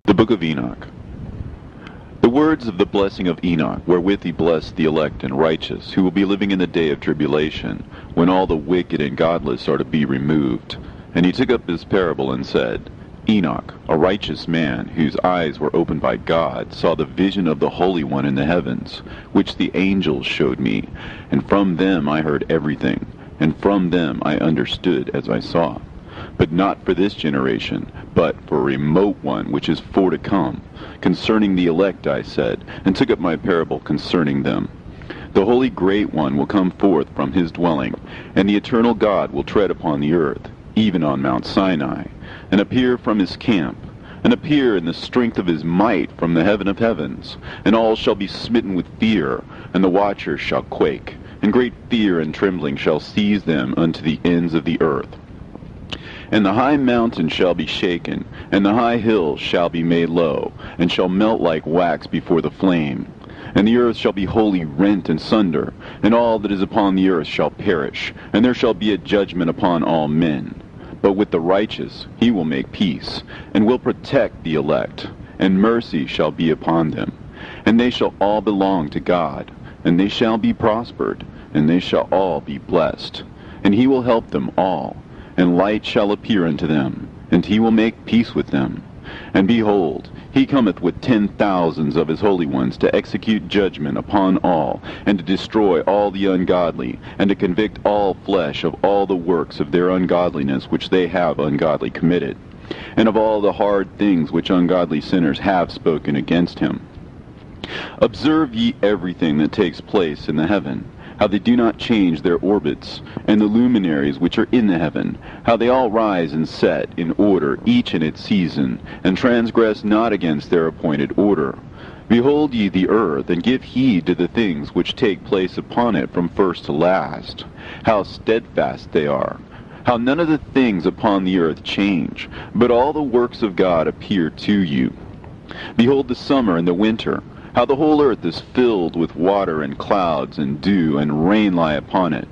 The Book of Enoch. The words of the blessing of Enoch, wherewith he blessed the elect and righteous, who will be living in the day of tribulation, when all the wicked and godless are to be removed. And he took up this parable and said, Enoch, a righteous man, whose eyes were opened by God, saw the vision of the Holy One in the heavens, which the angels showed me, and from them I heard everything, and from them I understood as I saw. But not for this generation, but for a remote one which is for to come. Concerning the elect I said, and took up my parable concerning them. The Holy Great One will come forth from his dwelling, and the eternal God will tread upon the earth, even on Mount Sinai, and appear from his camp, and appear in the strength of his might from the heaven of heavens. And all shall be smitten with fear, and the watchers shall quake, and great fear and trembling shall seize them unto the ends of the earth. And the high mountain shall be shaken, and the high hills shall be made low, and shall melt like wax before the flame. And the earth shall be wholly rent in sunder, and all that is upon the earth shall perish, and there shall be a judgment upon all men. But with the righteous he will make peace, and will protect the elect, and mercy shall be upon them. And they shall all belong to God, and they shall be prospered, and they shall all be blessed. And he will help them all. And light shall appear unto them, and he will make peace with them. And behold, he cometh with 10,000s of his holy ones to execute judgment upon all, and to destroy all the ungodly, and to convict all flesh of all the works of their ungodliness which they have ungodly committed, and of all the hard things which ungodly sinners have spoken against him. Observe ye everything that takes place in the heaven, how they do not change their orbits, and the luminaries which are in the heaven, how they all rise and set in order, each in its season, and transgress not against their appointed order. Behold ye the earth, and give heed to the things which take place upon it from first to last, how steadfast they are, how none of the things upon the earth change, but all the works of God appear to you. Behold the summer and the winter, how the whole earth is filled with water and clouds and dew, and rain lie upon it.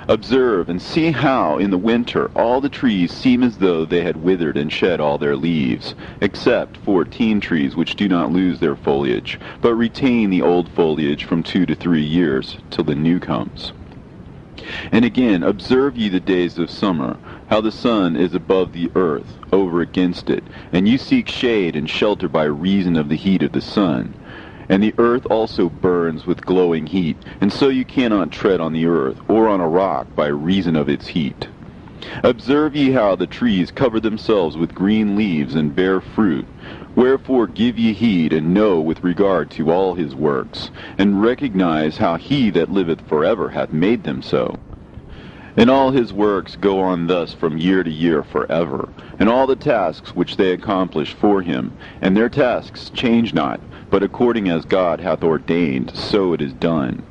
Observe and see how in the winter all the trees seem as though they had withered and shed all their leaves, except 14 trees which do not lose their foliage, but retain the old foliage from 2 to 3 years, till the new comes. And again, observe ye the days of summer, how the sun is above the earth, over against it, and you seek shade and shelter by reason of the heat of the sun. And the earth also burns with glowing heat, and so you cannot tread on the earth, or on a rock, by reason of its heat. Observe ye how the trees cover themselves with green leaves and bear fruit. Wherefore give ye heed, and know with regard to all his works, and recognize how he that liveth forever hath made them so. And all his works go on thus from year to year forever, and all the tasks which they accomplish for him, and their tasks change not, but according as God hath ordained, so it is done.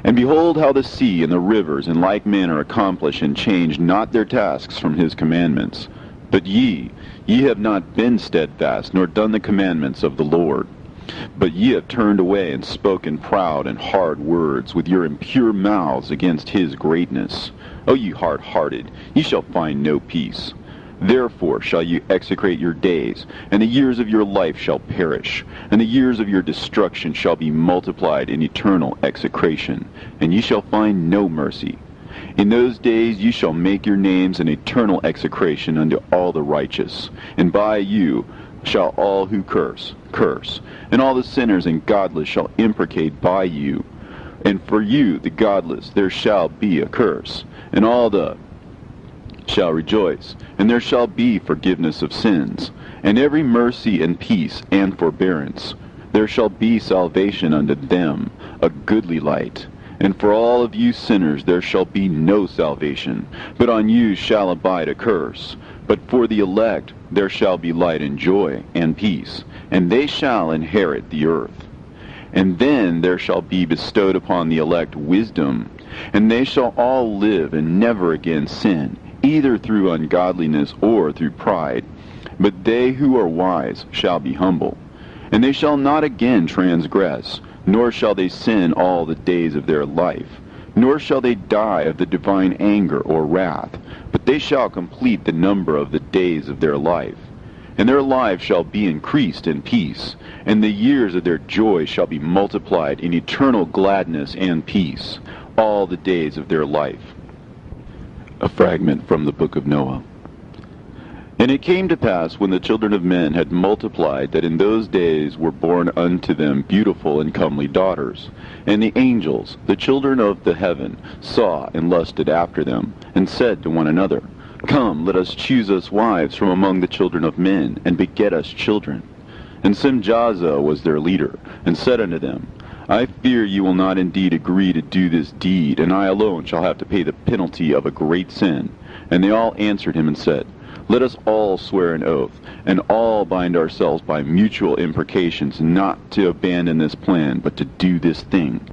And behold how the sea and the rivers in like manner accomplish and change not their tasks from his commandments. But ye have not been steadfast, nor done the commandments of the Lord. But ye have turned away and spoken proud and hard words with your impure mouths against his greatness. O ye hard-hearted, ye shall find no peace. Therefore shall you execrate your days, and the years of your life shall perish, and the years of your destruction shall be multiplied in eternal execration, and ye shall find no mercy. In those days ye shall make your names an eternal execration unto all the righteous, and by you shall all who curse, and all the sinners and godless shall imprecate by you. And for you, the godless, there shall be a curse, and all the shall rejoice, and there shall be forgiveness of sins, and every mercy and peace and forbearance. There shall be salvation unto them, a goodly light. And for all of you sinners there shall be no salvation, but on you shall abide a curse. But for the elect there shall be light and joy and peace, and they shall inherit the earth. And then there shall be bestowed upon the elect wisdom, and they shall all live and never again sin, either through ungodliness or through pride. But they who are wise shall be humble, and they shall not again transgress, nor shall they sin all the days of their life, nor shall they die of the divine anger or wrath, but they shall complete the number of the days of their life. and their lives shall be increased in peace, and the years of their joy shall be multiplied in eternal gladness and peace, all the days of their life. A fragment from the Book of Noah. And it came to pass, when the children of men had multiplied, that in those days were born unto them beautiful and comely daughters. And the angels, the children of the heaven, saw and lusted after them, and said to one another, Come, let us choose us wives from among the children of men, and beget us children. And Simjaza was their leader, and said unto them, I fear you will not indeed agree to do this deed, and I alone shall have to pay the penalty of a great sin. And they all answered him and said, Let us all swear an oath, and all bind ourselves by mutual imprecations, not to abandon this plan, but to do this thing.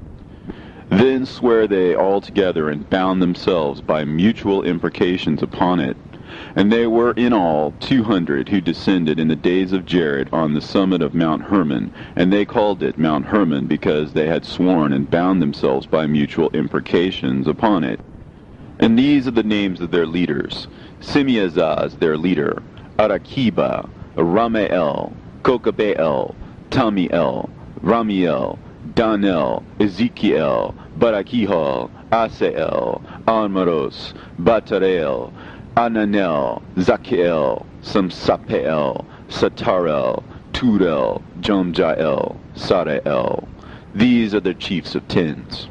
Then sware they all together, and bound themselves by mutual imprecations upon it. And they were in all 200 who descended in the days of Jared on the summit of Mount Hermon, and they called it Mount Hermon because they had sworn and bound themselves by mutual imprecations upon it. And these are the names of their leaders: Simeazaz their leader, Arakiba, Ramael, Kokabeel, Tamiel, Ramiel, Danel, Ezekiel, Barakihal, Asael, Almaros, Batarel, Ananel, Zakiel, Samsapeel, Satarel, Turel, Jomjael, Sarael. These are the chiefs of tens.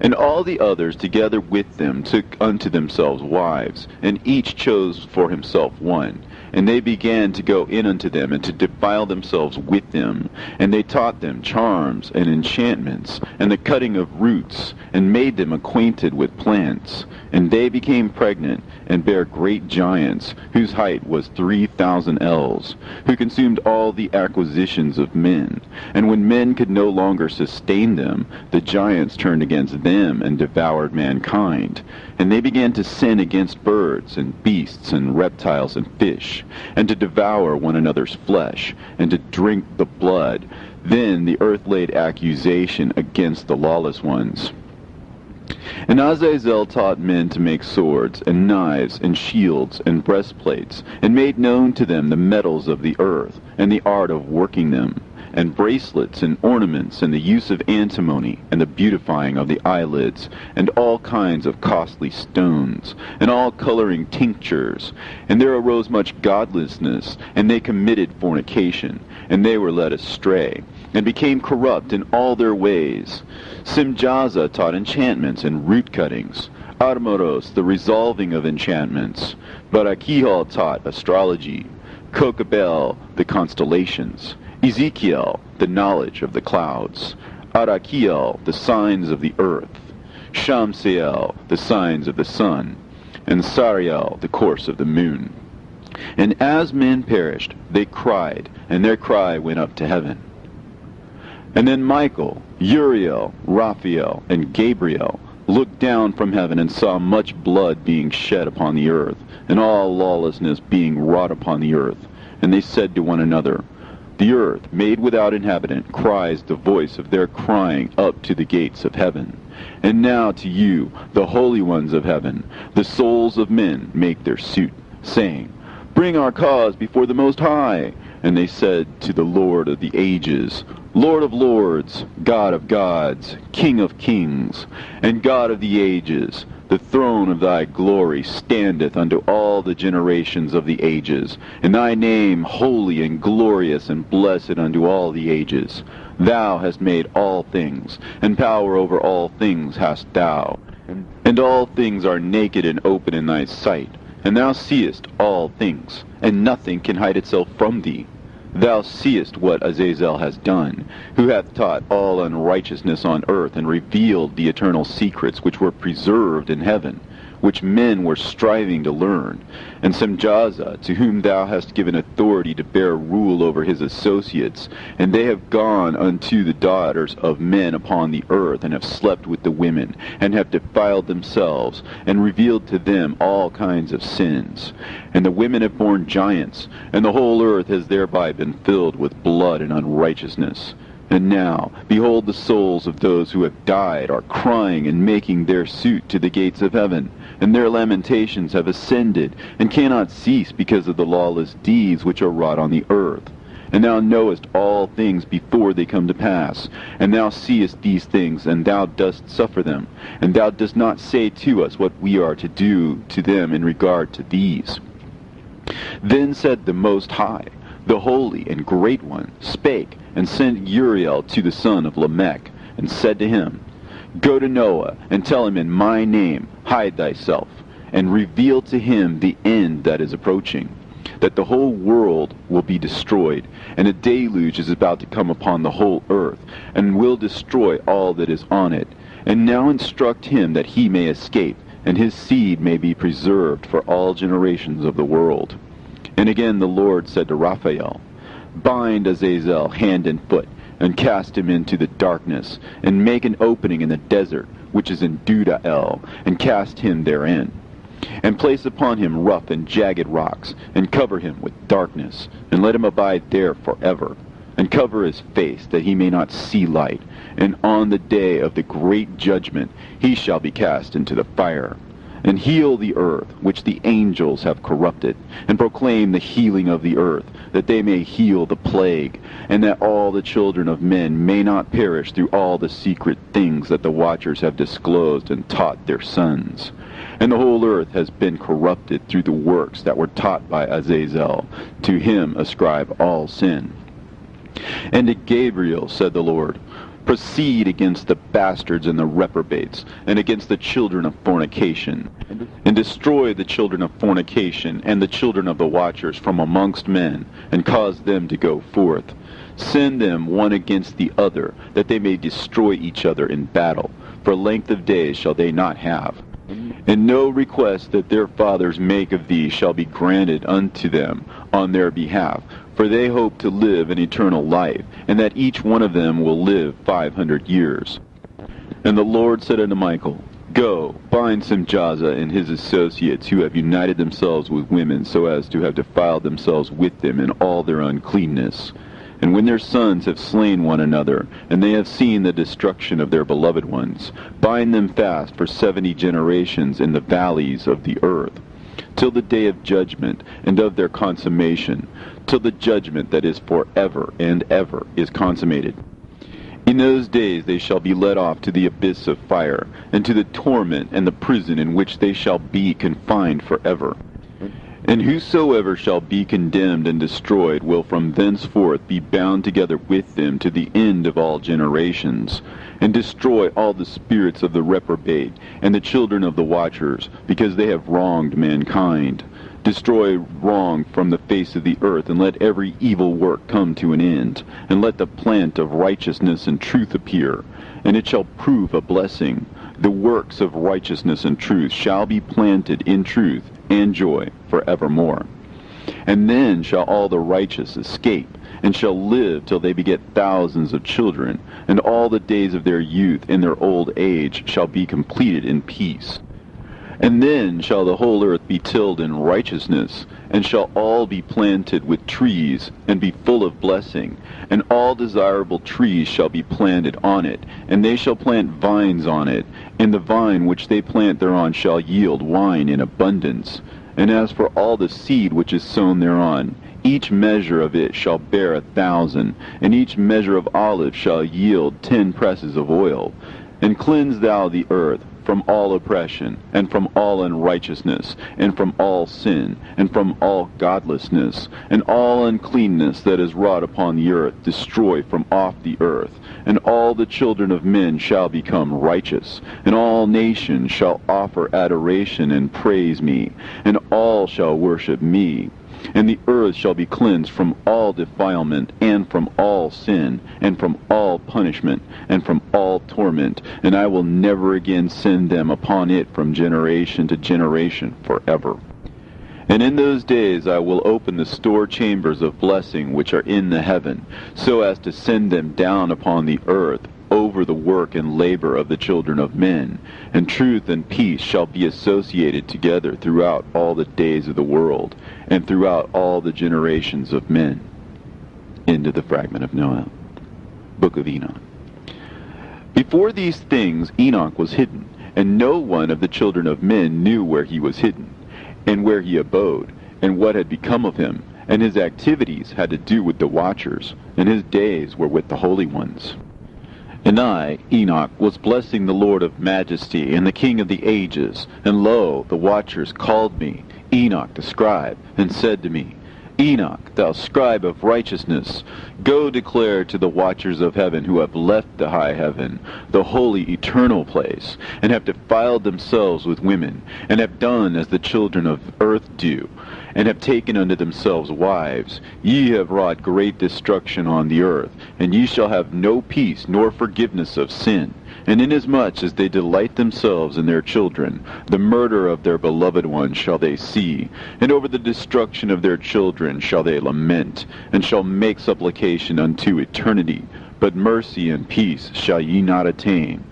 And all the others together with them took unto themselves wives, and each chose for himself one. And they began to go in unto them, and to defile themselves with them. And they taught them charms and enchantments, and the cutting of roots, and made them acquainted with plants. And they became pregnant, and bare great giants, whose height was 3,000 ells, who consumed all the acquisitions of men. And when men could no longer sustain them, the giants turned against them, and devoured mankind. And they began to sin against birds, and beasts, and reptiles, and fish, and to devour one another's flesh, and to drink the blood. Then the earth laid accusation against the lawless ones. And Azazel taught men to make swords, and knives, and shields, and breastplates, and made known to them the metals of the earth, and the art of working them, and bracelets, and ornaments, and the use of antimony, and the beautifying of the eyelids, and all kinds of costly stones, and all coloring tinctures. And there arose much godlessness, and they committed fornication, and they were led astray, and became corrupt in all their ways. Simjaza taught enchantments and root cuttings, Armoros the resolving of enchantments, Barakihal taught astrology, Kokabel the constellations, Ezekiel the knowledge of the clouds, Arakiel the signs of the earth, Shamseel the signs of the sun, and Sariel the course of the moon. And as men perished, they cried, and their cry went up to heaven. And then Michael, Uriel, Raphael, and Gabriel looked down from heaven and saw much blood being shed upon the earth, and all lawlessness being wrought upon the earth. And they said to one another, The earth, made without inhabitant, cries the voice of their crying up to the gates of heaven. And now to you, the holy ones of heaven, the souls of men make their suit, saying, Bring our cause before the Most High. And they said to the Lord of the ages, Lord of lords, God of gods, King of kings, and God of the ages, the throne of thy glory standeth unto all the generations of the ages, and thy name holy and glorious and blessed unto all the ages. Thou hast made all things, and power over all things hast thou, and all things are naked and open in thy sight, and thou seest all things, and nothing can hide itself from thee. Thou seest what Azazel has done, who hath taught all unrighteousness on earth, and revealed the eternal secrets which were preserved in heaven, which men were striving to learn. And Simjaza, to whom thou hast given authority to bear rule over his associates, and they have gone unto the daughters of men upon the earth, and have slept with the women, and have defiled themselves, and revealed to them all kinds of sins. And the women have borne giants, and the whole earth has thereby been filled with blood and unrighteousness. And now, behold, the souls of those who have died are crying and making their suit to the gates of heaven, and their lamentations have ascended, and cannot cease because of the lawless deeds which are wrought on the earth. And thou knowest all things before they come to pass, and thou seest these things, and thou dost suffer them, and thou dost not say to us what we are to do to them in regard to these. Then said the Most High, the Holy and Great One, spake, and sent Uriel to the son of Lamech, and said to him, Go to Noah, and tell him in my name, hide thyself, and reveal to him the end that is approaching, that the whole world will be destroyed, and a deluge is about to come upon the whole earth, and will destroy all that is on it. And now instruct him that he may escape, and his seed may be preserved for all generations of the world. And again the Lord said to Raphael, Bind Azazel hand and foot, and cast him into the darkness, and make an opening in the desert, which is in Dudael, and cast him therein. And place upon him rough and jagged rocks, and cover him with darkness, and let him abide there forever. And cover his face, that he may not see light, and on the day of the great judgment he shall be cast into the fire. And heal the earth, which the angels have corrupted, and proclaim the healing of the earth, that they may heal the plague, and that all the children of men may not perish through all the secret things that the watchers have disclosed and taught their sons. And the whole earth has been corrupted through the works that were taught by Azazel. To him ascribe all sin. And to Gabriel said the Lord, Proceed against the bastards and the reprobates, and against the children of fornication, and destroy the children of fornication, and the children of the watchers from amongst men, and cause them to go forth. Send them one against the other, that they may destroy each other in battle. For length of days shall they not have. And no request that their fathers make of thee shall be granted unto them on their behalf, for they hope to live an eternal life, and that each one of them will live 500 years. And the Lord said unto Michael, Go, bind Simjaza and his associates, who have united themselves with women, so as to have defiled themselves with them in all their uncleanness. And when their sons have slain one another, and they have seen the destruction of their beloved ones, bind them fast for 70 generations in the valleys of the earth, till the day of judgment and of their consummation, till the judgment that is forever and ever is consummated. In those days they shall be led off to the abyss of fire, and to the torment and the prison in which they shall be confined forever. And whosoever shall be condemned and destroyed will from thenceforth be bound together with them to the end of all generations, and destroy all the spirits of the reprobate, and the children of the watchers, because they have wronged mankind. Destroy wrong from the face of the earth, and let every evil work come to an end, and let the plant of righteousness and truth appear, and it shall prove a blessing. The works of righteousness and truth shall be planted in truth and joy forevermore. And then shall all the righteous escape, and shall live till they beget thousands of children, and all the days of their youth and their old age shall be completed in peace. And then shall the whole earth be tilled in righteousness, and shall all be planted with trees, and be full of blessing, and all desirable trees shall be planted on it, and they shall plant vines on it, and the vine which they plant thereon shall yield wine in abundance. And as for all the seed which is sown thereon, each measure of it shall bear 1,000, and each measure of olive shall yield 10 presses of oil. And cleanse thou the earth from all oppression, and from all unrighteousness, and from all sin, and from all godlessness, and all uncleanness that is wrought upon the earth destroy from off the earth. And all the children of men shall become righteous, and all nations shall offer adoration and praise me, and all shall worship me. And the earth shall be cleansed from all defilement, and from all sin, and from all punishment, and from all torment, and I will never again send them upon it from generation to generation forever. And in those days I will open the store chambers of blessing which are in the heaven, so as to send them down upon the earth, over the work and labor of the children of men, and truth and peace shall be associated together throughout all the days of the world, and throughout all the generations of men. Into the fragment of Noah. Book of Enoch. Before these things Enoch was hidden, and no one of the children of men knew where he was hidden, and where he abode, and what had become of him, and his activities had to do with the watchers, and his days were with the holy ones. And I, Enoch, was blessing the Lord of majesty, and the King of the ages, and lo, the watchers called me, Enoch the scribe, and said to me, Enoch, thou scribe of righteousness, go declare to the watchers of heaven who have left the high heaven, the holy eternal place, and have defiled themselves with women, and have done as the children of earth do, and have taken unto themselves wives. Ye have wrought great destruction on the earth, and ye shall have no peace nor forgiveness of sin. And inasmuch as they delight themselves in their children, the murder of their beloved ones shall they see, and over the destruction of their children shall they lament, and shall make supplication unto eternity. But mercy and peace shall ye not attain.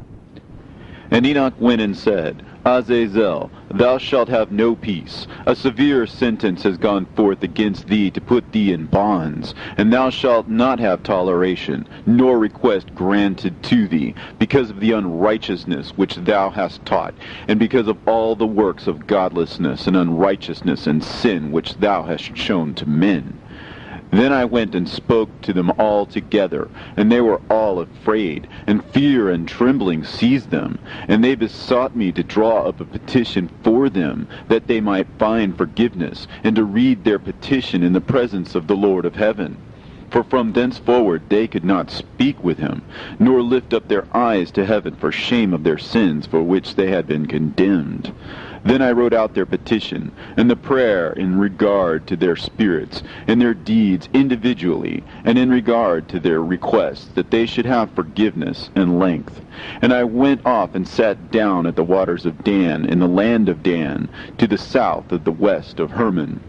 And Enoch went and said, Azazel, thou shalt have no peace. A severe sentence has gone forth against thee to put thee in bonds, and thou shalt not have toleration, nor request granted to thee, because of the unrighteousness which thou hast taught, and because of all the works of godlessness and unrighteousness and sin which thou hast shown to men. Then I went and spoke to them all together, and they were all afraid, and fear and trembling seized them. And they besought me to draw up a petition for them, that they might find forgiveness, and to read their petition in the presence of the Lord of heaven. For from thenceforward they could not speak with him, nor lift up their eyes to heaven for shame of their sins for which they had been condemned. Then I wrote out their petition, and the prayer in regard to their spirits, and their deeds individually, and in regard to their requests, that they should have forgiveness and length. And I went off and sat down at the waters of Dan, in the land of Dan, to the south of the west of Hermon.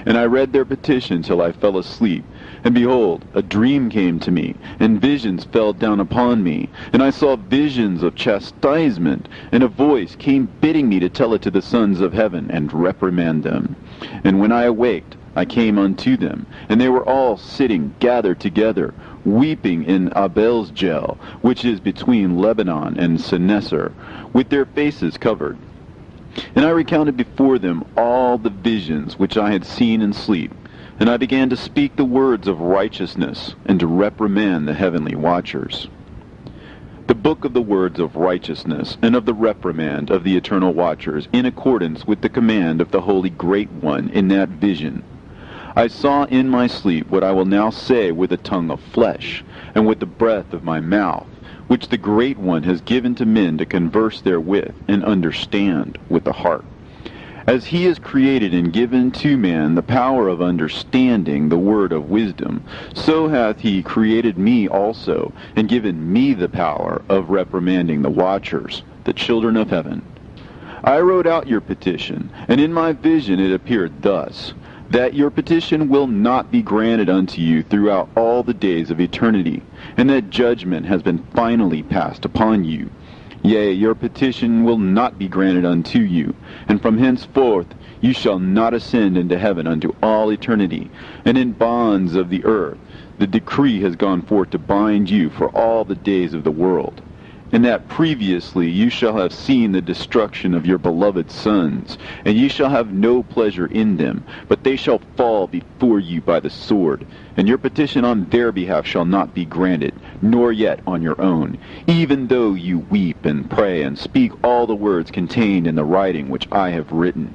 And I read their petition till I fell asleep. And behold, a dream came to me, and visions fell down upon me. And I saw visions of chastisement, and a voice came bidding me to tell it to the sons of heaven, and reprimand them. And when I awaked, I came unto them, and they were all sitting gathered together, weeping in Abel's-Gel, which is between Lebanon and Seneser, with their faces covered. And I recounted before them all the visions which I had seen in sleep. And I began to speak the words of righteousness, and to reprimand the heavenly watchers. The book of the words of righteousness, and of the reprimand of the eternal watchers, in accordance with the command of the Holy Great One in that vision. I saw in my sleep what I will now say with a tongue of flesh, and with the breath of my mouth, which the Great One has given to men to converse therewith, and understand with the heart. As he has created and given to man the power of understanding the word of wisdom, so hath he created me also, and given me the power of reprimanding the watchers, the children of heaven. I wrote out your petition, and in my vision it appeared thus, that your petition will not be granted unto you throughout all the days of eternity, and that judgment has been finally passed upon you. Yea, your petition will not be granted unto you, and from henceforth you shall not ascend into heaven unto all eternity, and in bonds of the earth the decree has gone forth to bind you for all the days of the world. And that previously you shall have seen the destruction of your beloved sons, and ye shall have no pleasure in them, but they shall fall before you by the sword. And your petition on their behalf shall not be granted, nor yet on your own, even though you weep and pray and speak all the words contained in the writing which I have written.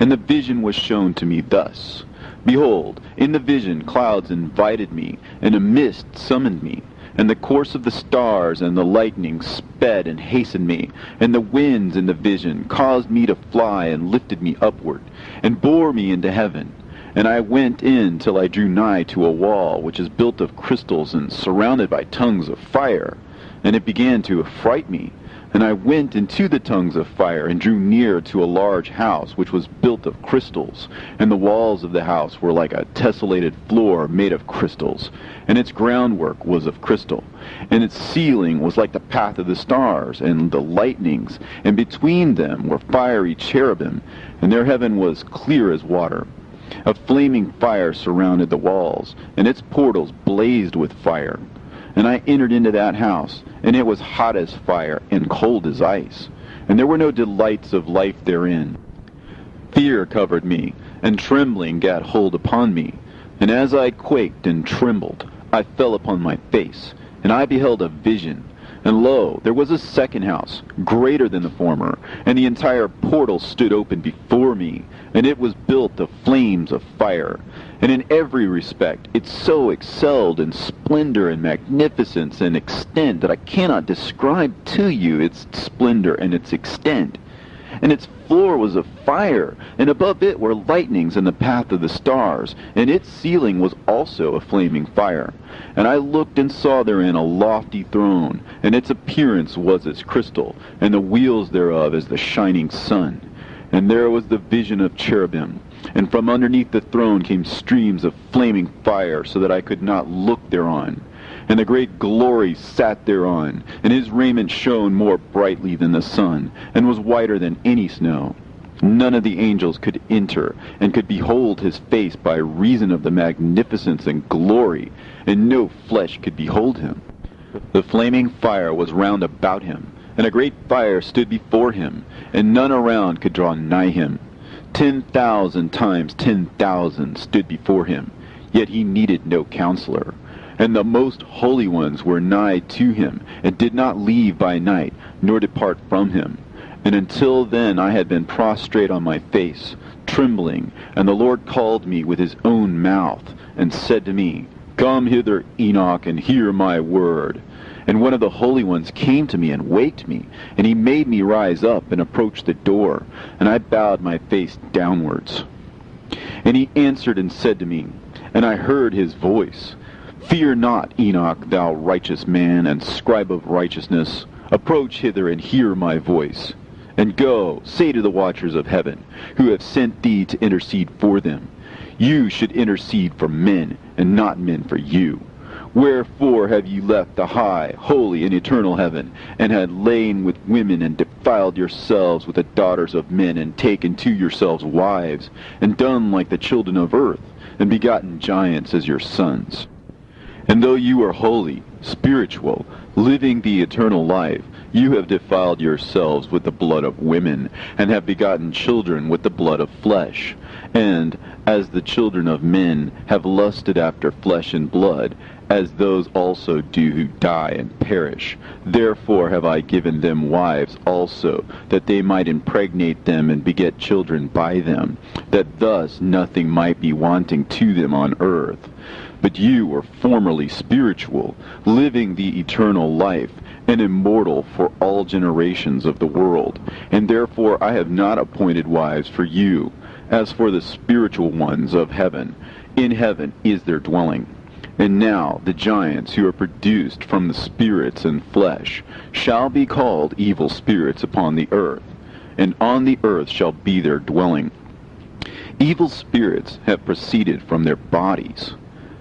And the vision was shown to me thus. Behold, in the vision clouds invited me, and a mist summoned me. And the course of the stars and the lightning sped and hastened me, and the winds in the vision caused me to fly and lifted me upward, and bore me into heaven. And I went in till I drew nigh to a wall which is built of crystals and surrounded by tongues of fire. And it began to affright me. And I went into the tongues of fire, and drew near to a large house which was built of crystals, and the walls of the house were like a tessellated floor made of crystals, and its groundwork was of crystal, and its ceiling was like the path of the stars and the lightnings, and between them were fiery cherubim, and their heaven was clear as water. A flaming fire surrounded the walls, and its portals blazed with fire. And I entered into that house, and it was hot as fire and cold as ice, and there were no delights of life therein. Fear covered me, and trembling gat hold upon me. And as I quaked and trembled, I fell upon my face, and I beheld a vision. And lo, there was a second house, greater than the former, and the entire portal stood open before me, and it was built of flames of fire. And in every respect it so excelled in splendor and magnificence and extent that I cannot describe to you its splendor and its extent. And its floor was of fire, and above it were lightnings in the path of the stars, and its ceiling was also a flaming fire. And I looked and saw therein a lofty throne, and its appearance was as crystal, and the wheels thereof as the shining sun. And there was the vision of cherubim, and from underneath the throne came streams of flaming fire, so that I could not look thereon. And the great glory sat thereon, and his raiment shone more brightly than the sun, and was whiter than any snow. None of the angels could enter, and could behold his face by reason of the magnificence and glory, and no flesh could behold him. The flaming fire was round about him, and a great fire stood before him, and none around could draw nigh him. 10,000 times 10,000 stood before him, yet he needed no counselor. And the most holy ones were nigh to him, and did not leave by night, nor depart from him. And until then I had been prostrate on my face, trembling, and the Lord called me with his own mouth, and said to me, Come hither, Enoch, and hear my word. And one of the holy ones came to me and waked me, and he made me rise up and approach the door, and I bowed my face downwards. And he answered and said to me, and I heard his voice, Fear not, Enoch, thou righteous man, and scribe of righteousness. Approach hither and hear my voice. And go, say to the watchers of heaven, who have sent thee to intercede for them. You should intercede for men, and not men for you. Wherefore have ye left the high, holy, and eternal heaven, and had lain with women, and defiled yourselves with the daughters of men, and taken to yourselves wives, and done like the children of earth, and begotten giants as your sons? And though you are holy, spiritual, living the eternal life, you have defiled yourselves with the blood of women, and have begotten children with the blood of flesh. And, as the children of men have lusted after flesh and blood, as those also do who die and perish, therefore have I given them wives also, that they might impregnate them and beget children by them, that thus nothing might be wanting to them on earth. But you were formerly spiritual, living the eternal life, and immortal for all generations of the world. And therefore I have not appointed wives for you, as for the spiritual ones of heaven. In heaven is their dwelling. And now the giants who are produced from the spirits and flesh shall be called evil spirits upon the earth, and on the earth shall be their dwelling. Evil spirits have proceeded from their bodies,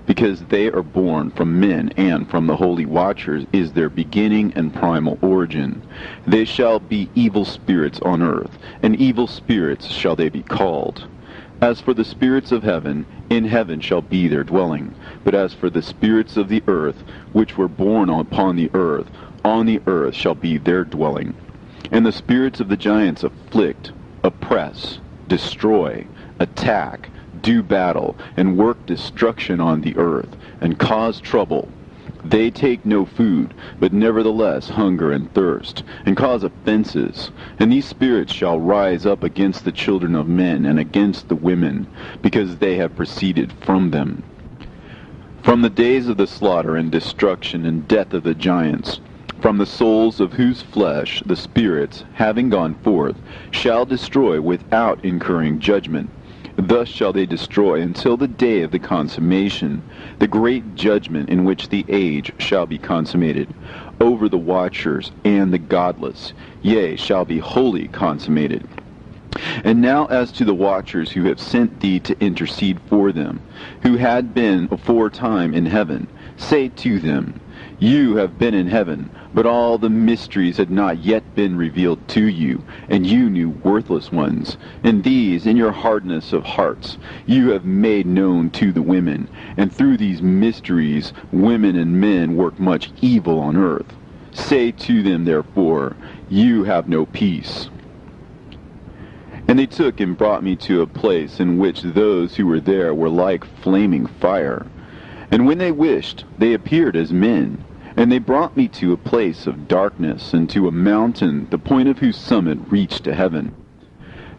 because they are born from men, and from the holy watchers is their beginning and primal origin. They shall be evil spirits on earth, and evil spirits shall they be called. As for the spirits of heaven, in heaven shall be their dwelling. But as for the spirits of the earth, which were born upon the earth, on the earth shall be their dwelling. And the spirits of the giants afflict, oppress, destroy, attack, do battle, and work destruction on the earth, and cause trouble. They take no food, but nevertheless hunger and thirst, and cause offenses. And these spirits shall rise up against the children of men, and against the women, because they have proceeded from them. From the days of the slaughter and destruction and death of the giants, from the souls of whose flesh the spirits, having gone forth, shall destroy without incurring judgment. Thus shall they destroy until the day of the consummation, the great judgment in which the age shall be consummated, over the watchers and the godless, yea, shall be wholly consummated. And now as to the watchers who have sent thee to intercede for them, who had been aforetime in heaven, say to them, You have been in heaven, but all the mysteries had not yet been revealed to you, and you knew worthless ones. And these, in your hardness of hearts, you have made known to the women. And through these mysteries, women and men work much evil on earth. Say to them, therefore, you have no peace. And they took and brought me to a place in which those who were there were like flaming fire. And when they wished, they appeared as men. And they brought me to a place of darkness, and to a mountain, the point of whose summit reached to heaven.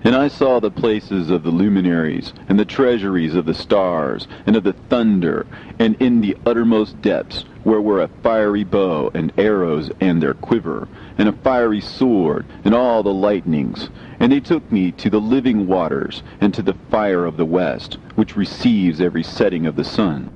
And I saw the places of the luminaries, and the treasuries of the stars, and of the thunder, and in the uttermost depths, where were a fiery bow, and arrows, and their quiver, and a fiery sword, and all the lightnings. And they took me to the living waters, and to the fire of the west, which receives every setting of the sun.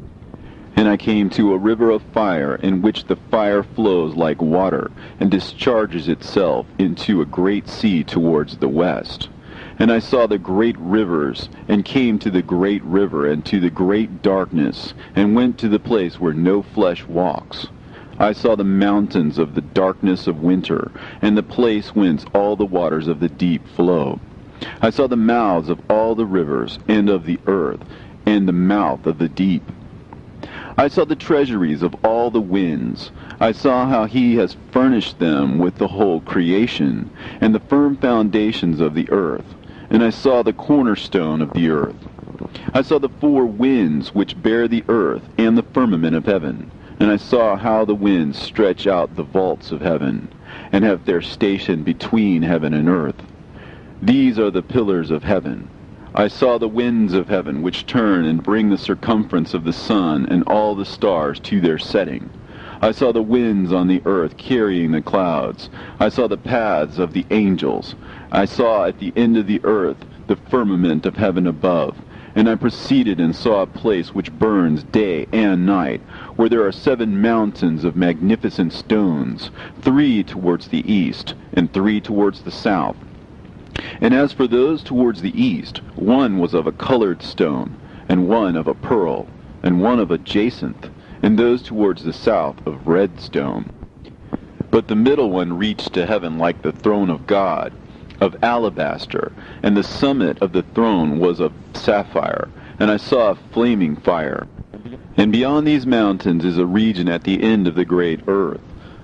And I came to a river of fire, in which the fire flows like water, and discharges itself into a great sea towards the west. And I saw the great rivers, and came to the great river, and to the great darkness, and went to the place where no flesh walks. I saw the mountains of the darkness of winter, and the place whence all the waters of the deep flow. I saw the mouths of all the rivers, and of the earth, and the mouth of the deep. I saw the treasuries of all the winds. I saw how he has furnished them with the whole creation, and the firm foundations of the earth. And I saw the cornerstone of the earth. I saw the four winds which bear the earth, and the firmament of heaven. And I saw how the winds stretch out the vaults of heaven, and have their station between heaven and earth. These are the pillars of heaven. I saw the winds of heaven, which turn and bring the circumference of the sun and all the stars to their setting. I saw the winds on the earth carrying the clouds. I saw the paths of the angels. I saw at the end of the earth the firmament of heaven above. And I proceeded and saw a place which burns day and night, where there are 7 mountains of magnificent stones, 3 towards the east, and 3 towards the south. And as for those towards the east, one was of a colored stone, and one of a pearl, and one of a jacinth, and those towards the south of red stone. But the middle one reached to heaven like the throne of God, of alabaster, and the summit of the throne was of sapphire, and I saw a flaming fire. And beyond these mountains is a region at the end of the great earth.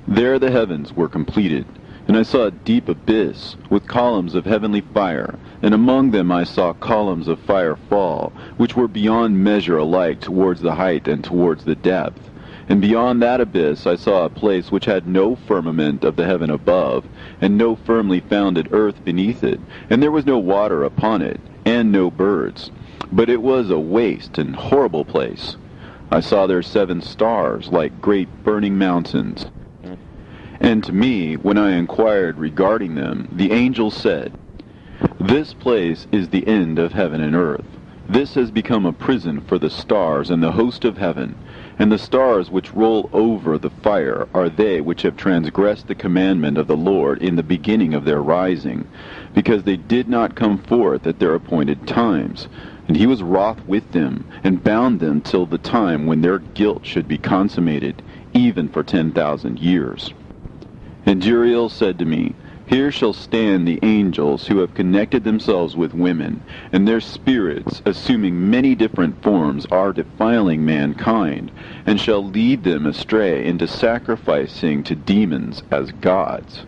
There the heavens were completed. And I saw a deep abyss, with columns of heavenly fire, and among them I saw columns of fire fall, which were beyond measure alike towards the height and towards the depth. And beyond that abyss I saw a place which had no firmament of the heaven above, and no firmly founded earth beneath it, and there was no water upon it, and no birds. But it was a waste and horrible place. I saw there 7 stars, like great burning mountains. And to me, when I inquired regarding them, the angel said, "This place is the end of heaven and earth. This has become a prison for the stars and the host of heaven. And the stars which roll over the fire are they which have transgressed the commandment of the Lord in the beginning of their rising, because they did not come forth at their appointed times. And he was wroth with them, and bound them till the time when their guilt should be consummated, even for 10,000 years. And Uriel said to me, Here shall stand the angels who have connected themselves with women, and their spirits, assuming many different forms, are defiling mankind, and shall lead them astray into sacrificing to demons as gods.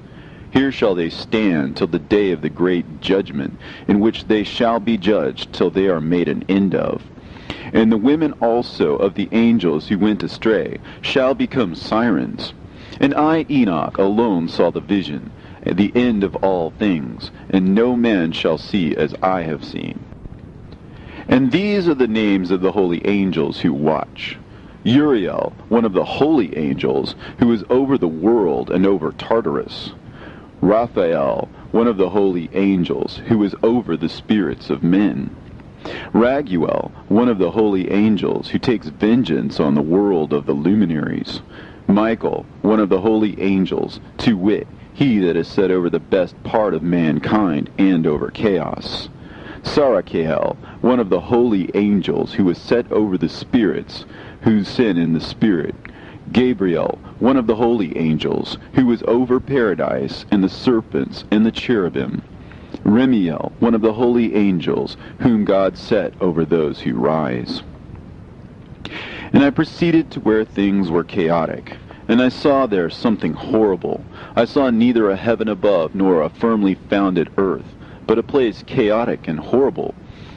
Here shall they stand till the day of the great judgment, in which they shall be judged till they are made an end of. And the women also of the angels who went astray shall become sirens. And I, Enoch, alone saw the vision, the end of all things, and no man shall see as I have seen. And these are the names of the holy angels who watch. Uriel, one of the holy angels, who is over the world and over Tartarus. Raphael, one of the holy angels, who is over the spirits of men. Raguel, one of the holy angels, who takes vengeance on the world of the luminaries. Michael, one of the holy angels, to wit, he that is set over the best part of mankind and over chaos. Sarachael, one of the holy angels, who is set over the spirits, who sin in the spirit. Gabriel, one of the holy angels, who was over paradise, and the serpents, and the cherubim. Remiel, one of the holy angels, whom God set over those who rise. And I proceeded to where things were chaotic, and I saw there something horrible. I saw neither a heaven above nor a firmly founded earth, but a place chaotic and horrible.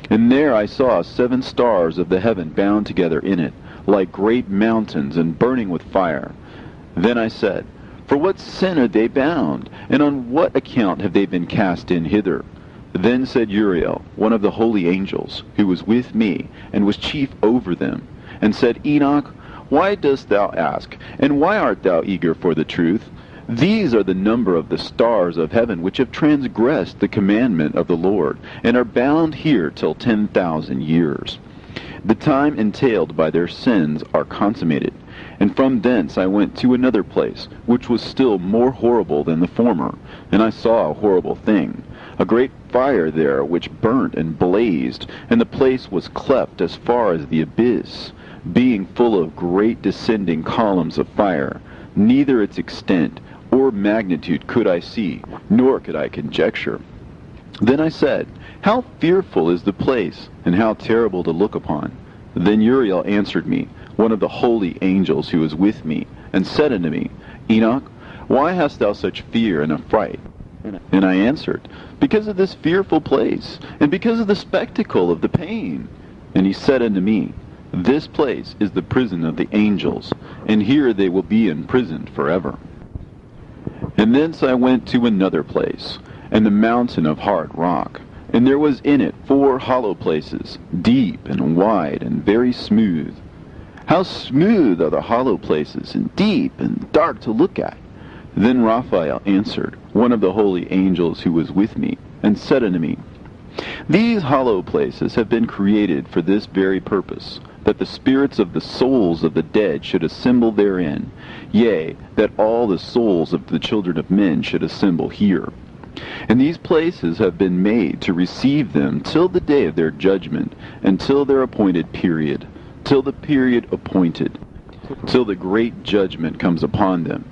And there I saw 7 stars of the heaven bound together in it, like great mountains and burning with fire. Then I said, For what sin are they bound, and on what account have they been cast in hither? Then said Uriel, one of the holy angels, who was with me, and was chief over them, and said, Enoch, why dost thou ask, and why art thou eager for the truth? These are the number of the stars of heaven, which have transgressed the commandment of the Lord, and are bound here till 10,000 years. The time entailed by their sins are consummated. And from thence I went to another place, which was still more horrible than the former, and I saw a horrible thing, a great fire there which burnt and blazed, and the place was cleft as far as the abyss, being full of great descending columns of fire. Neither its extent or magnitude could I see, nor could I conjecture. Then I said, How fearful is the place, and how terrible to look upon! Then Uriel answered me, one of the holy angels who was with me, and said unto me, Enoch, why hast thou such fear and affright? And I answered, Because of this fearful place, and because of the spectacle of the pain. And he said unto me, This place is the prison of the angels, and here they will be imprisoned forever. And thence I went to another place, and the mountain of hard rock, and there was in it 4 hollow places, deep and wide and very smooth. How smooth are the hollow places, and deep and dark to look at! Then Raphael answered, one of the holy angels who was with me, and said unto me, These hollow places have been created for this very purpose, that the spirits of the souls of the dead should assemble therein, yea, that all the souls of the children of men should assemble here. And these places have been made to receive them till the day of their judgment, and till their appointed period, till the period appointed, till the great judgment comes upon them.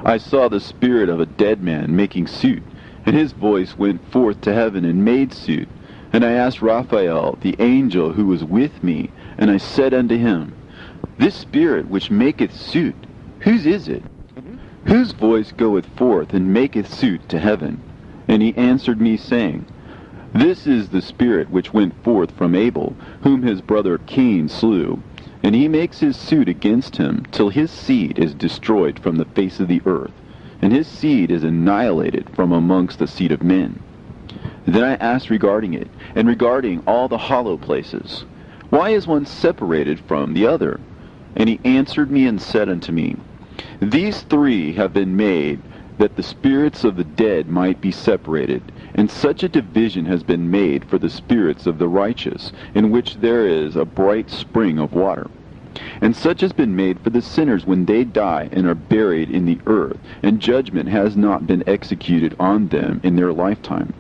I saw the spirit of a dead man making suit, and his voice went forth to heaven and made suit. And I asked Raphael, the angel who was with me, and I said unto him, This spirit which maketh suit, whose is it? Whose voice goeth forth and maketh suit to heaven? And he answered me, saying, This is the spirit which went forth from Abel, whom his brother Cain slew. And he makes his suit against him, till his seed is destroyed from the face of the earth, and his seed is annihilated from amongst the seed of men. Then I asked regarding it, and regarding all the hollow places, Why is one separated from the other? And he answered me and said unto me, These 3 have been made, that the spirits of the dead might be separated, and such a division has been made for the spirits of the righteous, in which there is a bright spring of water. And such has been made for the sinners when they die and are buried in the earth, and judgment has not been executed on them in their lifetime.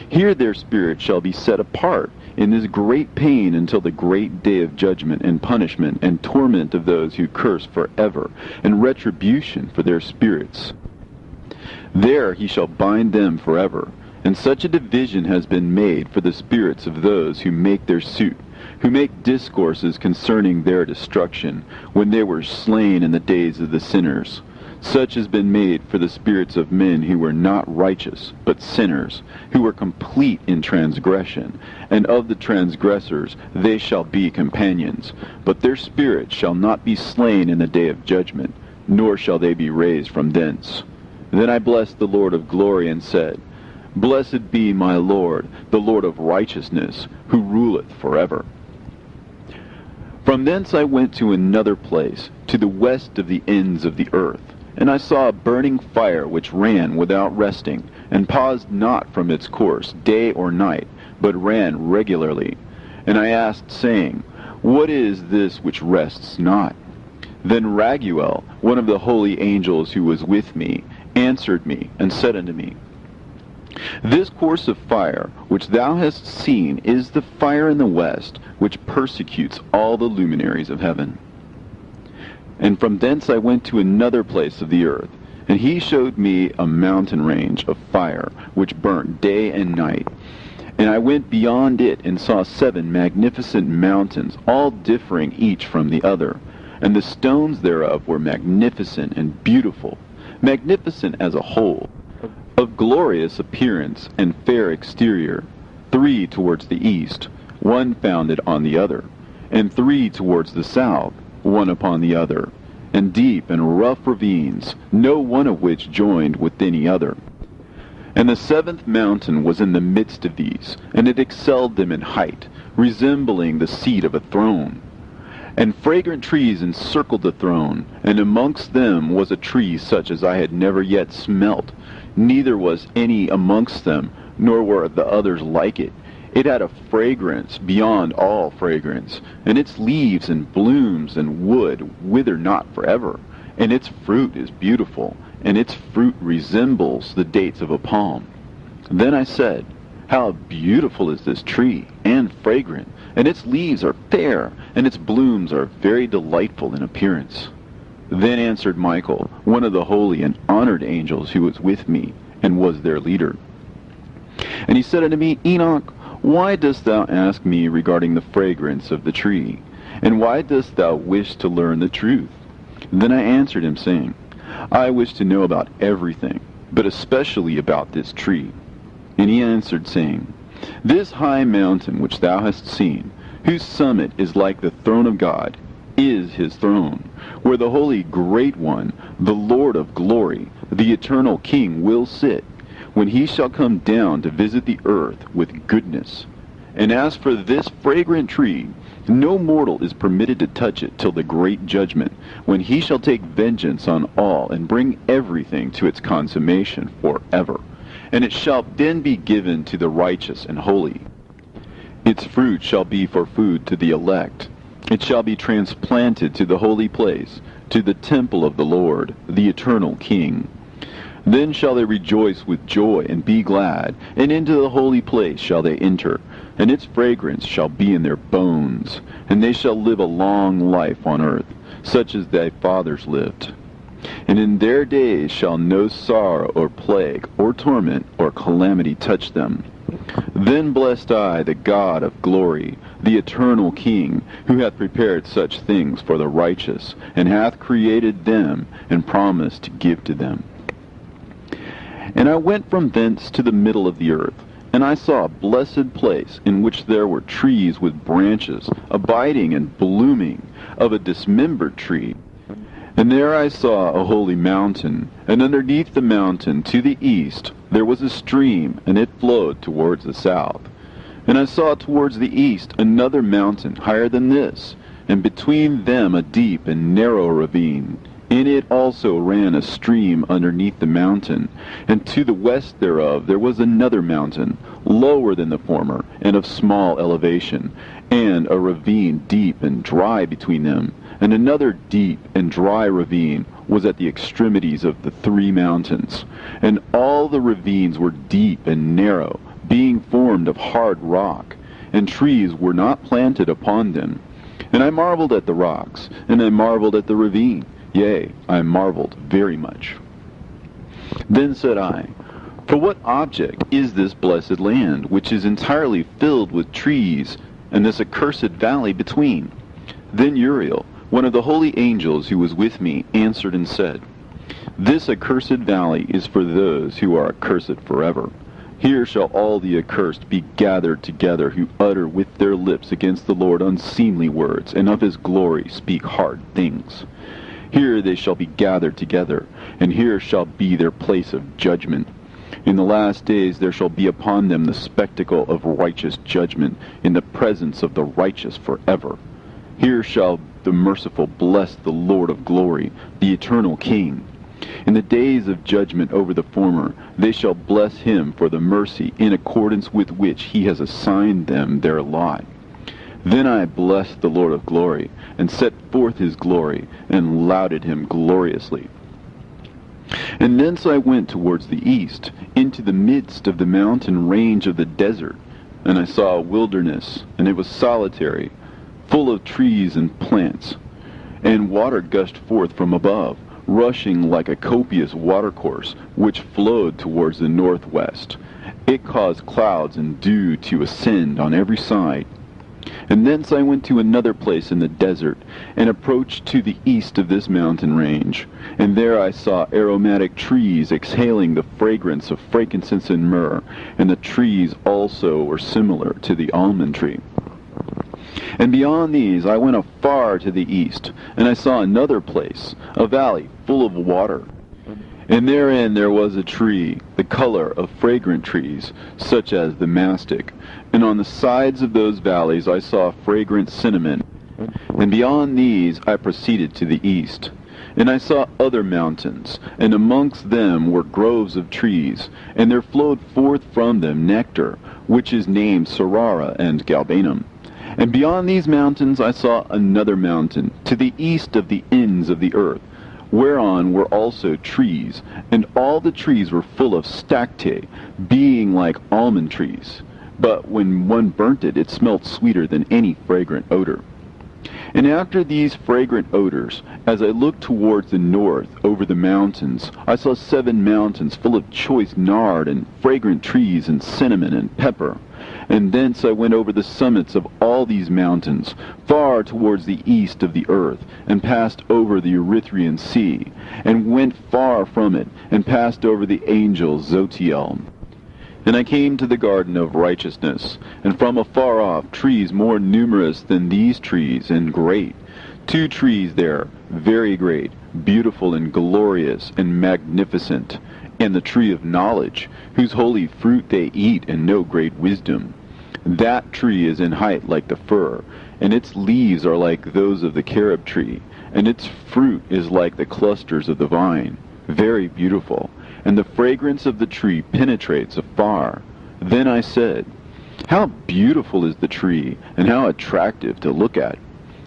Here their spirit shall be set apart in this great pain until the great day of judgment and punishment and torment of those who curse forever, and retribution for their spirits. There he shall bind them forever. And such a division has been made for the spirits of those who make their suit, who make discourses concerning their destruction, when they were slain in the days of the sinners. Such has been made for the spirits of men who were not righteous, but sinners, who were complete in transgression. And of the transgressors they shall be companions. But their spirits shall not be slain in the day of judgment, nor shall they be raised from thence. Then I blessed the Lord of glory, and said, Blessed be my Lord, the Lord of righteousness, who ruleth forever. From thence I went to another place, to the west of the ends of the earth. And I saw a burning fire which ran without resting, and paused not from its course day or night, but ran regularly. And I asked, saying, What is this which rests not? Then Raguel, one of the holy angels who was with me, answered me, and said unto me, This course of fire which thou hast seen is the fire in the west, which persecutes all the luminaries of heaven. And from thence I went to another place of the earth, and he showed me a mountain range of fire, which burnt day and night. And I went beyond it, and saw 7 magnificent mountains, all differing each from the other. And the stones thereof were magnificent and beautiful, magnificent as a whole, of glorious appearance and fair exterior, 3 towards the east, one founded on the other, and 3 towards the south, one upon the other, and deep and rough ravines, no one of which joined with any other. And the 7th mountain was in the midst of these, and it excelled them in height, resembling the seat of a throne. And fragrant trees encircled the throne, and amongst them was a tree such as I had never yet smelt, neither was any amongst them, nor were the others like it. It had a fragrance beyond all fragrance, and its leaves and blooms and wood wither not forever, and its fruit is beautiful, and its fruit resembles the dates of a palm. Then I said, how beautiful is this tree, and fragrant, and its leaves are fair, and its blooms are very delightful in appearance. Then answered Michael, one of the holy and honored angels who was with me, and was their leader. And he said unto me, Enoch, why dost thou ask me regarding the fragrance of the tree? And why dost thou wish to learn the truth? Then I answered him, saying, I wish to know about everything, but especially about this tree. And he answered, saying, This high mountain which thou hast seen, whose summit is like the throne of God, is his throne, where the holy great one, the Lord of glory, the eternal King, will sit, when he shall come down to visit the earth with goodness. And as for this fragrant tree, no mortal is permitted to touch it till the great judgment, when he shall take vengeance on all, and bring everything to its consummation forever. And it shall then be given to the righteous and holy. Its fruit shall be for food to the elect. It shall be transplanted to the holy place, to the temple of the Lord, the eternal King. Then shall they rejoice with joy and be glad, and into the holy place shall they enter, and its fragrance shall be in their bones, and they shall live a long life on earth, such as thy fathers lived. And in their days shall no sorrow or plague or torment or calamity touch them. Then blessed I the God of glory, the eternal King, who hath prepared such things for the righteous, and hath created them, and promised to give to them. And I went from thence to the middle of the earth, and I saw a blessed place, in which there were trees with branches, abiding and blooming, of a dismembered tree. And there I saw a holy mountain, and underneath the mountain to the east there was a stream, and it flowed towards the south. And I saw towards the east another mountain higher than this, and between them a deep and narrow ravine. In it also ran a stream underneath the mountain, and to the west thereof there was another mountain, lower than the former, and of small elevation, and a ravine deep and dry between them. And another deep and dry ravine was at the extremities of the 3 mountains. And all the ravines were deep and narrow, being formed of hard rock, and trees were not planted upon them. And I marveled at the rocks, and I marveled at the ravine. Yea, I marveled very much. Then said I, For what object is this blessed land, which is entirely filled with trees, and this accursed valley between? Then Uriel, one of the holy angels who was with me, answered and said, This accursed valley is for those who are accursed forever. Here shall all the accursed be gathered together, who utter with their lips against the Lord unseemly words, and of his glory speak hard things. Here they shall be gathered together, and here shall be their place of judgment. In the last days there shall be upon them the spectacle of righteous judgment, in the presence of the righteous forever. Here shall the merciful bless the Lord of glory, the eternal King. In the days of judgment over the former, they shall bless him for the mercy in accordance with which he has assigned them their lot. Then I blessed the Lord of glory, and set forth his glory, and lauded him gloriously. And thence I went towards the east, into the midst of the mountain range of the desert, and I saw a wilderness, and it was solitary, full of trees and plants. and water gushed forth from above, rushing like a copious watercourse, which flowed towards the northwest. It caused clouds and dew to ascend on every side. And thence I went to another place in the desert, and approached to the east of this mountain range. And there I saw aromatic trees exhaling the fragrance of frankincense and myrrh, and the trees also were similar to the almond tree. And beyond these I went afar to the east, and I saw another place, a valley full of water. And therein there was a tree, the color of fragrant trees, such as the mastic. And on the sides of those valleys I saw fragrant cinnamon. And beyond these I proceeded to the east. And I saw other mountains, and amongst them were groves of trees, and there flowed forth from them nectar, which is named Sarara and Galbanum. And beyond these mountains I saw another mountain, to the east of the ends of the earth, whereon were also trees, and all the trees were full of stacte, being like almond trees. But when one burnt it, it smelt sweeter than any fragrant odor. And after these fragrant odors, as I looked towards the north over the mountains, I saw 7 mountains full of choice nard and fragrant trees and cinnamon and pepper. And thence I went over the summits of all these mountains, far towards the east of the earth, and passed over the Erythraean Sea, and went far from it, and passed over the angel Zotiel. And I came to the garden of righteousness, and from afar off trees more numerous than these trees, and great. 2 trees there, very great, beautiful and glorious and magnificent, and the tree of knowledge, whose holy fruit they eat and know great wisdom. That tree is in height like the fir, and its leaves are like those of the carob tree, and its fruit is like the clusters of the vine, very beautiful, and the fragrance of the tree penetrates afar. Then I said, how beautiful is the tree, and how attractive to look at.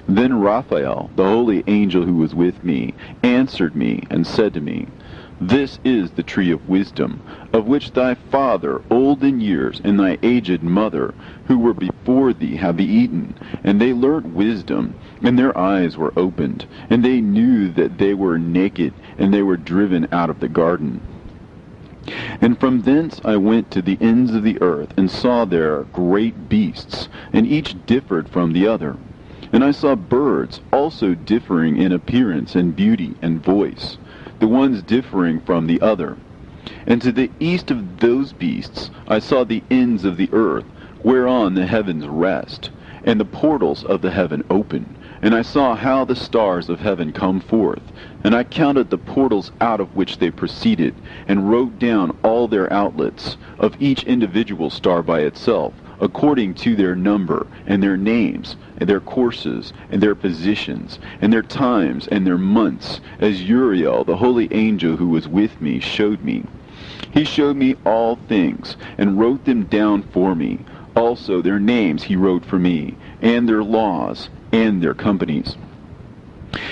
Then Raphael, the holy angel who was with me, answered me and said to me, this is the tree of wisdom, of which thy father, old in years, and thy aged mother, who were before thee, have eaten. And they learnt wisdom, and their eyes were opened, and they knew that they were naked, and they were driven out of the garden. And from thence I went to the ends of the earth, and saw there great beasts, and each differed from the other. And I saw birds also differing in appearance and beauty and voice, the ones differing from the other. And to the east of those beasts I saw the ends of the earth, whereon the heavens rest, and the portals of the heaven open. And I saw how the stars of heaven come forth, and I counted the portals out of which they proceeded, and wrote down all their outlets, of each individual star by itself, according to their number, and their names, and their courses, and their positions, and their times, and their months, as Uriel, the holy angel who was with me, showed me. He showed me all things, and wrote them down for me. Also their names he wrote for me, and their laws, and their companies.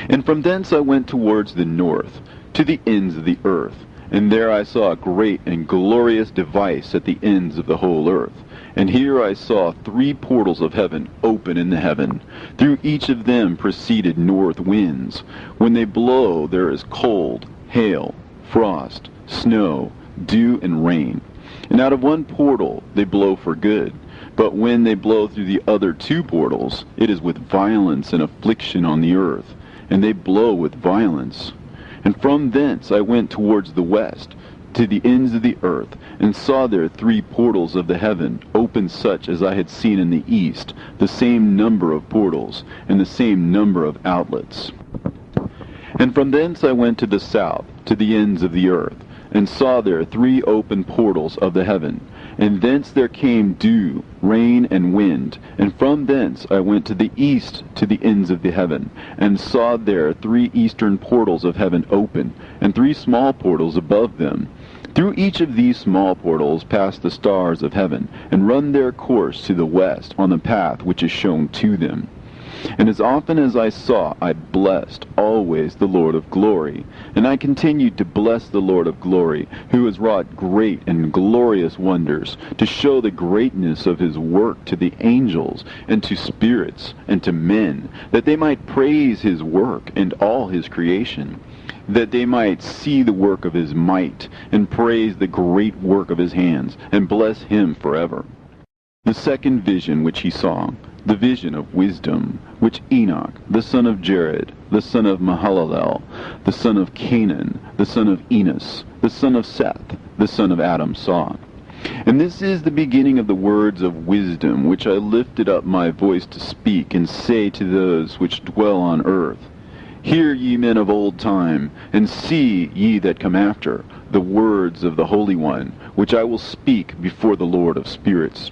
And from thence I went towards the north, to the ends of the earth, and there I saw a great and glorious device at the ends of the whole earth. And here I saw 3 portals of heaven open in the heaven. Through each of them proceeded north winds. When they blow, there is cold, hail, frost, snow, dew, and rain. And out of one portal they blow for good. But when they blow through the other 2 portals, it is with violence and affliction on the earth, and they blow with violence. And from thence I went towards the west, to the ends of the earth, and saw there 3 portals of the heaven, open such as I had seen in the east, the same number of portals, and the same number of outlets. And from thence I went to the south, to the ends of the earth, and saw there 3 open portals of the heaven, and thence there came dew, rain, and wind. And from thence I went to the east, to the ends of the heaven, and saw there 3 eastern portals of heaven open, and 3 small portals above them. Through each of these small portals pass the stars of heaven, and run their course to the west on the path which is shown to them. And as often as I saw, I blessed always the Lord of glory. And I continued to bless the Lord of glory, who has wrought great and glorious wonders, to show the greatness of his work to the angels, and to spirits, and to men, that they might praise his work and all his creation, that they might see the work of his might, and praise the great work of his hands, and bless him forever. The second vision which he saw, the vision of wisdom, which Enoch, the son of Jared, the son of Mahalalel, the son of Canaan, the son of Enos, the son of Seth, the son of Adam saw. And this is the beginning of the words of wisdom, which I lifted up my voice to speak, and say to those which dwell on earth, Hear ye men of old time, and see ye that come after, the words of the Holy One, which I will speak before the Lord of spirits.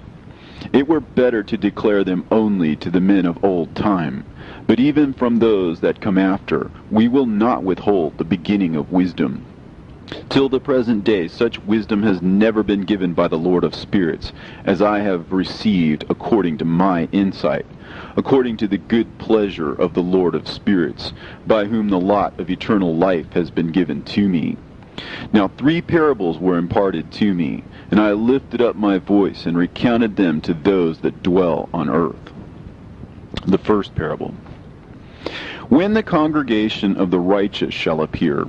It were better to declare them only to the men of old time. But even from those that come after, we will not withhold the beginning of wisdom. Till the present day, such wisdom has never been given by the Lord of spirits, as I have received according to my insight, according to the good pleasure of the Lord of spirits, by whom the lot of eternal life has been given to me. Now 3 parables were imparted to me, and I lifted up my voice and recounted them to those that dwell on earth. The first parable. When the congregation of the righteous shall appear,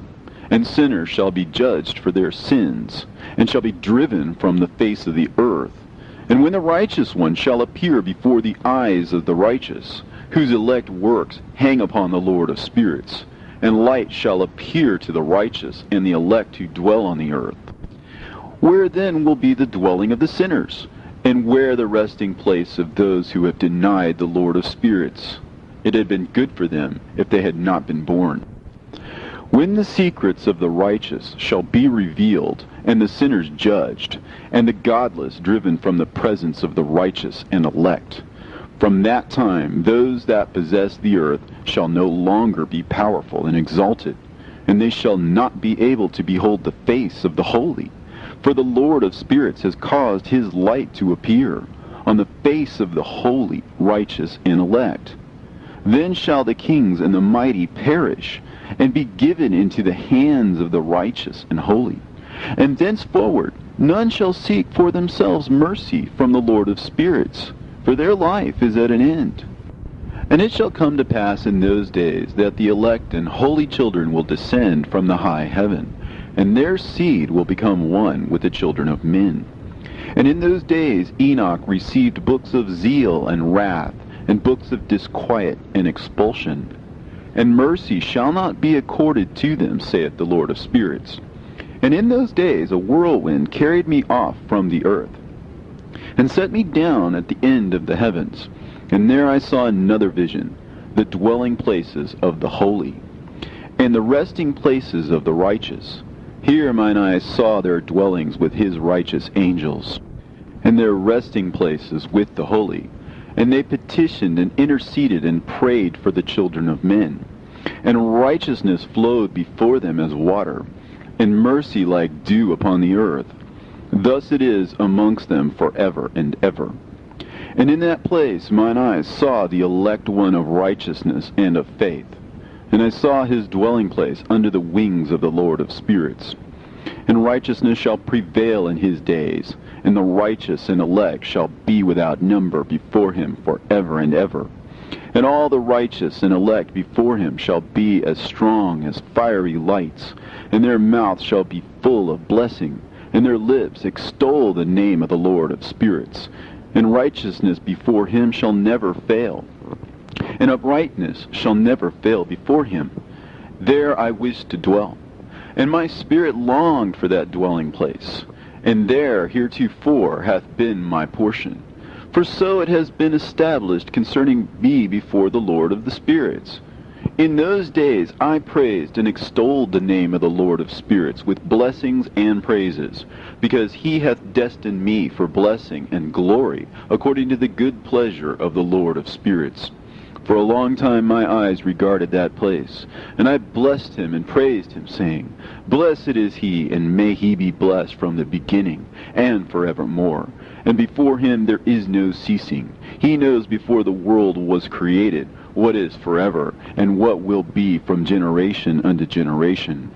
and sinners shall be judged for their sins, and shall be driven from the face of the earth, and when the righteous one shall appear before the eyes of the righteous, whose elect works hang upon the Lord of spirits, and light shall appear to the righteous and the elect who dwell on the earth. Where then will be the dwelling of the sinners, and where the resting place of those who have denied the Lord of spirits? It had been good for them if they had not been born. When the secrets of the righteous shall be revealed, and the sinners judged, and the godless driven from the presence of the righteous and elect, from that time those that possess the earth shall no longer be powerful and exalted, and they shall not be able to behold the face of the holy. For the Lord of spirits has caused his light to appear on the face of the holy, righteous, and elect. Then shall the kings and the mighty perish, and be given into the hands of the righteous and holy. And thenceforward none shall seek for themselves mercy from the Lord of spirits, for their life is at an end. And it shall come to pass in those days that the elect and holy children will descend from the high heaven, and their seed will become one with the children of men. And in those days Enoch received books of zeal and wrath, and books of disquiet and expulsion. And mercy shall not be accorded to them, saith the Lord of spirits. And in those days a whirlwind carried me off from the earth, and set me down at the end of the heavens. And there I saw another vision, the dwelling places of the holy, and the resting places of the righteous. Here mine eyes saw their dwellings with his righteous angels, and their resting places with the holy. And they petitioned and interceded and prayed for the children of men. And righteousness flowed before them as water, and mercy like dew upon the earth. Thus it is amongst them forever and ever. And in that place mine eyes saw the elect one of righteousness and of faith. And I saw his dwelling place under the wings of the Lord of spirits. And righteousness shall prevail in his days, and the righteous and elect shall be without number before him forever and ever. And all the righteous and elect before him shall be as strong as fiery lights, and their mouth shall be full of blessing, and their lips extol the name of the Lord of spirits. And righteousness before him shall never fail, and uprightness shall never fail before him. There I wished to dwell, and my spirit longed for that dwelling place, and there heretofore hath been my portion. For so it has been established concerning me before the Lord of the spirits. In those days I praised and extolled the name of the Lord of spirits with blessings and praises, because he hath destined me for blessing and glory, according to the good pleasure of the Lord of spirits. For a long time my eyes regarded that place, and I blessed him and praised him, saying, Blessed is he, and may he be blessed from the beginning, and forevermore. And before him there is no ceasing. He knows before the world was created what is forever, and what will be from generation unto generation.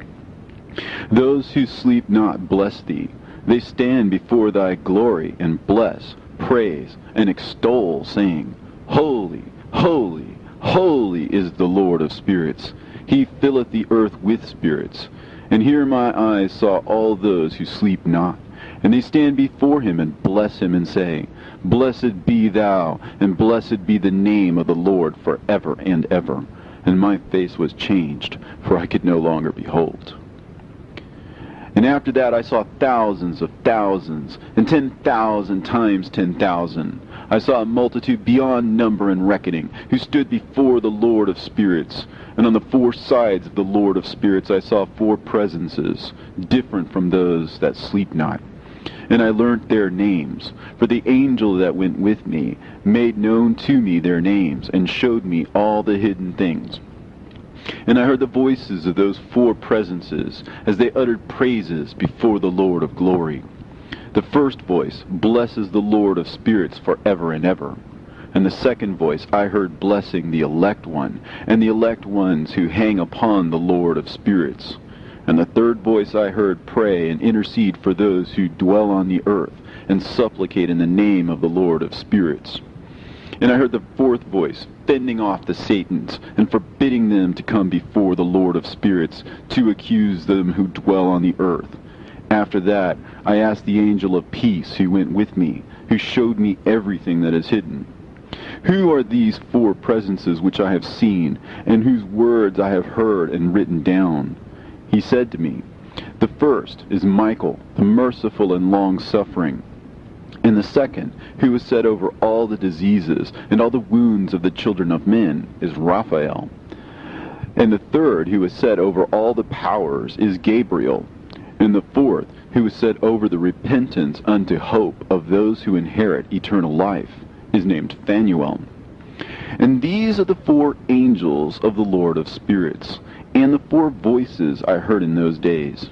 Those who sleep not bless thee. They stand before thy glory, and bless, praise, and extol, saying, Holy, holy, holy is the Lord of spirits. He filleth the earth with spirits. And here my eyes saw all those who sleep not. And they stand before him and bless him and say, Blessed be thou, and blessed be the name of the Lord forever and ever. And my face was changed, for I could no longer behold. And after that I saw thousands of thousands, and 10,000 times 10,000. I saw a multitude beyond number and reckoning, who stood before the Lord of spirits. And on the four sides of the Lord of spirits I saw four presences, different from those that sleep not. And I learnt their names, for the angel that went with me made known to me their names, and showed me all the hidden things. And I heard the voices of those four presences, as they uttered praises before the Lord of glory. The first voice blesses the Lord of spirits forever and ever. And the second voice I heard blessing the elect one, and the elect ones who hang upon the Lord of spirits. And the third voice I heard pray and intercede for those who dwell on the earth, and supplicate in the name of the Lord of spirits. And I heard the fourth voice fending off the Satans, and forbidding them to come before the Lord of spirits, to accuse them who dwell on the earth. After that I asked the angel of peace who went with me, who showed me everything that is hidden. Who are these four presences which I have seen, and whose words I have heard and written down? He said to me, The first is Michael, the merciful and long-suffering. And the second, who is set over all the diseases and all the wounds of the children of men, is Raphael. And the third, who is set over all the powers, is Gabriel. And the fourth, who is set over the repentance unto hope of those who inherit eternal life, is named Phanuel. And these are the four angels of the Lord of spirits, and the four voices I heard in those days.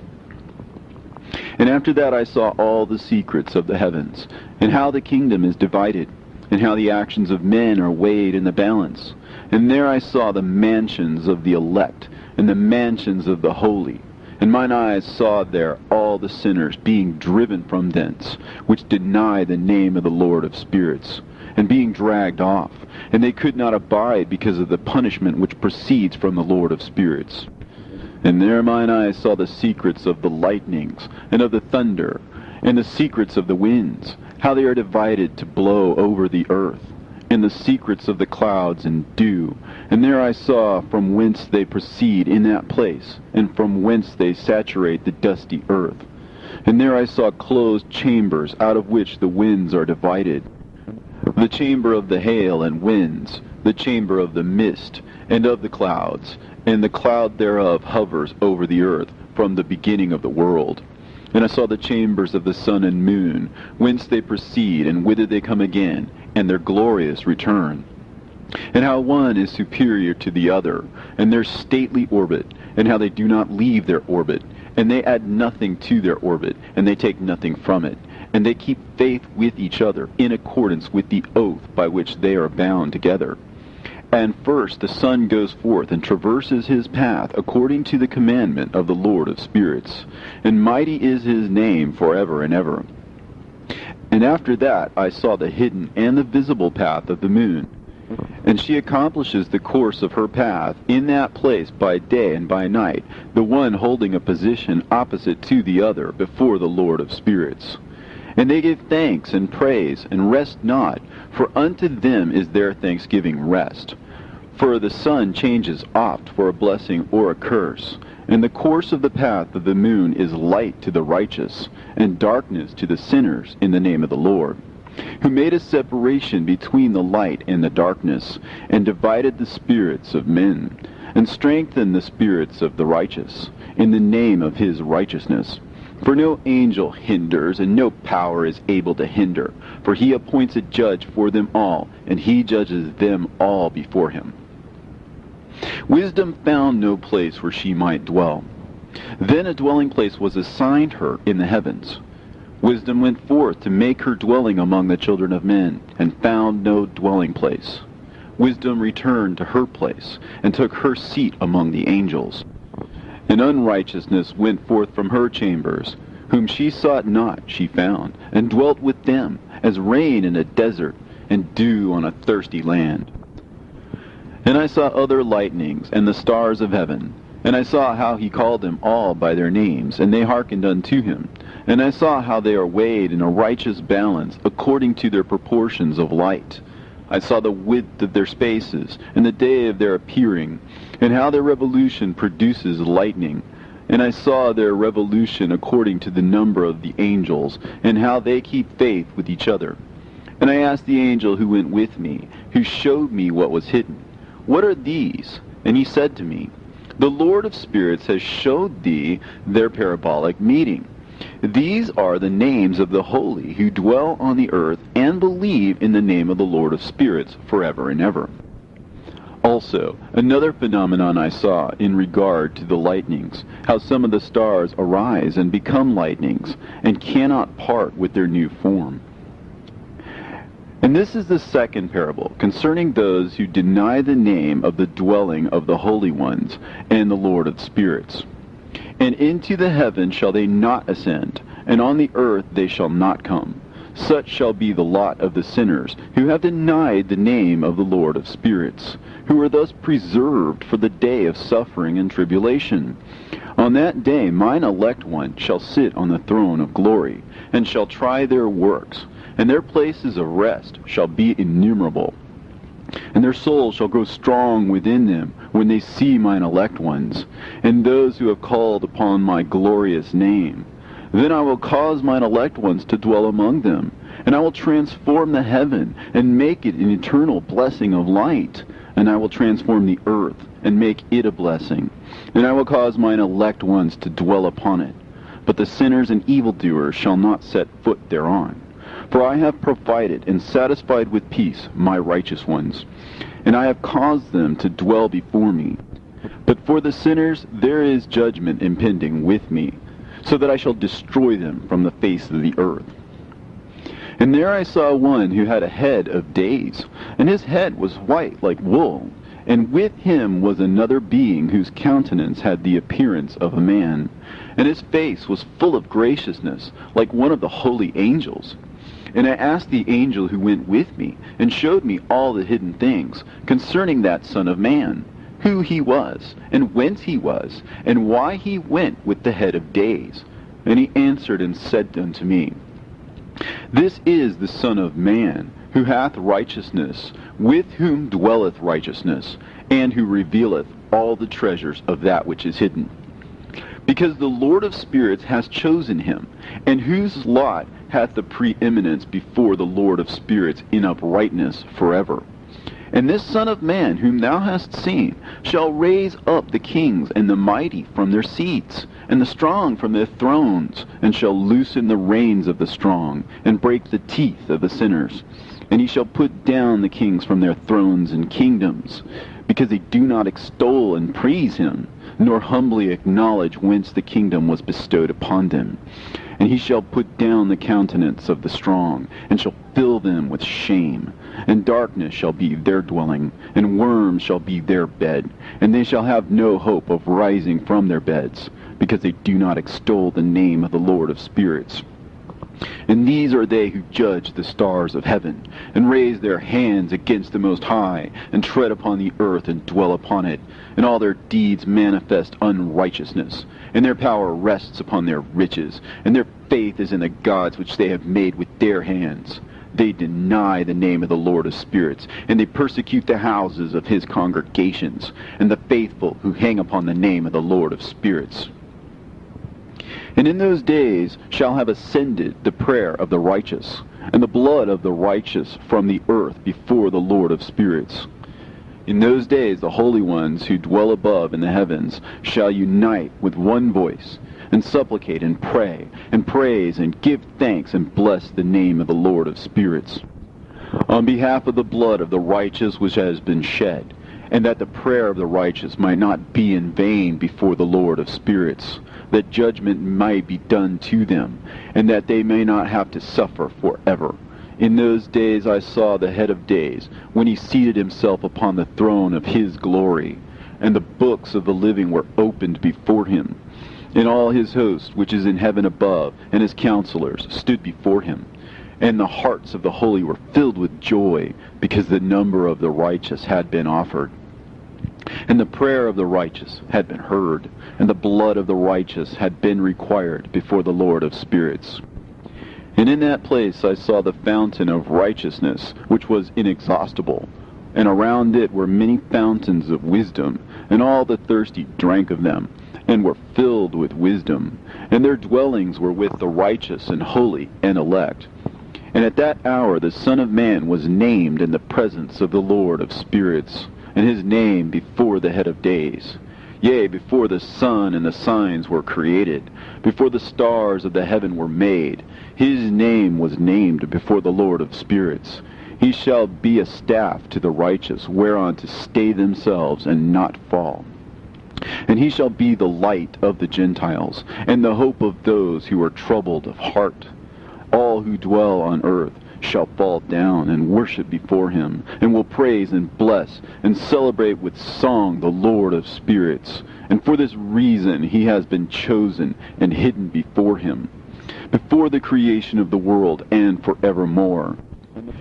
And after that I saw all the secrets of the heavens, and how the kingdom is divided, and how the actions of men are weighed in the balance. And there I saw the mansions of the elect, and the mansions of the holy. And mine eyes saw there all the sinners being driven from thence, which deny the name of the Lord of spirits, and being dragged off. And they could not abide because of the punishment which proceeds from the Lord of spirits. And there mine eyes saw the secrets of the lightnings, and of the thunder, and the secrets of the winds, how they are divided to blow over the earth, and the secrets of the clouds and dew. And there I saw from whence they proceed in that place, and from whence they saturate the dusty earth. And there I saw closed chambers, out of which the winds are divided. The chamber of the hail and winds, the chamber of the mist, and of the clouds, and the cloud thereof hovers over the earth from the beginning of the world. And I saw the chambers of the sun and moon, whence they proceed, and whither they come again, and their glorious return. And how one is superior to the other, and their stately orbit, and how they do not leave their orbit, and they add nothing to their orbit, and they take nothing from it, and they keep faith with each other, in accordance with the oath by which they are bound together. And first the sun goes forth and traverses his path according to the commandment of the Lord of spirits, and mighty is his name forever and ever. And after that I saw the hidden and the visible path of the moon, and she accomplishes the course of her path in that place by day and by night, the one holding a position opposite to the other before the Lord of spirits. And they give thanks and praise, and rest not, for unto them is their thanksgiving rest. For the sun changes oft for a blessing or a curse, and the course of the path of the moon is light to the righteous, and darkness to the sinners in the name of the Lord, who made a separation between the light and the darkness, and divided the spirits of men, and strengthened the spirits of the righteous, in the name of his righteousness. For no angel hinders, and no power is able to hinder. For he appoints a judge for them all, and he judges them all before him. Wisdom found no place where she might dwell. Then a dwelling place was assigned her in the heavens. Wisdom went forth to make her dwelling among the children of men, and found no dwelling place. Wisdom returned to her place, and took her seat among the angels. And unrighteousness went forth from her chambers. Whom she sought not she found, and dwelt with them, as rain in a desert, and dew on a thirsty land. And I saw other lightnings, and the stars of heaven. And I saw how he called them all by their names, and they hearkened unto him. And I saw how they are weighed in a righteous balance, according to their proportions of light. I saw the width of their spaces, and the day of their appearing, and how their revolution produces lightning. And I saw their revolution according to the number of the angels, and how they keep faith with each other. And I asked the angel who went with me, who showed me what was hidden, What are these? And he said to me, The Lord of spirits has showed thee their parabolic meeting. These are the names of the holy who dwell on the earth and believe in the name of the Lord of spirits forever and ever. Also, another phenomenon I saw in regard to the lightnings, how some of the stars arise and become lightnings, and cannot part with their new form. And this is the second parable, concerning those who deny the name of the dwelling of the holy ones and the Lord of spirits. And into the heaven shall they not ascend, and on the earth they shall not come. Such shall be the lot of the sinners, who have denied the name of the Lord of spirits, who are thus preserved for the day of suffering and tribulation. On that day mine elect one shall sit on the throne of glory, and shall try their works, and their places of rest shall be innumerable. And their souls shall grow strong within them when they see mine elect ones, and those who have called upon my glorious name. Then I will cause mine elect ones to dwell among them, and I will transform the heaven, and make it an eternal blessing of light. And I will transform the earth, and make it a blessing. And I will cause mine elect ones to dwell upon it. But the sinners and evildoers shall not set foot thereon. For I have provided and satisfied with peace my righteous ones, and I have caused them to dwell before me. But for the sinners there is judgment impending with me, so that I shall destroy them from the face of the earth. And there I saw one who had a head of days, and his head was white like wool, and with him was another being whose countenance had the appearance of a man, and his face was full of graciousness, like one of the holy angels. And I asked the angel who went with me, and showed me all the hidden things concerning that Son of Man, who he was, and whence he was, and why he went with the head of days. And he answered and said unto me, This is the Son of Man, who hath righteousness, with whom dwelleth righteousness, and who revealeth all the treasures of that which is hidden. Because the Lord of spirits hath chosen him, and whose lot hath the preeminence before the Lord of spirits in uprightness forever. And this Son of Man, whom thou hast seen, shall raise up the kings and the mighty from their seats, and the strong from their thrones, and shall loosen the reins of the strong, and break the teeth of the sinners. And he shall put down the kings from their thrones and kingdoms, because they do not extol and praise him, nor humbly acknowledge whence the kingdom was bestowed upon them. And he shall put down the countenance of the strong, and shall fill them with shame. And darkness shall be their dwelling, and worms shall be their bed. And they shall have no hope of rising from their beds, because they do not extol the name of the Lord of spirits. And these are they who judge the stars of heaven, and raise their hands against the Most High, and tread upon the earth and dwell upon it. And all their deeds manifest unrighteousness, and their power rests upon their riches, and their faith is in the gods which they have made with their hands. They deny the name of the Lord of spirits, and they persecute the houses of his congregations, and the faithful who hang upon the name of the Lord of spirits. And in those days shall have ascended the prayer of the righteous, and the blood of the righteous from the earth before the Lord of spirits. In those days the holy ones who dwell above in the heavens shall unite with one voice, and supplicate and pray, and praise and give thanks and bless the name of the Lord of spirits, on behalf of the blood of the righteous which has been shed, and that the prayer of the righteous might not be in vain before the Lord of spirits, that judgment might be done to them, and that they may not have to suffer forever. In those days I saw the head of days, when he seated himself upon the throne of his glory, and the books of the living were opened before him. And all his host, which is in heaven above, and his counselors, stood before him. And the hearts of the holy were filled with joy, because the number of the righteous had been offered. And the prayer of the righteous had been heard, and the blood of the righteous had been required before the Lord of spirits. And in that place I saw the fountain of righteousness, which was inexhaustible, and around it were many fountains of wisdom, and all the thirsty drank of them, and were filled with wisdom, and their dwellings were with the righteous and holy and elect. And at that hour the Son of Man was named in the presence of the Lord of spirits, and his name before the head of days. Yea, before the sun and the signs were created, before the stars of the heaven were made, his name was named before the Lord of spirits. He shall be a staff to the righteous, whereon to stay themselves and not fall. And he shall be the light of the Gentiles, and the hope of those who are troubled of heart. All who dwell on earth shall fall down and worship before him, and will praise and bless and celebrate with song the Lord of spirits. And for this reason he has been chosen and hidden before him, before the creation of the world and forevermore.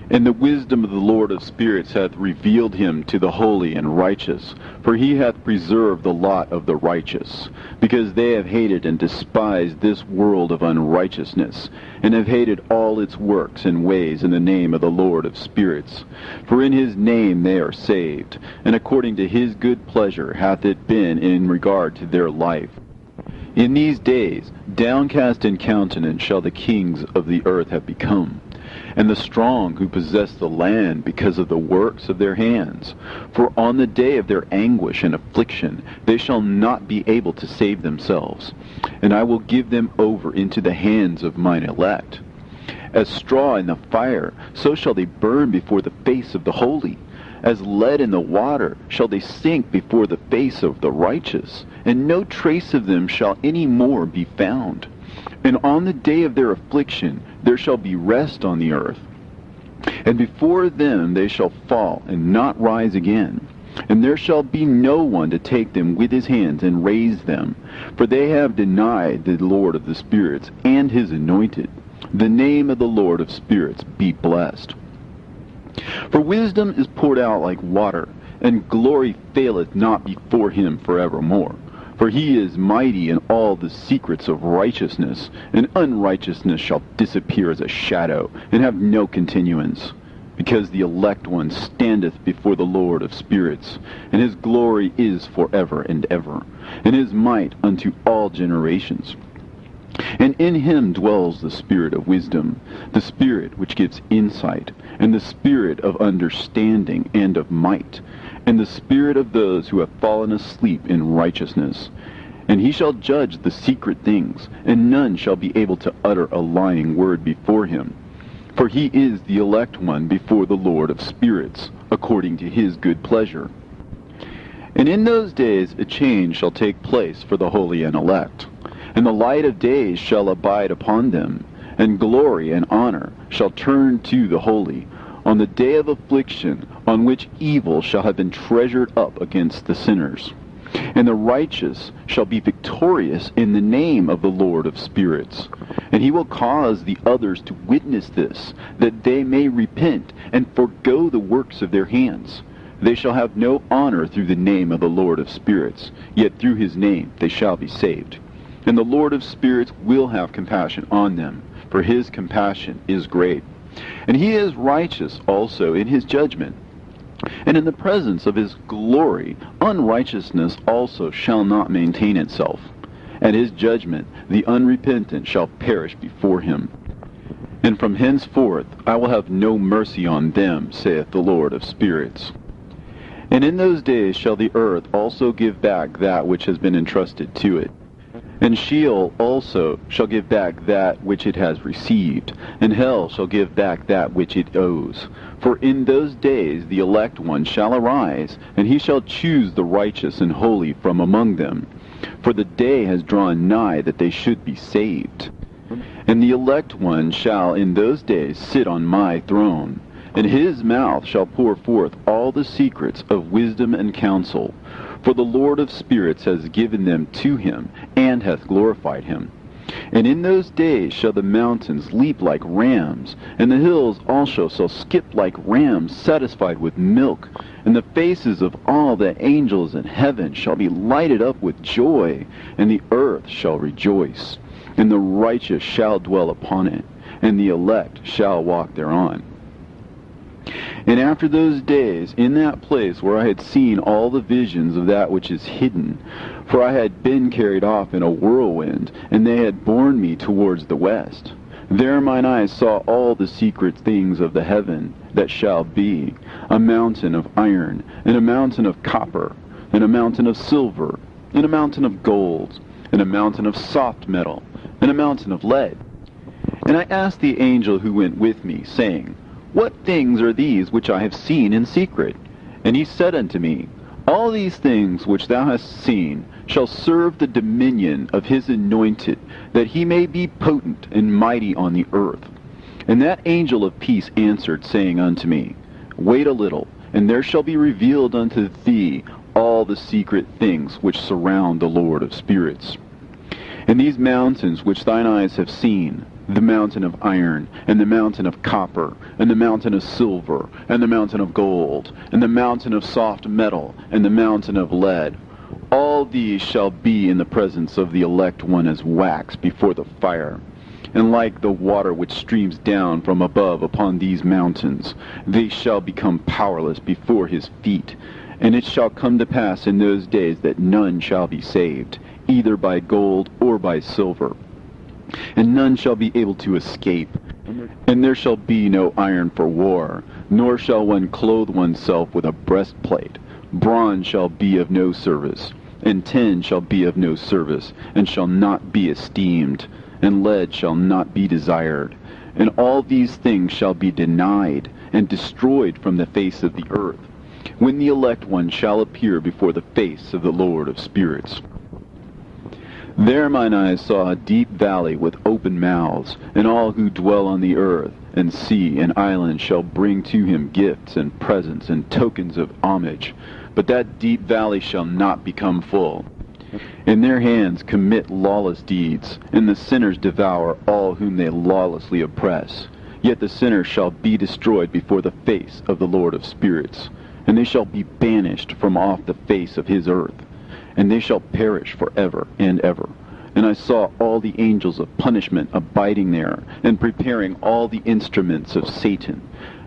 And the wisdom of the Lord of spirits hath revealed him to the holy and righteous, for he hath preserved the lot of the righteous, because they have hated and despised this world of unrighteousness, and have hated all its works and ways in the name of the Lord of spirits. For in his name they are saved, and according to his good pleasure hath it been in regard to their life. In these days, downcast in countenance shall the kings of the earth have become, and the strong who possess the land because of the works of their hands. For on the day of their anguish and affliction they shall not be able to save themselves. And I will give them over into the hands of mine elect. As straw in the fire, so shall they burn before the face of the holy. As lead in the water shall they sink before the face of the righteous, and no trace of them shall any more be found. And on the day of their affliction there shall be rest on the earth. And before them they shall fall and not rise again. And there shall be no one to take them with his hands and raise them. For they have denied the Lord of the spirits and his anointed. The name of the Lord of spirits be blessed. For wisdom is poured out like water, and glory faileth not before him forevermore. For he is mighty in all the secrets of righteousness, and unrighteousness shall disappear as a shadow, and have no continuance. Because the elect one standeth before the Lord of spirits, and his glory is forever and ever, and his might unto all generations. And in him dwells the spirit of wisdom, the spirit which gives insight, and the spirit of understanding and of might, and the spirit of those who have fallen asleep in righteousness. And he shall judge the secret things, and none shall be able to utter a lying word before him. For he is the elect one before the Lord of spirits, according to his good pleasure. And in those days a change shall take place for the holy and elect. And the light of days shall abide upon them, and glory and honor shall turn to the holy, on the day of affliction, on which evil shall have been treasured up against the sinners. And the righteous shall be victorious in the name of the Lord of spirits. And he will cause the others to witness this, that they may repent and forego the works of their hands. They shall have no honor through the name of the Lord of spirits, yet through his name they shall be saved. And the Lord of spirits will have compassion on them, for his compassion is great. And he is righteous also in his judgment. And in the presence of his glory, unrighteousness also shall not maintain itself. At his judgment, the unrepentant shall perish before him. And from henceforth I will have no mercy on them, saith the Lord of spirits. And in those days shall the earth also give back that which has been entrusted to it. And Sheol also shall give back that which it has received, and hell shall give back that which it owes. For in those days the elect one shall arise, and he shall choose the righteous and holy from among them. For the day has drawn nigh that they should be saved. And the elect one shall in those days sit on my throne, and his mouth shall pour forth all the secrets of wisdom and counsel. For the Lord of spirits has given them to him, and hath glorified him. And in those days shall the mountains leap like rams, and the hills also shall skip like rams satisfied with milk. And the faces of all the angels in heaven shall be lighted up with joy, and the earth shall rejoice. And the righteous shall dwell upon it, and the elect shall walk thereon. And after those days, in that place where I had seen all the visions of that which is hidden, for I had been carried off in a whirlwind, and they had borne me towards the west, there mine eyes saw all the secret things of the heaven that shall be, a mountain of iron, and a mountain of copper, and a mountain of silver, and a mountain of gold, and a mountain of soft metal, and a mountain of lead. And I asked the angel who went with me, saying, What things are these which I have seen in secret? And he said unto me, All these things which thou hast seen shall serve the dominion of his anointed, that he may be potent and mighty on the earth. And that angel of peace answered, saying unto me, Wait a little, and there shall be revealed unto thee all the secret things which surround the Lord of spirits. And these mountains which thine eyes have seen, the mountain of iron, and the mountain of copper, and the mountain of silver, and the mountain of gold, and the mountain of soft metal, and the mountain of lead, all these shall be in the presence of the elect one as wax before the fire. And like the water which streams down from above upon these mountains, they shall become powerless before his feet. And it shall come to pass in those days that none shall be saved, either by gold or by silver. And none shall be able to escape. And there shall be no iron for war, nor shall one clothe oneself with a breastplate. Bronze shall be of no service, and tin shall be of no service, and shall not be esteemed, and lead shall not be desired. And all these things shall be denied, and destroyed from the face of the earth, when the elect one shall appear before the face of the Lord of spirits. There mine eyes saw a deep valley with open mouths, and all who dwell on the earth, and sea and island shall bring to him gifts and presents and tokens of homage. But that deep valley shall not become full. In their hands commit lawless deeds, and the sinners devour all whom they lawlessly oppress. Yet the sinners shall be destroyed before the face of the Lord of spirits, and they shall be banished from off the face of his earth, and they shall perish forever and ever. And I saw all the angels of punishment abiding there, and preparing all the instruments of Satan.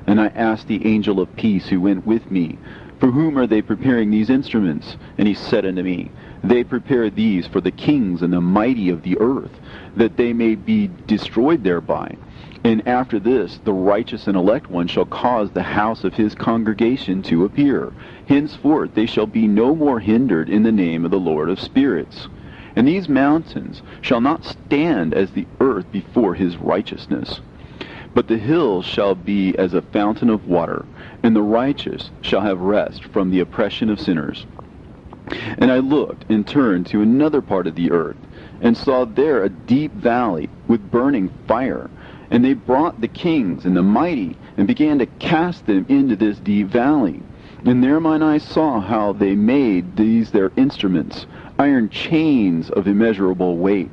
And I asked the angel of peace who went with me, For whom are they preparing these instruments? And he said unto me, They prepare these for the kings and the mighty of the earth, that they may be destroyed thereby. And after this, the righteous and elect one shall cause the house of his congregation to appear. Henceforth they shall be no more hindered in the name of the Lord of spirits. And these mountains shall not stand as the earth before his righteousness. But the hills shall be as a fountain of water, and the righteous shall have rest from the oppression of sinners. And I looked and turned to another part of the earth, and saw there a deep valley with burning fire. And they brought the kings and the mighty, and began to cast them into this deep valley. And there mine eyes saw how they made these their instruments, iron chains of immeasurable weight.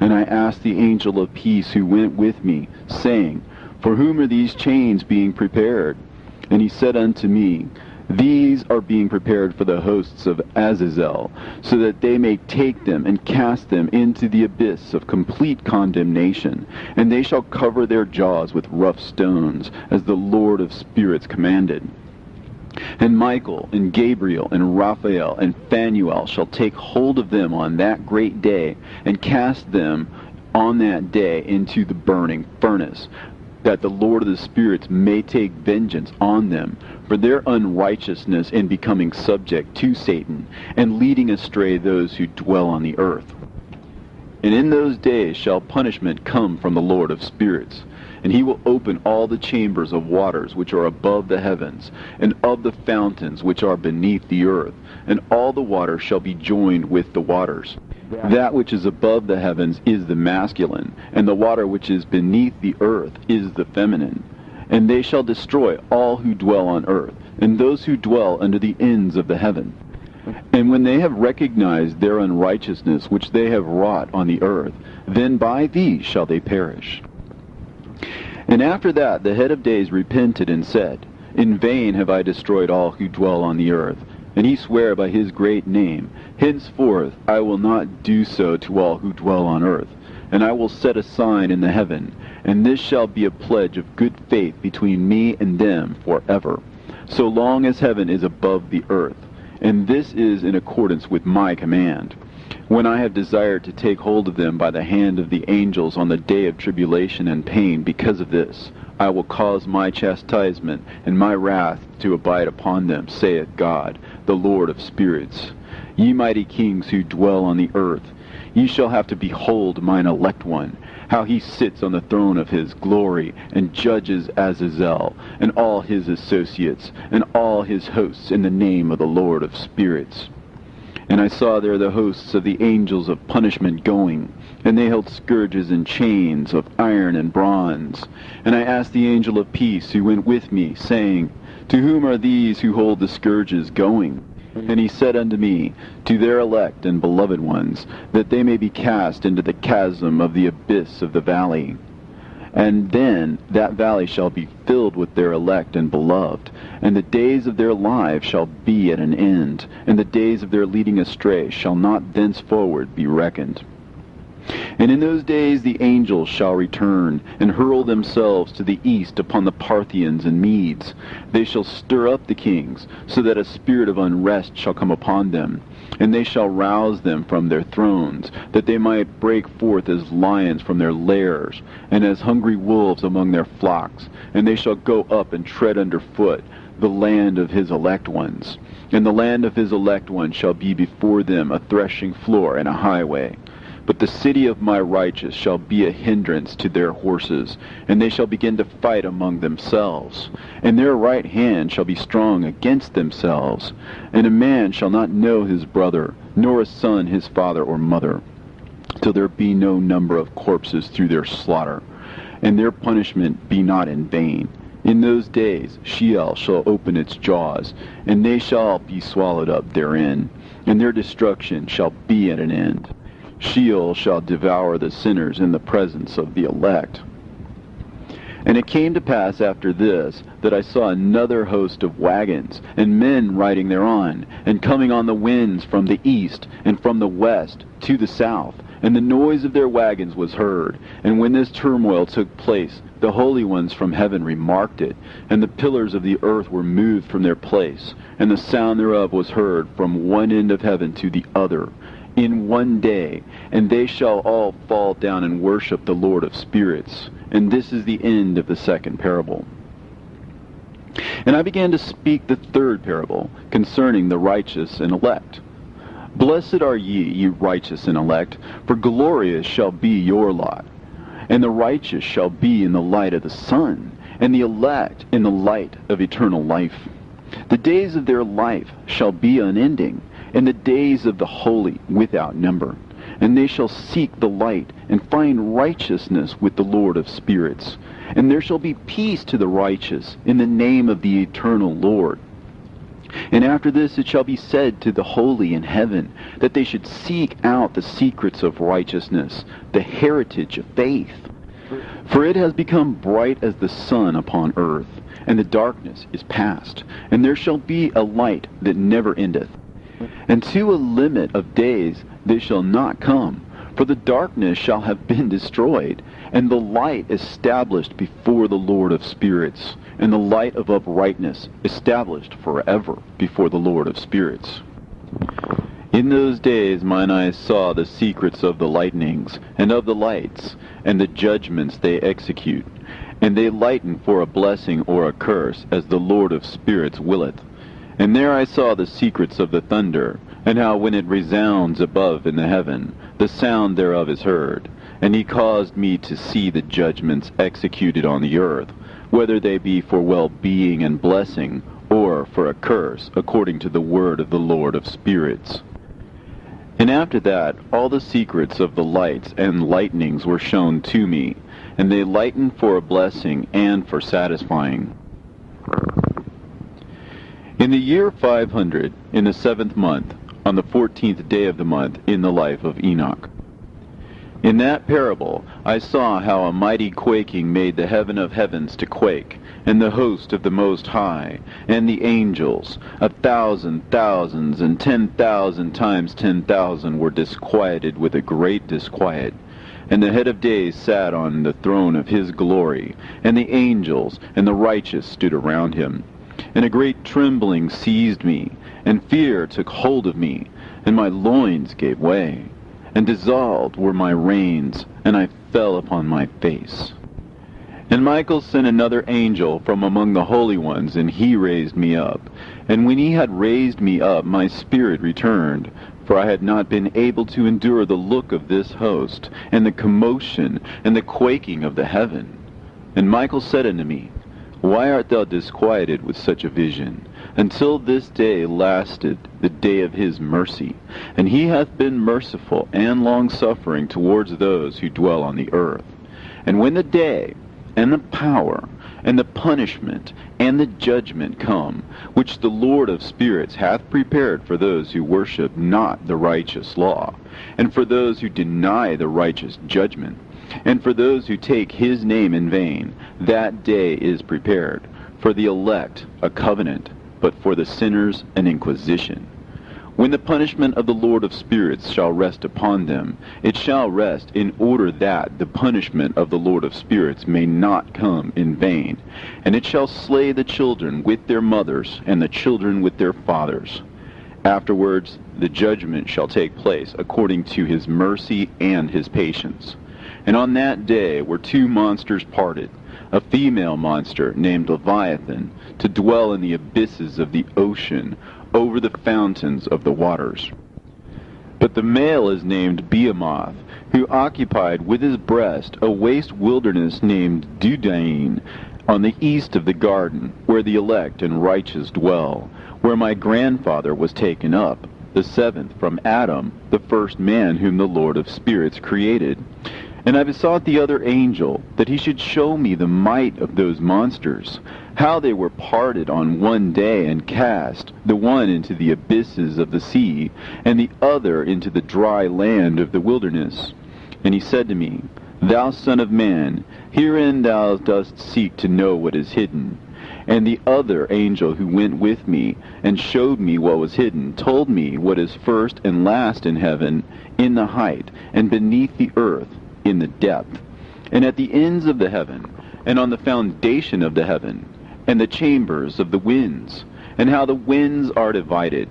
And I asked the angel of peace who went with me, saying, For whom are these chains being prepared? And he said unto me, These are being prepared for the hosts of Azazel, so that they may take them and cast them into the abyss of complete condemnation. And they shall cover their jaws with rough stones, as the Lord of spirits commanded. And Michael, and Gabriel, and Raphael, and Phanuel shall take hold of them on that great day, and cast them on that day into the burning furnace, that the Lord of the spirits may take vengeance on them for their unrighteousness in becoming subject to Satan, and leading astray those who dwell on the earth. And in those days shall punishment come from the Lord of spirits, And he will open all the chambers of waters which are above the heavens, and of the fountains which are beneath the earth, and all the waters shall be joined with the waters. That which is above the heavens is the masculine, and the water which is beneath the earth is the feminine. And they shall destroy all who dwell on earth, and those who dwell under the ends of the heaven. And when they have recognized their unrighteousness which they have wrought on the earth, then by these shall they perish. And after that the head of days repented and said, In vain have I destroyed all who dwell on the earth. And he sware by his great name, Henceforth I will not do so to all who dwell on earth. And I will set a sign in the heaven, and this shall be a pledge of good faith between me and them forever, so long as heaven is above the earth. And this is in accordance with my command. When I have desired to take hold of them by the hand of the angels on the day of tribulation and pain because of this, I will cause my chastisement and my wrath to abide upon them, saith God, the Lord of spirits. Ye mighty kings who dwell on the earth, ye shall have to behold mine elect one, how he sits on the throne of his glory, and judges Azazel, and all his associates, and all his hosts in the name of the Lord of spirits. And I saw there the hosts of the angels of punishment going, and they held scourges and chains of iron and bronze. And I asked the angel of peace who went with me, saying, To whom are these who hold the scourges going? And he said unto me, To their elect and beloved ones, that they may be cast into the chasm of the abyss of the valley. And then that valley shall be filled with their elect and beloved, and the days of their lives shall be at an end, and the days of their leading astray shall not thenceforward be reckoned. And in those days the angels shall return, and hurl themselves to the east upon the Parthians and Medes. They shall stir up the kings, so that a spirit of unrest shall come upon them. And they shall rouse them from their thrones, that they might break forth as lions from their lairs, and as hungry wolves among their flocks. And they shall go up and tread under foot the land of his elect ones. And the land of his elect ones shall be before them a threshing floor and a highway. But the city of my righteous shall be a hindrance to their horses, and they shall begin to fight among themselves. And their right hand shall be strong against themselves. And a man shall not know his brother, nor a son his father or mother, till there be no number of corpses through their slaughter, and their punishment be not in vain. In those days Sheol shall open its jaws, and they shall be swallowed up therein, and their destruction shall be at an end. Sheol shall devour the sinners in the presence of the elect. And it came to pass after this, that I saw another host of wagons, and men riding thereon, and coming on the winds from the east, and from the west to the south. And the noise of their wagons was heard. And when this turmoil took place, the holy ones from heaven remarked it, and the pillars of the earth were moved from their place, and the sound thereof was heard from one end of heaven to the other, in one day, and they shall all fall down and worship the Lord of spirits. And this is the end of the second parable. And I began to speak the third parable, concerning the righteous and elect. Blessed are ye, ye righteous and elect, for glorious shall be your lot. And the righteous shall be in the light of the sun, and the elect in the light of eternal life. The days of their life shall be unending, and the days of the holy without number. And they shall seek the light, and find righteousness with the Lord of spirits. And there shall be peace to the righteous, in the name of the eternal Lord. And after this it shall be said to the holy in heaven, that they should seek out the secrets of righteousness, the heritage of faith. For it has become bright as the sun upon earth, and the darkness is past, and there shall be a light that never endeth. And to a limit of days they shall not come, for the darkness shall have been destroyed, and the light established before the Lord of spirits, and the light of uprightness established forever before the Lord of spirits. In those days mine eyes saw the secrets of the lightnings, and of the lights, and the judgments they execute. And they lighten for a blessing or a curse, as the Lord of spirits willeth. And there I saw the secrets of the thunder, and how when it resounds above in the heaven, the sound thereof is heard. And he caused me to see the judgments executed on the earth, whether they be for well-being and blessing, or for a curse, according to the word of the Lord of spirits. And after that, all the secrets of the lights and lightnings were shown to me, and they lightened for a blessing and for satisfying. In the year 500, in the 7th month, on the 14th day of the month, in the life of Enoch. In that parable I saw how a mighty quaking made the heaven of heavens to quake, and the host of the Most High, and the angels, 1,000 thousands, and 10,000 times 10,000 were disquieted with a great disquiet. And the head of days sat on the throne of his glory, and the angels and the righteous stood around him. And a great trembling seized me, and fear took hold of me, and my loins gave way, and dissolved were my reins, and I fell upon my face. And Michael sent another angel from among the holy ones, and he raised me up. And when he had raised me up, my spirit returned, for I had not been able to endure the look of this host, and the commotion, and the quaking of the heaven. And Michael said unto me, Why art thou disquieted with such a vision? Until this day lasted the day of his mercy, and he hath been merciful and long-suffering towards those who dwell on the earth. And when the day, and the power, and the punishment, and the judgment come, which the Lord of spirits hath prepared for those who worship not the righteous law, and for those who deny the righteous judgment, and for those who take his name in vain, that day is prepared, for the elect a covenant, but for the sinners an inquisition. When the punishment of the Lord of spirits shall rest upon them, it shall rest in order that the punishment of the Lord of spirits may not come in vain. And it shall slay the children with their mothers, and the children with their fathers. Afterwards the judgment shall take place according to his mercy and his patience. And on that day were two monsters parted, a female monster named Leviathan, to dwell in the abysses of the ocean, over the fountains of the waters. But the male is named Behemoth, who occupied with his breast a waste wilderness named Dudain, on the east of the garden, where the elect and righteous dwell, where my grandfather was taken up, the seventh from Adam, the first man whom the Lord of spirits created. And I besought the other angel that he should show me the might of those monsters, how they were parted on one day and cast, the one into the abysses of the sea, and the other into the dry land of the wilderness. And he said to me, Thou son of man, herein thou dost seek to know what is hidden. And the other angel who went with me, and showed me what was hidden, told me what is first and last in heaven, in the height, and beneath the earth, in the depth, and at the ends of the heaven, and on the foundation of the heaven, and the chambers of the winds, and how the winds are divided,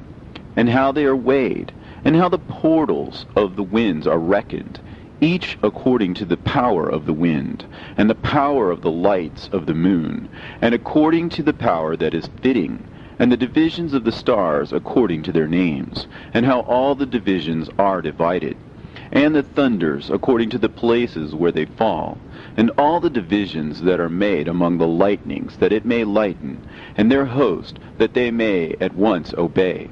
and how they are weighed, and how the portals of the winds are reckoned, each according to the power of the wind, and the power of the lights of the moon, and according to the power that is fitting, and the divisions of the stars according to their names, and how all the divisions are divided, and the thunders according to the places where they fall, and all the divisions that are made among the lightnings, that it may lighten, and their host, that they may at once obey.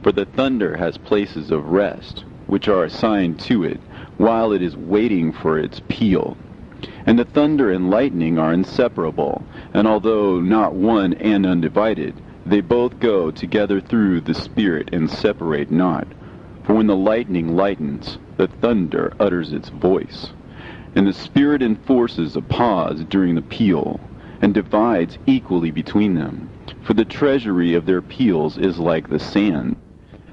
For the thunder has places of rest, which are assigned to it, while it is waiting for its peal. And the thunder and lightning are inseparable, and although not one and undivided, they both go together through the Spirit and separate not. For when the lightning lightens, the thunder utters its voice, and the Spirit enforces a pause during the peal, and divides equally between them. For the treasury of their peals is like the sand.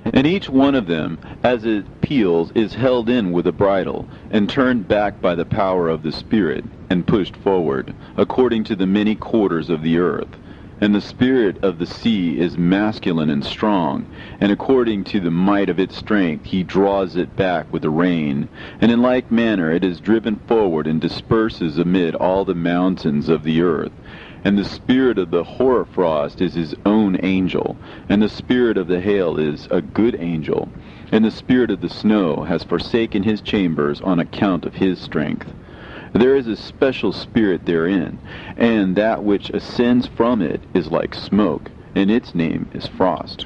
And each one of them, as it peals, is held in with a bridle, and turned back by the power of the Spirit, and pushed forward, according to the many quarters of the earth. And the spirit of the sea is masculine and strong, and according to the might of its strength he draws it back with the rain. And in like manner it is driven forward and disperses amid all the mountains of the earth. And the spirit of the hoarfrost is his own angel, and the spirit of the hail is a good angel. and the spirit of the snow has forsaken his chambers on account of his strength. There is a special spirit therein, and that which ascends from it is like smoke, and its name is frost.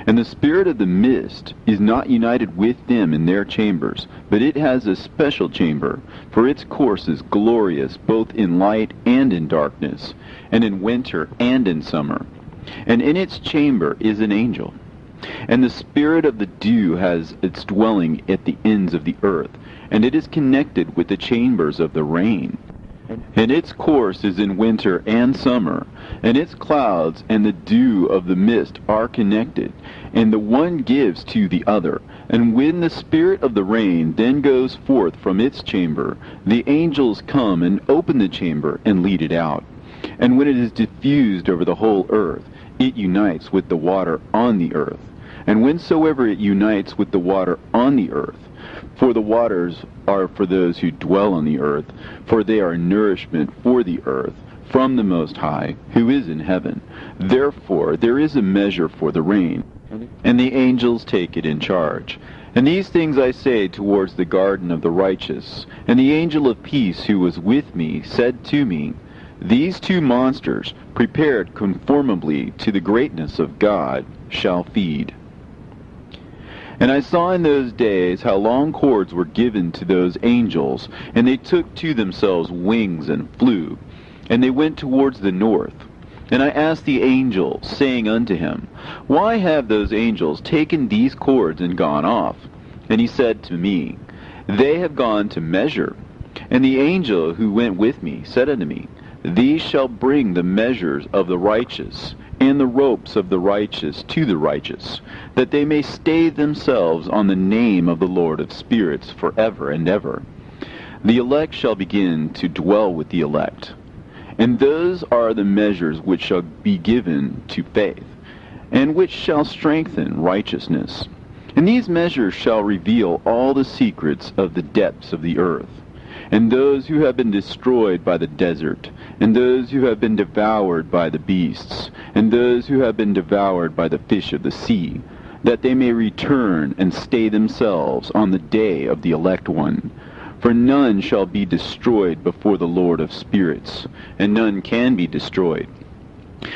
And the spirit of the mist is not united with them in their chambers, but it has a special chamber, for its course is glorious both in light and in darkness, and in winter and in summer. And in its chamber is an angel. And the spirit of the dew has its dwelling at the ends of the earth, and it is connected with the chambers of the rain. And its course is in winter and summer, and its clouds and the dew of the mist are connected, and the one gives to the other. And when the spirit of the rain then goes forth from its chamber, the angels come and open the chamber and lead it out. And when it is diffused over the whole earth, it unites with the water on the earth. And whensoever it unites with the water on the earth, for the waters are for those who dwell on the earth, for they are nourishment for the earth, from the Most High, who is in heaven. Therefore there is a measure for the rain, and the angels take it in charge. And these things I say towards the garden of the righteous. And the angel of peace who was with me said to me, These two monsters, prepared conformably to the greatness of God, shall feed. And I saw in those days how long cords were given to those angels, and they took to themselves wings and flew, and they went towards the north. And I asked the angel, saying unto him, Why have those angels taken these cords and gone off? And he said to me, They have gone to measure. And the angel who went with me said unto me, These shall bring the measures of the righteous, and the ropes of the righteous to the righteous, that they may stay themselves on the name of the Lord of spirits forever and ever. The elect shall begin to dwell with the elect. And those are the measures which shall be given to faith, and which shall strengthen righteousness. And these measures shall reveal all the secrets of the depths of the earth, and those who have been destroyed by the desert, and those who have been devoured by the beasts, and those who have been devoured by the fish of the sea, that they may return and stay themselves on the day of the elect one. For none shall be destroyed before the Lord of spirits, and none can be destroyed.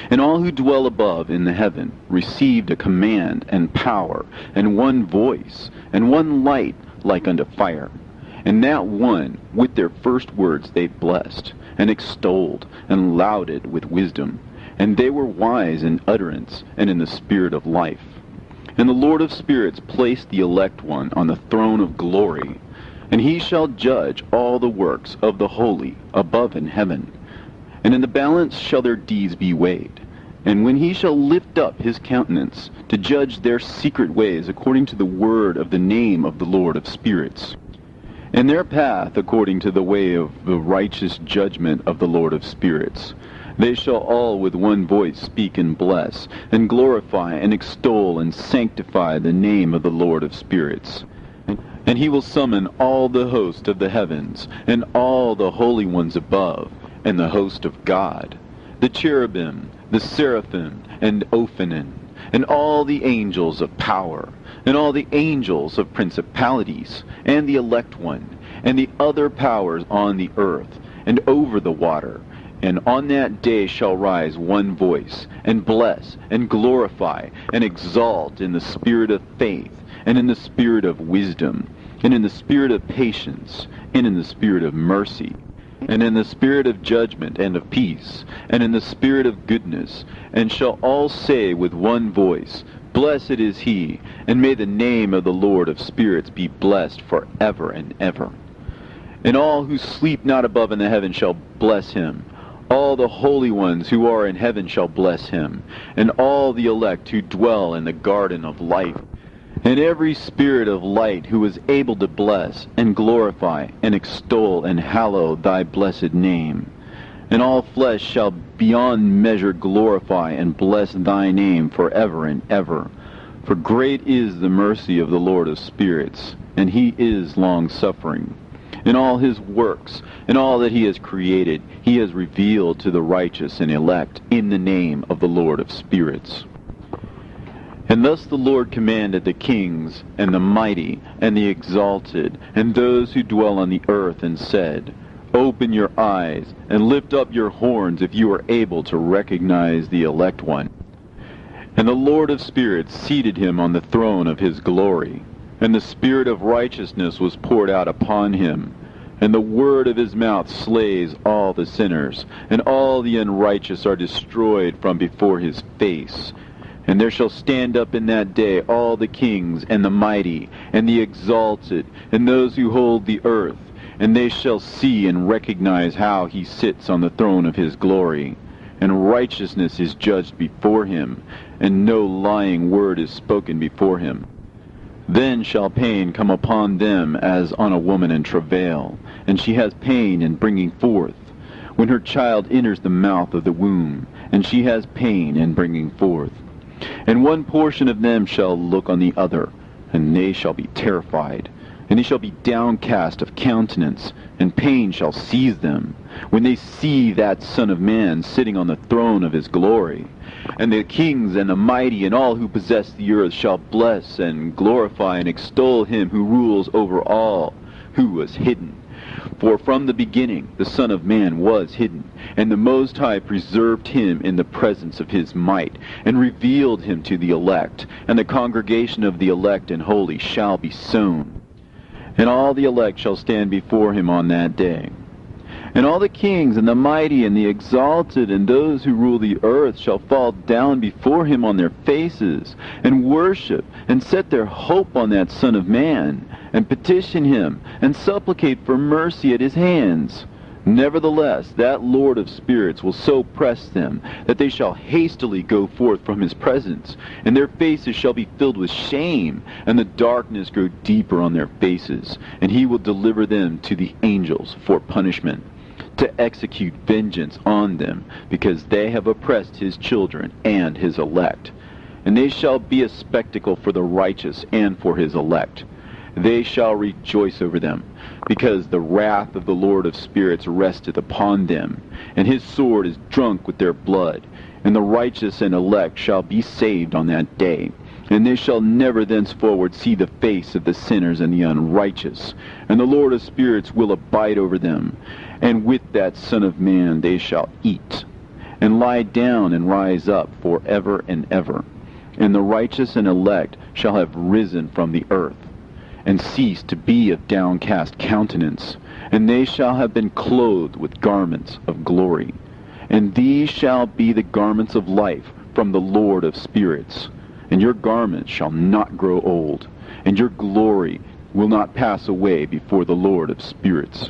And all who dwell above in the heaven received a command and power, and one voice, and one light like unto fire. And that one, with their first words they blessed, and extolled, and lauded with wisdom. And they were wise in utterance, and in the spirit of life. And the Lord of spirits placed the elect one on the throne of glory, and he shall judge all the works of the holy above in heaven. And in the balance shall their deeds be weighed. And when he shall lift up his countenance to judge their secret ways according to the word of the name of the Lord of spirits, and their path according to the way of the righteous judgment of the Lord of spirits, they shall all with one voice speak and bless, and glorify and extol and sanctify the name of the Lord of spirits. And he will summon all the host of the heavens, and all the holy ones above, and the host of God, the cherubim, the seraphim, and Ophanim, and all the angels of power, and all the angels of principalities, and the elect one, and the other powers on the earth, and over the water. And on that day shall rise one voice, and bless, and glorify, and exalt in the spirit of faith, and in the spirit of wisdom, and in the spirit of patience, and in the spirit of mercy, and in the spirit of judgment and of peace, and in the spirit of goodness, and shall all say with one voice, Blessed is he, and may the name of the Lord of spirits be blessed forever and ever. And all who sleep not above in the heaven shall bless him. All the holy ones who are in heaven shall bless him, and all the elect who dwell in the garden of life. And every spirit of light who is able to bless, and glorify, and extol, and hallow thy blessed name. And all flesh shall beyond measure glorify and bless thy name forever and ever. For great is the mercy of the Lord of spirits, and he is long-suffering. In all his works, and all that he has created, he has revealed to the righteous and elect in the name of the Lord of spirits. And thus the Lord commanded the kings, and the mighty, and the exalted, and those who dwell on the earth, and said, Open your eyes, and lift up your horns, if you are able to recognize the elect one. And the Lord of spirits seated him on the throne of his glory, and the spirit of righteousness was poured out upon him. And the word of his mouth slays all the sinners, and all the unrighteous are destroyed from before his face. And there shall stand up in that day all the kings, and the mighty, and the exalted, and those who hold the earth, and they shall see and recognize how he sits on the throne of his glory. And righteousness is judged before him, and no lying word is spoken before him. Then shall pain come upon them as on a woman in travail, and she has pain in bringing forth, when her child enters the mouth of the womb, and she has pain in bringing forth. And one portion of them shall look on the other, and they shall be terrified, and they shall be downcast of countenance, and pain shall seize them, when they see that Son of Man sitting on the throne of his glory. And the kings and the mighty and all who possess the earth shall bless and glorify and extol him who rules over all, who was hidden. For from the beginning the Son of Man was hidden, and the Most High preserved him in the presence of his might, and revealed him to the elect, and the congregation of the elect and holy shall be sown. And all the elect shall stand before him on that day. And all the kings and the mighty and the exalted and those who rule the earth shall fall down before him on their faces, and worship, and set their hope on that Son of Man, and petition him, and supplicate for mercy at his hands. Nevertheless, that Lord of spirits will so press them, that they shall hastily go forth from his presence, and their faces shall be filled with shame, and the darkness grow deeper on their faces, and he will deliver them to the angels for punishment, to execute vengeance on them, because they have oppressed his children and his elect. And they shall be a spectacle for the righteous and for his elect. They shall rejoice over them, because the wrath of the Lord of spirits resteth upon them, and his sword is drunk with their blood. And the righteous and elect shall be saved on that day, and they shall never thenceforward see the face of the sinners and the unrighteous. And the Lord of spirits will abide over them, and with that Son of Man they shall eat, and lie down and rise up for ever and ever. And the righteous and elect shall have risen from the earth, and cease to be of downcast countenance, and they shall have been clothed with garments of glory. And these shall be the garments of life from the Lord of spirits. And your garments shall not grow old, and your glory will not pass away before the Lord of spirits.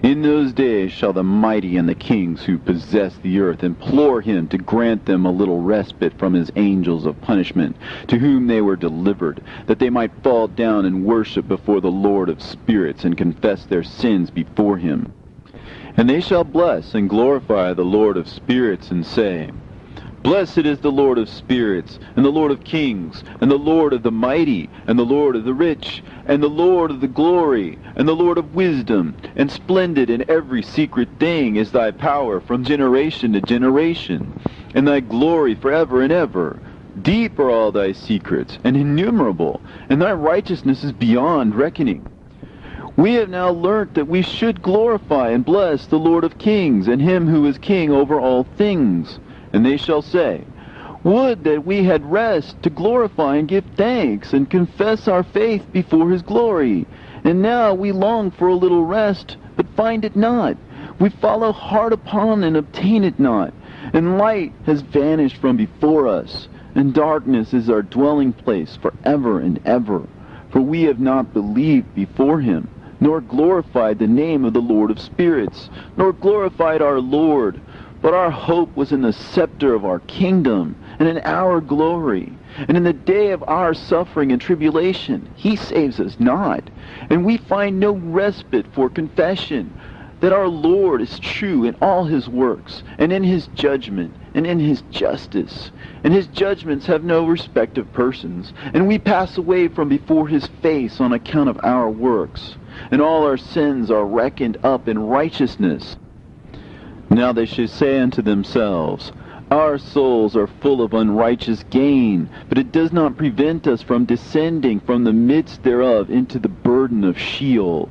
In those days shall the mighty and the kings who possess the earth implore him to grant them a little respite from his angels of punishment, to whom they were delivered, that they might fall down and worship before the Lord of spirits, and confess their sins before him. And they shall bless and glorify the Lord of spirits, and say, Blessed is the Lord of spirits, and the Lord of kings, and the Lord of the mighty, and the Lord of the rich, and the Lord of the glory, and the Lord of wisdom. And splendid in every secret thing is thy power from generation to generation, and thy glory forever and ever. Deep are all thy secrets, and innumerable, and thy righteousness is beyond reckoning. We have now learnt that we should glorify and bless the Lord of kings, and him who is king over all things. And they shall say, Would that we had rest to glorify and give thanks, and confess our faith before his glory. And now we long for a little rest, but find it not. We follow hard upon and obtain it not. And light has vanished from before us, and darkness is our dwelling place forever and ever. For we have not believed before him, nor glorified the name of the Lord of spirits, nor glorified our Lord. But our hope was in the scepter of our kingdom, and in our glory. And in the day of our suffering and tribulation, he saves us not. And we find no respite for confession, that our Lord is true in all his works, and in his judgment, and in his justice. And his judgments have no respect of persons, and we pass away from before his face on account of our works. And all our sins are reckoned up in righteousness. Now they shall say unto themselves, Our souls are full of unrighteous gain, but it does not prevent us from descending from the midst thereof into the burden of Sheol.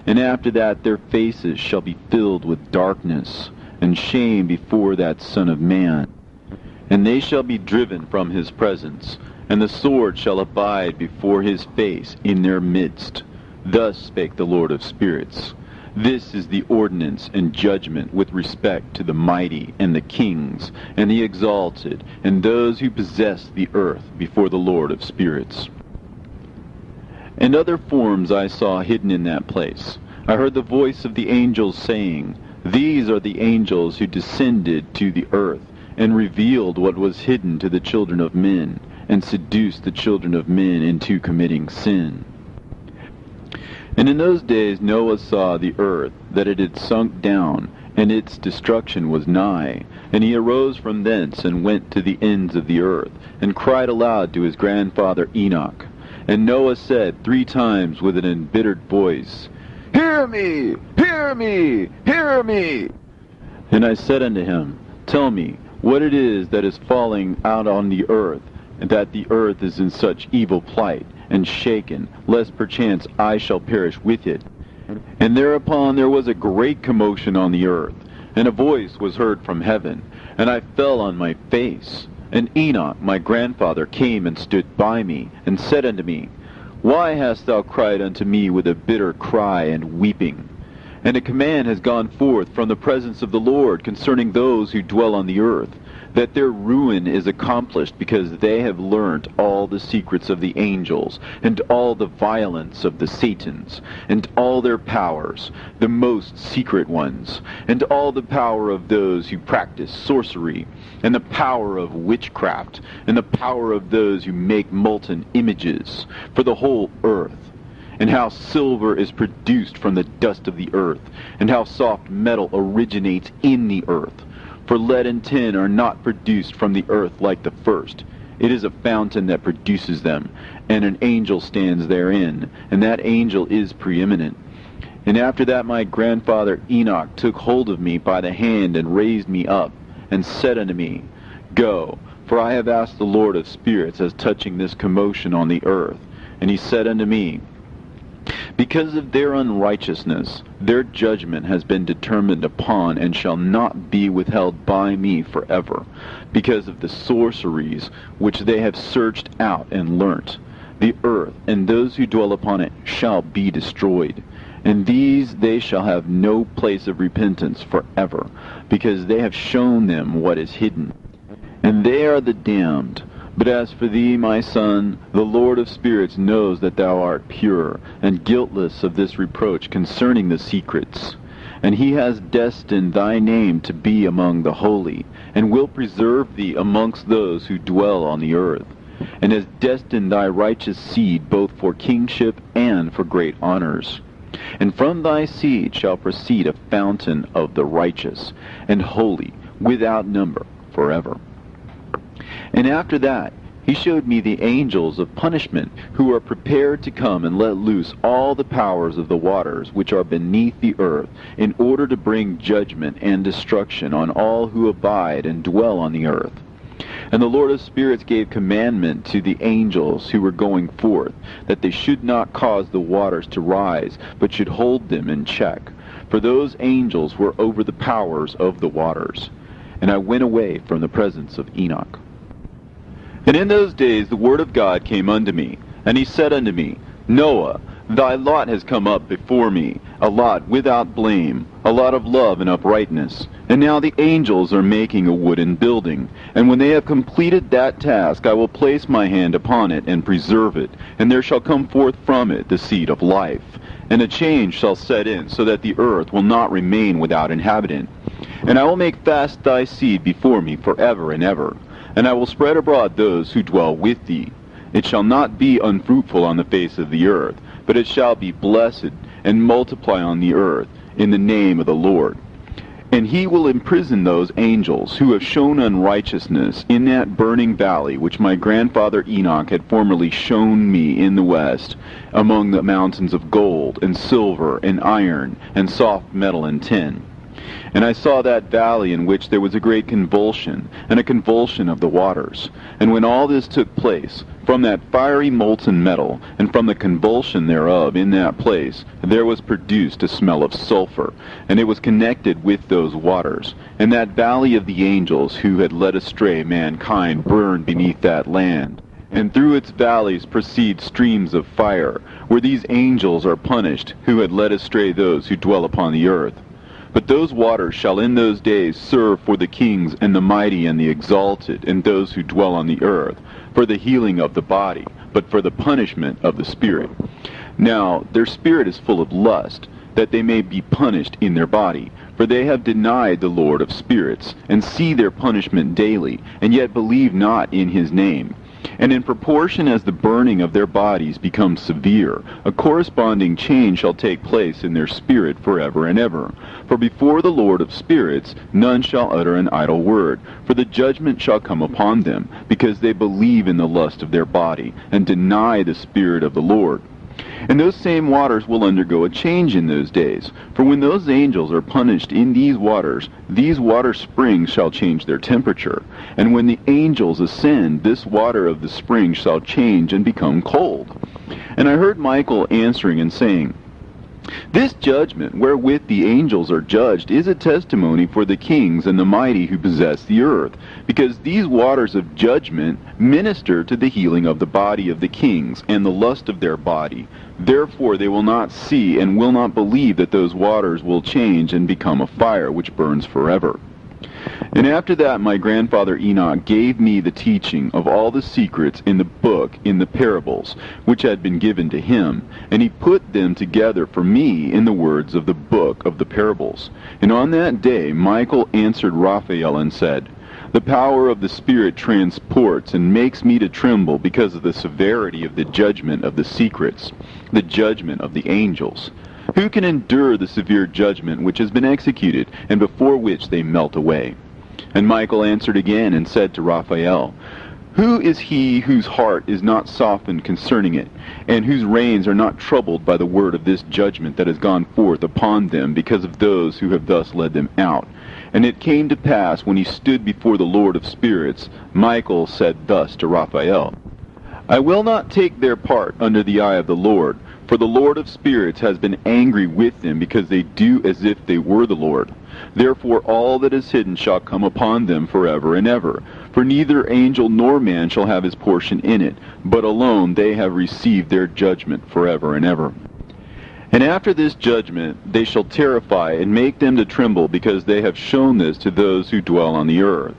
And after that their faces shall be filled with darkness, and shame before that Son of Man. And they shall be driven from his presence, and the sword shall abide before his face in their midst. Thus spake the Lord of spirits. This is the ordinance and judgment with respect to the mighty and the kings and the exalted and those who possess the earth before the Lord of spirits. And other forms I saw hidden in that place. I heard the voice of the angels saying, These are the angels who descended to the earth and revealed what was hidden to the children of men, and seduced the children of men into committing sin. And in those days Noah saw the earth, that it had sunk down, and its destruction was nigh. And he arose from thence, and went to the ends of the earth, and cried aloud to his grandfather Enoch. And Noah said 3 times with an embittered voice, Hear me! Hear me! Hear me! And I said unto him, Tell me what it is that is falling out on the earth, and that the earth is in such evil plight, and shaken, lest perchance I shall perish with it. And thereupon there was a great commotion on the earth, and a voice was heard from heaven, and I fell on my face. And Enoch my grandfather came and stood by me, and said unto me, Why hast thou cried unto me with a bitter cry and weeping? And a command has gone forth from the presence of the Lord concerning those who dwell on the earth, that their ruin is accomplished, because they have learnt all the secrets of the angels, and all the violence of the Satans, and all their powers, the most secret ones, and all the power of those who practice sorcery, and the power of witchcraft, and the power of those who make molten images, for the whole earth. And how silver is produced from the dust of the earth, and how soft metal originates in the earth. For lead and tin are not produced from the earth like the first. It is a fountain that produces them, and an angel stands therein, and that angel is preeminent. And after that my grandfather Enoch took hold of me by the hand, and raised me up, and said unto me, Go, for I have asked the Lord of spirits as touching this commotion on the earth. And he said unto me, Because of their unrighteousness, their judgment has been determined upon, and shall not be withheld by me forever, because of the sorceries which they have searched out and learnt. The earth and those who dwell upon it shall be destroyed, and these they shall have no place of repentance forever, because they have shown them what is hidden. And they are the damned. But as for thee, my son, the Lord of spirits knows that thou art pure, and guiltless of this reproach concerning the secrets. And he has destined thy name to be among the holy, and will preserve thee amongst those who dwell on the earth, and has destined thy righteous seed both for kingship and for great honors. And from thy seed shall proceed a fountain of the righteous, and holy, without number, forever. And after that he showed me the angels of punishment, who are prepared to come and let loose all the powers of the waters which are beneath the earth, in order to bring judgment and destruction on all who abide and dwell on the earth. And the Lord of spirits gave commandment to the angels who were going forth, that they should not cause the waters to rise, but should hold them in check. For those angels were over the powers of the waters. And I went away from the presence of Enoch. And in those days the word of God came unto me, and he said unto me, Noah, thy lot has come up before me, a lot without blame, a lot of love and uprightness. And now the angels are making a wooden building, and when they have completed that task, I will place my hand upon it and preserve it, and there shall come forth from it the seed of life. And a change shall set in, so that the earth will not remain without inhabitant. And I will make fast thy seed before me forever and ever. And I will spread abroad those who dwell with thee. It shall not be unfruitful on the face of the earth, but it shall be blessed, and multiply on the earth, in the name of the Lord. And he will imprison those angels who have shown unrighteousness in that burning valley which my grandfather Enoch had formerly shown me in the west, among the mountains of gold, and silver, and iron, and soft metal and tin. And I saw that valley in which there was a great convulsion, and a convulsion of the waters. And when all this took place, from that fiery molten metal, and from the convulsion thereof in that place, there was produced a smell of sulfur, and it was connected with those waters. And that valley of the angels who had led astray mankind burned beneath that land. And through its valleys proceed streams of fire, where these angels are punished, who had led astray those who dwell upon the earth. But those waters shall in those days serve for the kings and the mighty and the exalted, and those who dwell on the earth, for the healing of the body, but for the punishment of the spirit. Now their spirit is full of lust, that they may be punished in their body. For they have denied the Lord of spirits, and see their punishment daily, and yet believe not in his name. And in proportion as the burning of their bodies becomes severe, a corresponding change shall take place in their spirit forever and ever. For before the Lord of spirits none shall utter an idle word, for the judgment shall come upon them, because they believe in the lust of their body, and deny the Spirit of the Lord. And those same waters will undergo a change in those days. For when those angels are punished in these water springs shall change their temperature. And when the angels ascend, this water of the spring shall change and become cold. And I heard Michael answering and saying, This judgment wherewith the angels are judged is a testimony for the kings and the mighty who possess the earth, because these waters of judgment minister to the healing of the body of the kings and the lust of their body. Therefore they will not see and will not believe that those waters will change and become a fire which burns forever. And after that my grandfather Enoch gave me the teaching of all the secrets in the book, in the parables, which had been given to him, and he put them together for me in the words of the book of the parables. And on that day Michael answered Raphael and said, The power of the Spirit transports and makes me to tremble because of the severity of the judgment of the secrets, the judgment of the angels. Who can endure the severe judgment which has been executed, and before which they melt away? And Michael answered again and said to Raphael, Who is he whose heart is not softened concerning it, and whose reins are not troubled by the word of this judgment that has gone forth upon them because of those who have thus led them out? And it came to pass, when he stood before the Lord of spirits, Michael said thus to Raphael, I will not take their part under the eye of the Lord, for the Lord of spirits has been angry with them, because they do as if they were the Lord. Therefore all that is hidden shall come upon them forever and ever. For neither angel nor man shall have his portion in it, but alone they have received their judgment forever and ever. And after this judgment they shall terrify and make them to tremble, because they have shown this to those who dwell on the earth.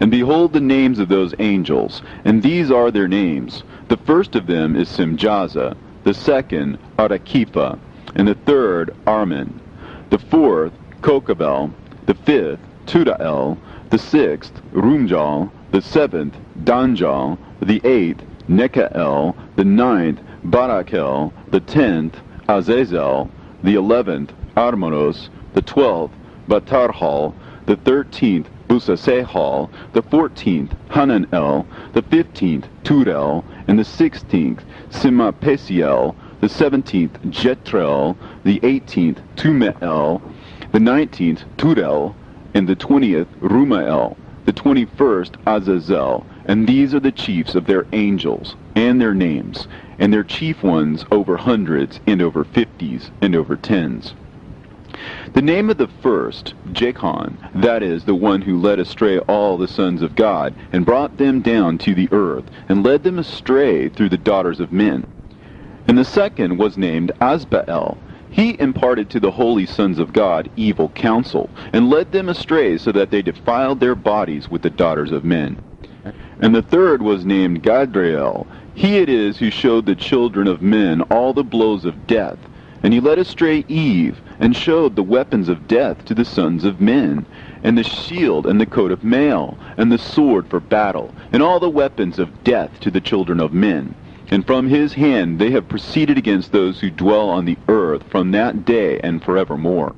And behold the names of those angels, and these are their names. The first of them is Simjaza, the second Arakipha, and the third Armin, the fourth Kokabel, the fifth Tudael, the sixth Rumjal, the seventh Danjal, the eighth Nekael, the ninth Barakel, the 10th Azazel, the 11th Armonos, the 12th Batarhal, the 13th Busasehal, the 14th Hananel, the 15th Turel, and the 16th Simapesiel, the 17th Jetrel, the 18th Tumeel, the 19th Turel, and the 20th Rumael, the 21st Azazel. And these are the chiefs of their angels, and their names, and their chief ones over hundreds, and over 50s, and over 10s. The name of the first, Jachan, that is, the one who led astray all the sons of God, and brought them down to the earth, and led them astray through the daughters of men. And the second was named Asbael. He imparted to the holy sons of God evil counsel, and led them astray so that they defiled their bodies with the daughters of men. And the third was named Gadriel. He it is who showed the children of men all the blows of death. And he led astray Eve, and showed the weapons of death to the sons of men, and the shield and the coat of mail, and the sword for battle, and all the weapons of death to the children of men. And from his hand they have proceeded against those who dwell on the earth from that day and forevermore.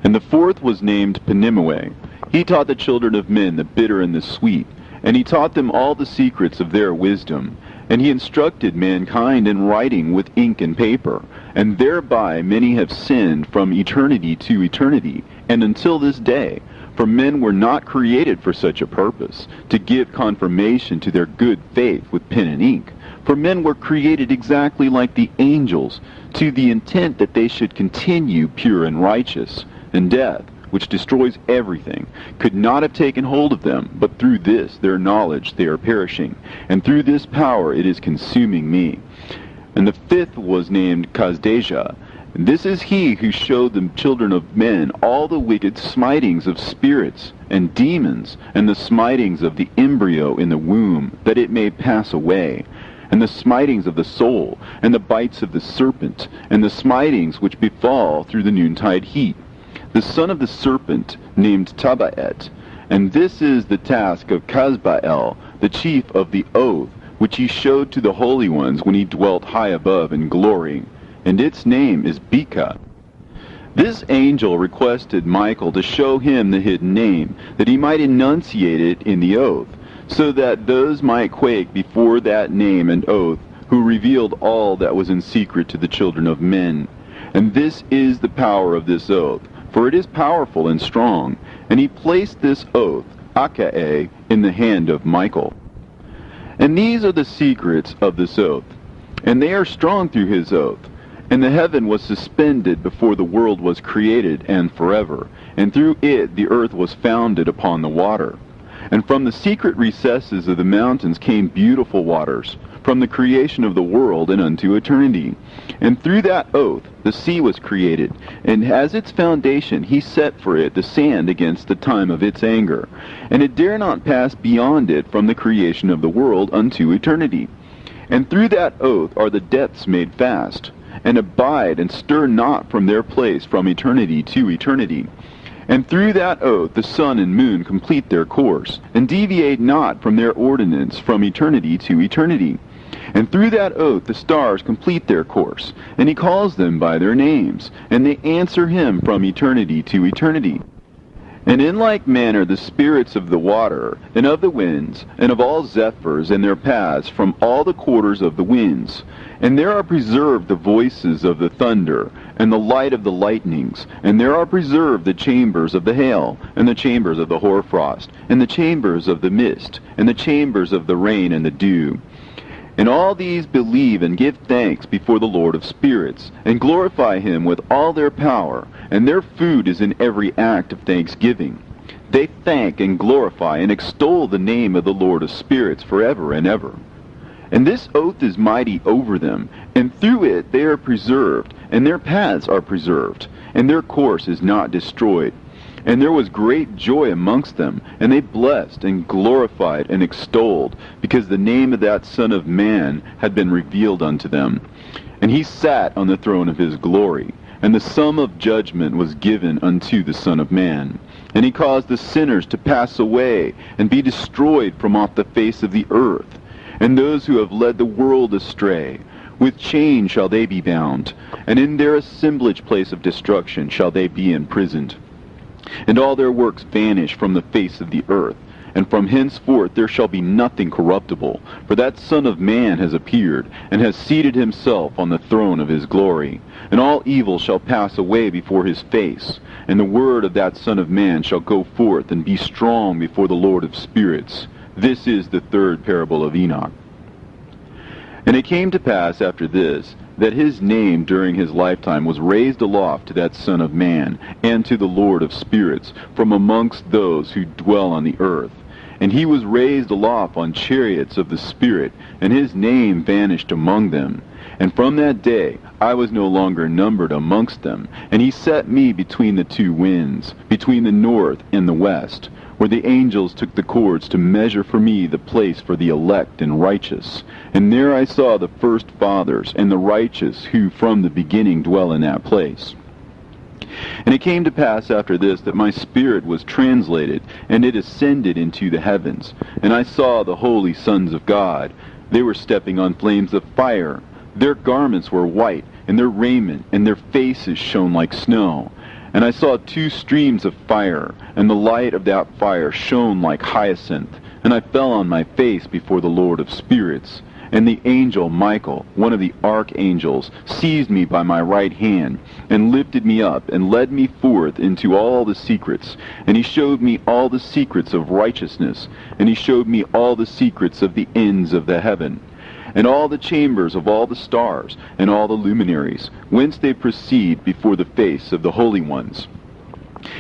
And the fourth was named Penimue. He taught the children of men the bitter and the sweet, and he taught them all the secrets of their wisdom. And he instructed mankind in writing with ink and paper, and thereby many have sinned from eternity to eternity, and until this day. For men were not created for such a purpose, to give confirmation to their good faith with pen and ink. For men were created exactly like the angels, to the intent that they should continue pure and righteous, and death, which destroys everything, could not have taken hold of them, but through this their knowledge they are perishing, and through this power it is consuming me. And the fifth was named Kazdejah. This is he who showed the children of men all the wicked smitings of spirits and demons, and the smitings of the embryo in the womb, that it may pass away, and the smitings of the soul, and the bites of the serpent, and the smitings which befall through the noontide heat. The son of the serpent named Tabaet, and this is the task of Kazbael, the chief of the oath, which he showed to the holy ones when he dwelt high above in glory, and its name is Beka. This angel requested Michael to show him the hidden name, that he might enunciate it in the oath, so that those might quake before that name and oath, who revealed all that was in secret to the children of men. And this is the power of this oath, for it is powerful and strong. And he placed this oath, Akae, in the hand of Michael. And these are the secrets of this oath, and they are strong through his oath. And the heaven was suspended before the world was created, and forever. And through it the earth was founded upon the water. And from the secret recesses of the mountains came beautiful waters, from the creation of the world and unto eternity. And through that oath the sea was created, and as its foundation he set for it the sand against the time of its anger. And it dare not pass beyond it from the creation of the world unto eternity. And through that oath are the depths made fast, and abide and stir not from their place from eternity to eternity. And through that oath the sun and moon complete their course, and deviate not from their ordinance from eternity to eternity. And through that oath the stars complete their course, and he calls them by their names, and they answer him from eternity to eternity. And in like manner the spirits of the water, and of the winds, and of all zephyrs and their paths from all the quarters of the winds. And there are preserved the voices of the thunder, and the light of the lightnings, and there are preserved the chambers of the hail, and the chambers of the hoarfrost, and the chambers of the mist, and the chambers of the rain and the dew. And all these believe and give thanks before the Lord of spirits, and glorify him with all their power, and their food is in every act of thanksgiving. They thank and glorify and extol the name of the Lord of spirits forever and ever. And this oath is mighty over them, and through it they are preserved, and their paths are preserved, and their course is not destroyed. And there was great joy amongst them, and they blessed and glorified and extolled, because the name of that Son of Man had been revealed unto them. And he sat on the throne of his glory, and the sum of judgment was given unto the Son of Man. And he caused the sinners to pass away, and be destroyed from off the face of the earth. And those who have led the world astray, with chains shall they be bound, and in their assemblage place of destruction shall they be imprisoned. And all their works vanish from the face of the earth, and from henceforth there shall be nothing corruptible, for that Son of Man has appeared, and has seated himself on the throne of his glory. And all evil shall pass away before his face, and the word of that Son of Man shall go forth and be strong before the Lord of spirits. This is the third parable of Enoch. And it came to pass after this, that his name during his lifetime was raised aloft to that Son of Man, and to the Lord of spirits, from amongst those who dwell on the earth. And he was raised aloft on chariots of the Spirit, and his name vanished among them. And from that day I was no longer numbered amongst them, and he set me between the two winds, between the north and the west, where the angels took the cords to measure for me the place for the elect and righteous. And there I saw the first fathers and the righteous who from the beginning dwell in that place. And it came to pass after this that my spirit was translated, and it ascended into the heavens. And I saw the holy sons of God. They were stepping on flames of fire. Their garments were white, and their raiment and their faces shone like snow. And I saw two streams of fire, and the light of that fire shone like hyacinth. And I fell on my face before the Lord of spirits. And the angel Michael, one of the archangels, seized me by my right hand, and lifted me up, and led me forth into all the secrets. And he showed me all the secrets of righteousness, and he showed me all the secrets of the ends of the heaven, and all the chambers of all the stars, and all the luminaries, whence they proceed before the face of the holy ones.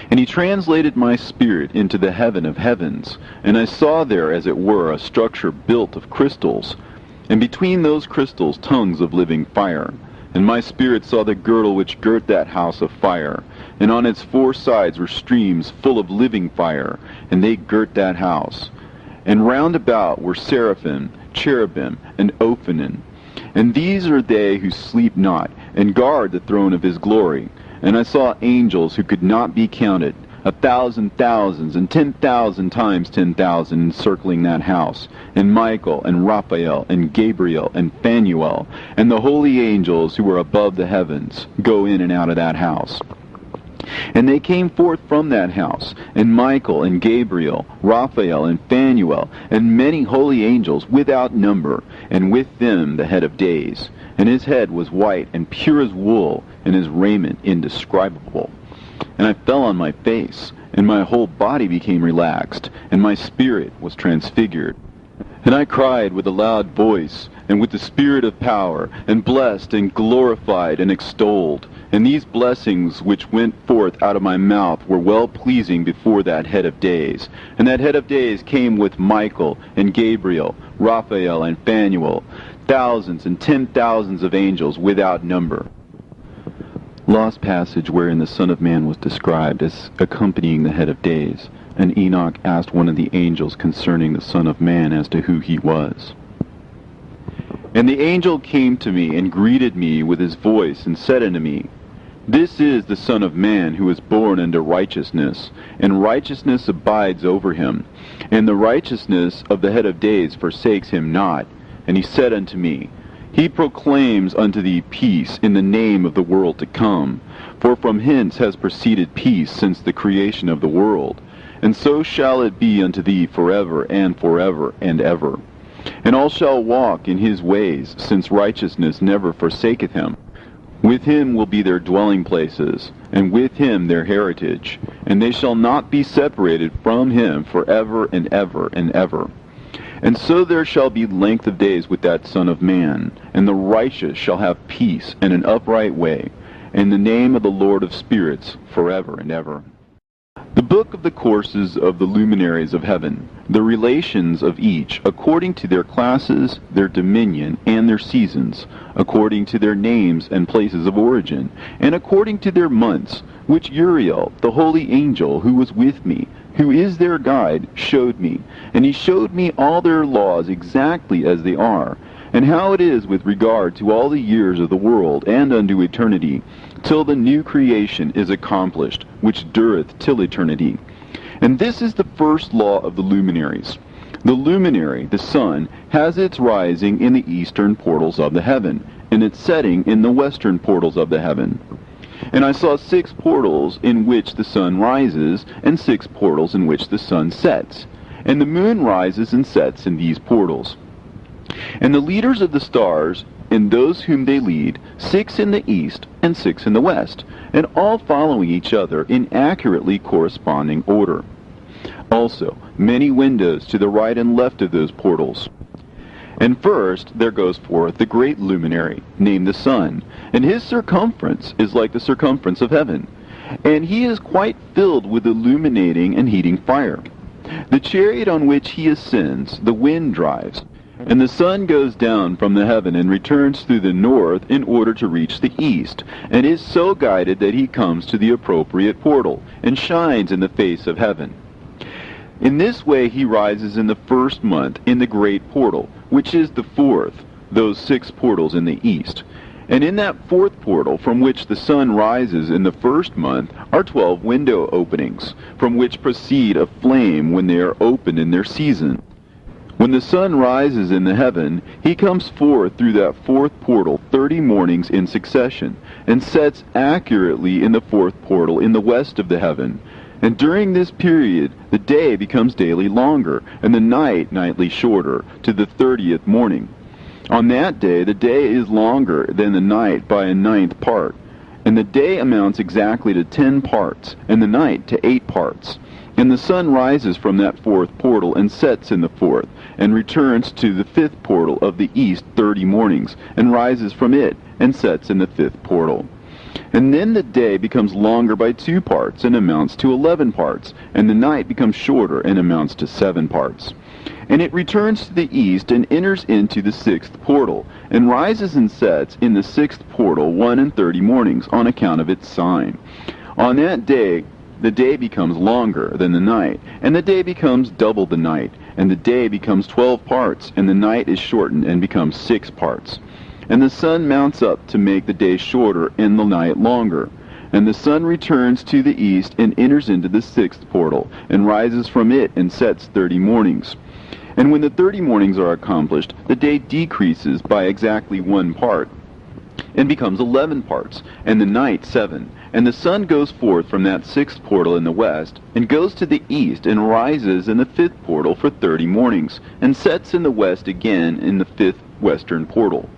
And he translated my spirit into the heaven of heavens, and I saw there, as it were, a structure built of crystals, and between those crystals tongues of living fire. And my spirit saw the girdle which girt that house of fire, and on its 4 sides were streams full of living fire, and they girt that house. And round about were seraphim, cherubim, and ophanim. And these are they who sleep not, and guard the throne of his glory. And I saw angels who could not be counted, 1,000 thousands, and 10,000 times 10,000, encircling that house, and Michael, and Raphael, and Gabriel, and Phanuel, and the holy angels who were above the heavens, go in and out of that house. And they came forth from that house, and Michael, and Gabriel, Raphael, and Phanuel, and many holy angels without number, and with them the head of days. And his head was white and pure as wool, and his raiment indescribable. And I fell on my face, and my whole body became relaxed, and my spirit was transfigured. And I cried with a loud voice, and with the spirit of power, and blessed, and glorified, and extolled. And these blessings which went forth out of my mouth were well-pleasing before that head of days. And that head of days came with Michael, and Gabriel, Raphael, and Phanuel, thousands and 10,000s of angels without number. Lost passage wherein the Son of Man was described as accompanying the head of days. And Enoch asked one of the angels concerning the Son of Man as to who he was. And the angel came to me and greeted me with his voice and said unto me, This is the Son of Man who is born unto righteousness, and righteousness abides over him. And the righteousness of the head of days forsakes him not. And he said unto me, He proclaims unto thee peace in the name of the world to come. For from hence has proceeded peace since the creation of the world. And so shall it be unto thee forever and ever. And all shall walk in his ways, since righteousness never forsaketh him. With him will be their dwelling places, and with him their heritage. And they shall not be separated from him forever and ever. And so there shall be length of days with that Son of Man, and the righteous shall have peace and an upright way, in the name of the Lord of spirits, forever and ever. The book of the courses of the luminaries of heaven, the relations of each, according to their classes, their dominion, and their seasons, according to their names and places of origin, and according to their months, which Uriel, the holy angel who was with me, who is their guide, showed me. And he showed me all their laws exactly as they are, and how it is with regard to all the years of the world and unto eternity, till the new creation is accomplished, which dureth till eternity. And this is the first law of the luminaries. The luminary, the sun, has its rising in the eastern portals of the heaven, and its setting in the western portals of the heaven. And I saw 6 portals in which the sun rises, and 6 portals in which the sun sets. And the moon rises and sets in these portals. And the leaders of the stars, and those whom they lead, 6 in the east and 6 in the west, and all following each other in accurately corresponding order. Also, many windows to the right and left of those portals. And first there goes forth the great luminary, named the sun, and his circumference is like the circumference of heaven, and he is quite filled with illuminating and heating fire. The chariot on which he ascends, the wind drives, and the sun goes down from the heaven and returns through the north in order to reach the east, and is so guided that he comes to the appropriate portal, and shines in the face of heaven. In this way he rises in the first month in the great portal, which is the 4th, those 6 portals in the east. And in that 4th portal from which the sun rises in the first month are 12 window openings, from which proceed a flame when they are opened in their season. When the sun rises in the heaven, he comes forth through that 4th portal 30 mornings in succession, and sets accurately in the 4th portal in the west of the heaven. And during this period, the day becomes daily longer, and the night nightly shorter, to the 30th morning. On that day the day is longer than the night by a ninth part, and the day amounts exactly to 10 parts, and the night to 8 parts. And the sun rises from that fourth portal, and sets in the fourth, and returns to the fifth portal of the east 30 mornings, and rises from it, and sets in the fifth portal. And then the day becomes longer by 2 parts, and amounts to 11 parts, and the night becomes shorter, and amounts to 7 parts. And it returns to the east, and enters into the sixth portal, and rises and sets in the sixth portal 31 mornings, on account of its sign. On that day the day becomes longer than the night, and the day becomes double the night, and the day becomes 12 parts, and the night is shortened, and becomes 6 parts. And the sun mounts up to make the day shorter, and the night longer. And the sun returns to the east, and enters into the sixth portal, and rises from it, and sets 30 mornings. And when the 30 mornings are accomplished, the day decreases by exactly 1 part, and becomes 11 parts, and the night 7. And the sun goes forth from that sixth portal in the west, and goes to the east, and rises in the fifth portal for 30 mornings, and sets in the west again in the fifth western portal.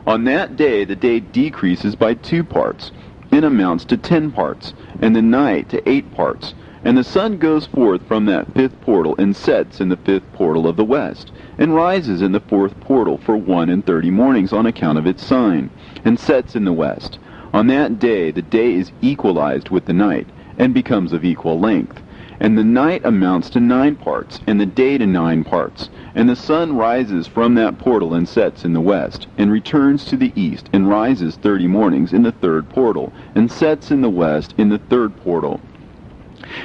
On that day the day decreases by 2 parts, and amounts to 10 parts, and the night to 8 parts. And the sun goes forth from that fifth portal, and sets in the fifth portal of the west, and rises in the fourth portal for 31 mornings, on account of its sign, and sets in the west. On that day the day is equalized with the night, and becomes of equal length. And the night amounts to 9 parts, and the day to 9 parts. And the sun rises from that portal, and sets in the west, and returns to the east, and rises 30 mornings in the third portal, and sets in the west in the third portal.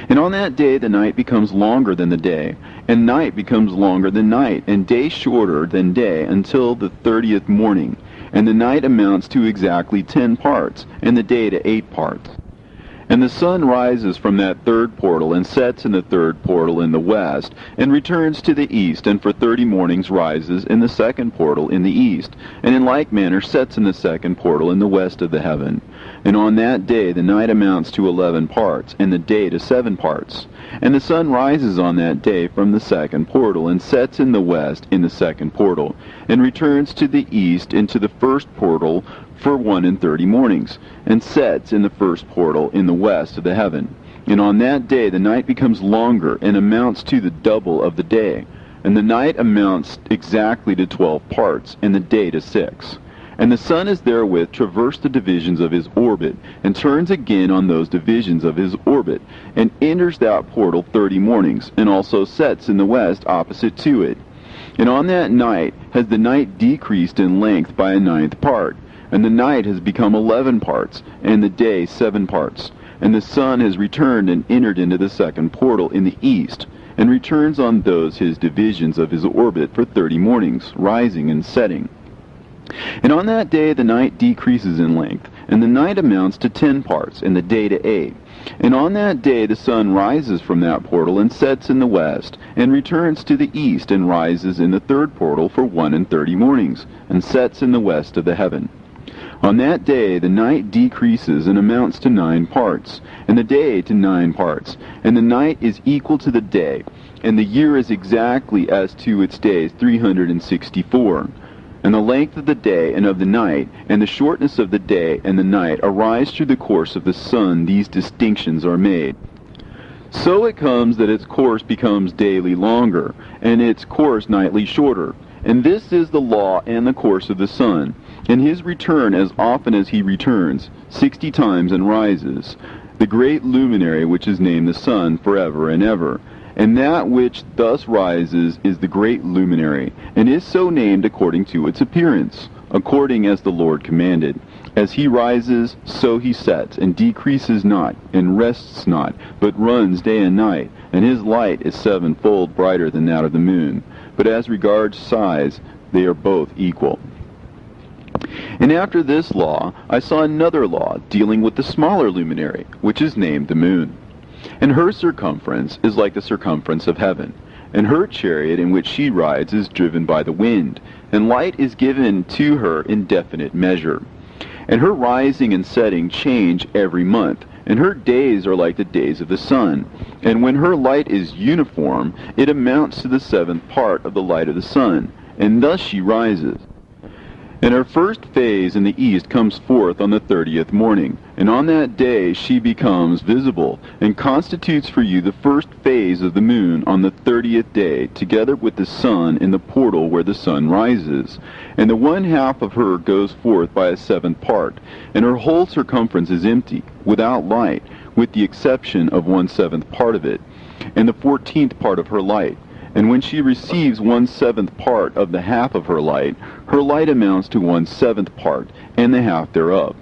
And on that day the night becomes longer than the day, and night becomes longer than night, and day shorter than day, until the 30th morning. And the night amounts to exactly 10 parts, and the day to 8 parts. And the sun rises from that third portal, and sets in the third portal in the west, and returns to the east, and for 30 mornings rises in the second portal in the east, and in like manner sets in the second portal in the west of the heaven. And on that day the night amounts to 11 parts, and the day to 7 parts. And the sun rises on that day from the second portal, and sets in the west in the second portal, and returns to the east into the first portal for 31 mornings, and sets in the first portal in the west of the heaven. And on that day the night becomes longer, and amounts to the double of the day. And the night amounts exactly to 12 parts, and the day to 6. And the sun is therewith traversed the divisions of his orbit, and turns again on those divisions of his orbit, and enters that portal 30 mornings, and also sets in the west opposite to it. And on that night has the night decreased in length by a ninth part, and the night has become 11 parts, and the day 7 parts. And the sun has returned, and entered into the second portal in the east, and returns on those his divisions of his orbit for 30 mornings, rising and setting. And on that day the night decreases in length, and the night amounts to 10 parts, and the day to 8. And on that day the sun rises from that portal, and sets in the west, and returns to the east, and rises in the third portal for 31 mornings, and sets in the west of the heaven. On that day the night decreases, and amounts to 9 parts, and the day to 9 parts. And the night is equal to the day, and the year is exactly as to its days 364. And the length of the day and of the night, and the shortness of the day and the night, arise through the course of the sun. These distinctions are made. So it comes that its course becomes daily longer, and its course nightly shorter. And this is the law and the course of the sun, and his return as often as he returns, 60 times and rises, the great luminary which is named the sun forever and ever. And that which thus rises is the great luminary, and is so named according to its appearance, according as the Lord commanded. As he rises, so he sets, and decreases not, and rests not, but runs day and night, and his light is 7-fold brighter than that of the moon. But as regards size, they are both equal. And after this law, I saw another law dealing with the smaller luminary, which is named the moon. And her circumference is like the circumference of heaven, and her chariot in which she rides is driven by the wind, and light is given to her in definite measure. And her rising and setting change every month, and her days are like the days of the sun. And when her light is uniform, it amounts to the 7th part of the light of the sun, and thus she rises. And her first phase in the east comes forth on the 30th morning, and on that day she becomes visible, and constitutes for you the first phase of the moon on the 30th day, together with the sun in the portal where the sun rises. And the one half of her goes forth by a seventh part, and her whole circumference is empty, without light, with the exception of 1/7 part of it, and the 14th part of her light. And when she receives 1/7 part of the half of her light amounts to 1/7 part, and the half thereof.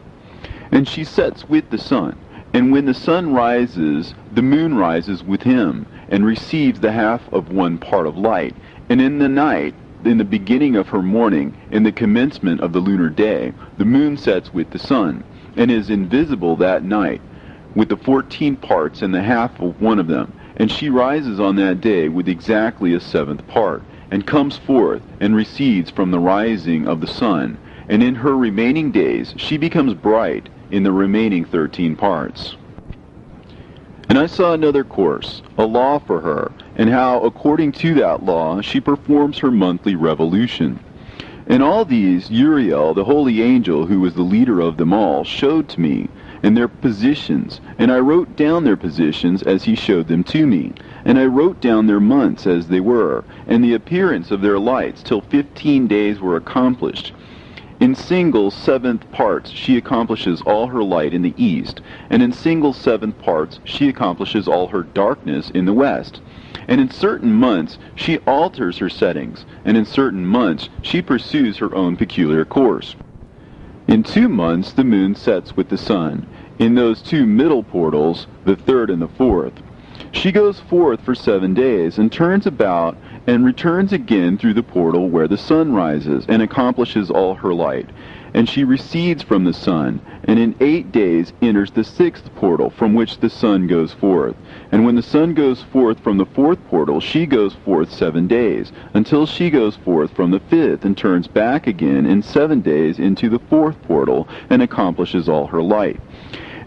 And she sets with the sun, and when the sun rises, the moon rises with him, and receives the half of 1 part of light. And in the night, in the beginning of her morning, in the commencement of the lunar day, the moon sets with the sun, and is invisible that night, with the 14 parts and the half of one of them. And she rises on that day with exactly a 7th part, and comes forth, and recedes from the rising of the sun. And in her remaining days she becomes bright in the remaining 13 parts. And I saw another course, a law for her, and how according to that law she performs her monthly revolution. And all these Uriel, the holy angel who was the leader of them all, showed to me, and their positions, and I wrote down their positions as he showed them to me, and I wrote down their months as they were, and the appearance of their lights, till 15 days were accomplished. In single 7th parts she accomplishes all her light in the east, and in single 7th parts she accomplishes all her darkness in the west. And in certain months she alters her settings, and in certain months she pursues her own peculiar course. In 2 months the moon sets with the sun, in those 2 middle portals, the 3rd and the 4th. She goes forth for 7 days, and turns about, and returns again through the portal where the sun rises, and accomplishes all her light. And she recedes from the sun, and in 8 days enters the 6th portal, from which the sun goes forth. And when the sun goes forth from the 4th portal, she goes forth 7 days, until she goes forth from the 5th, and turns back again in 7 days into the 4th portal, and accomplishes all her light.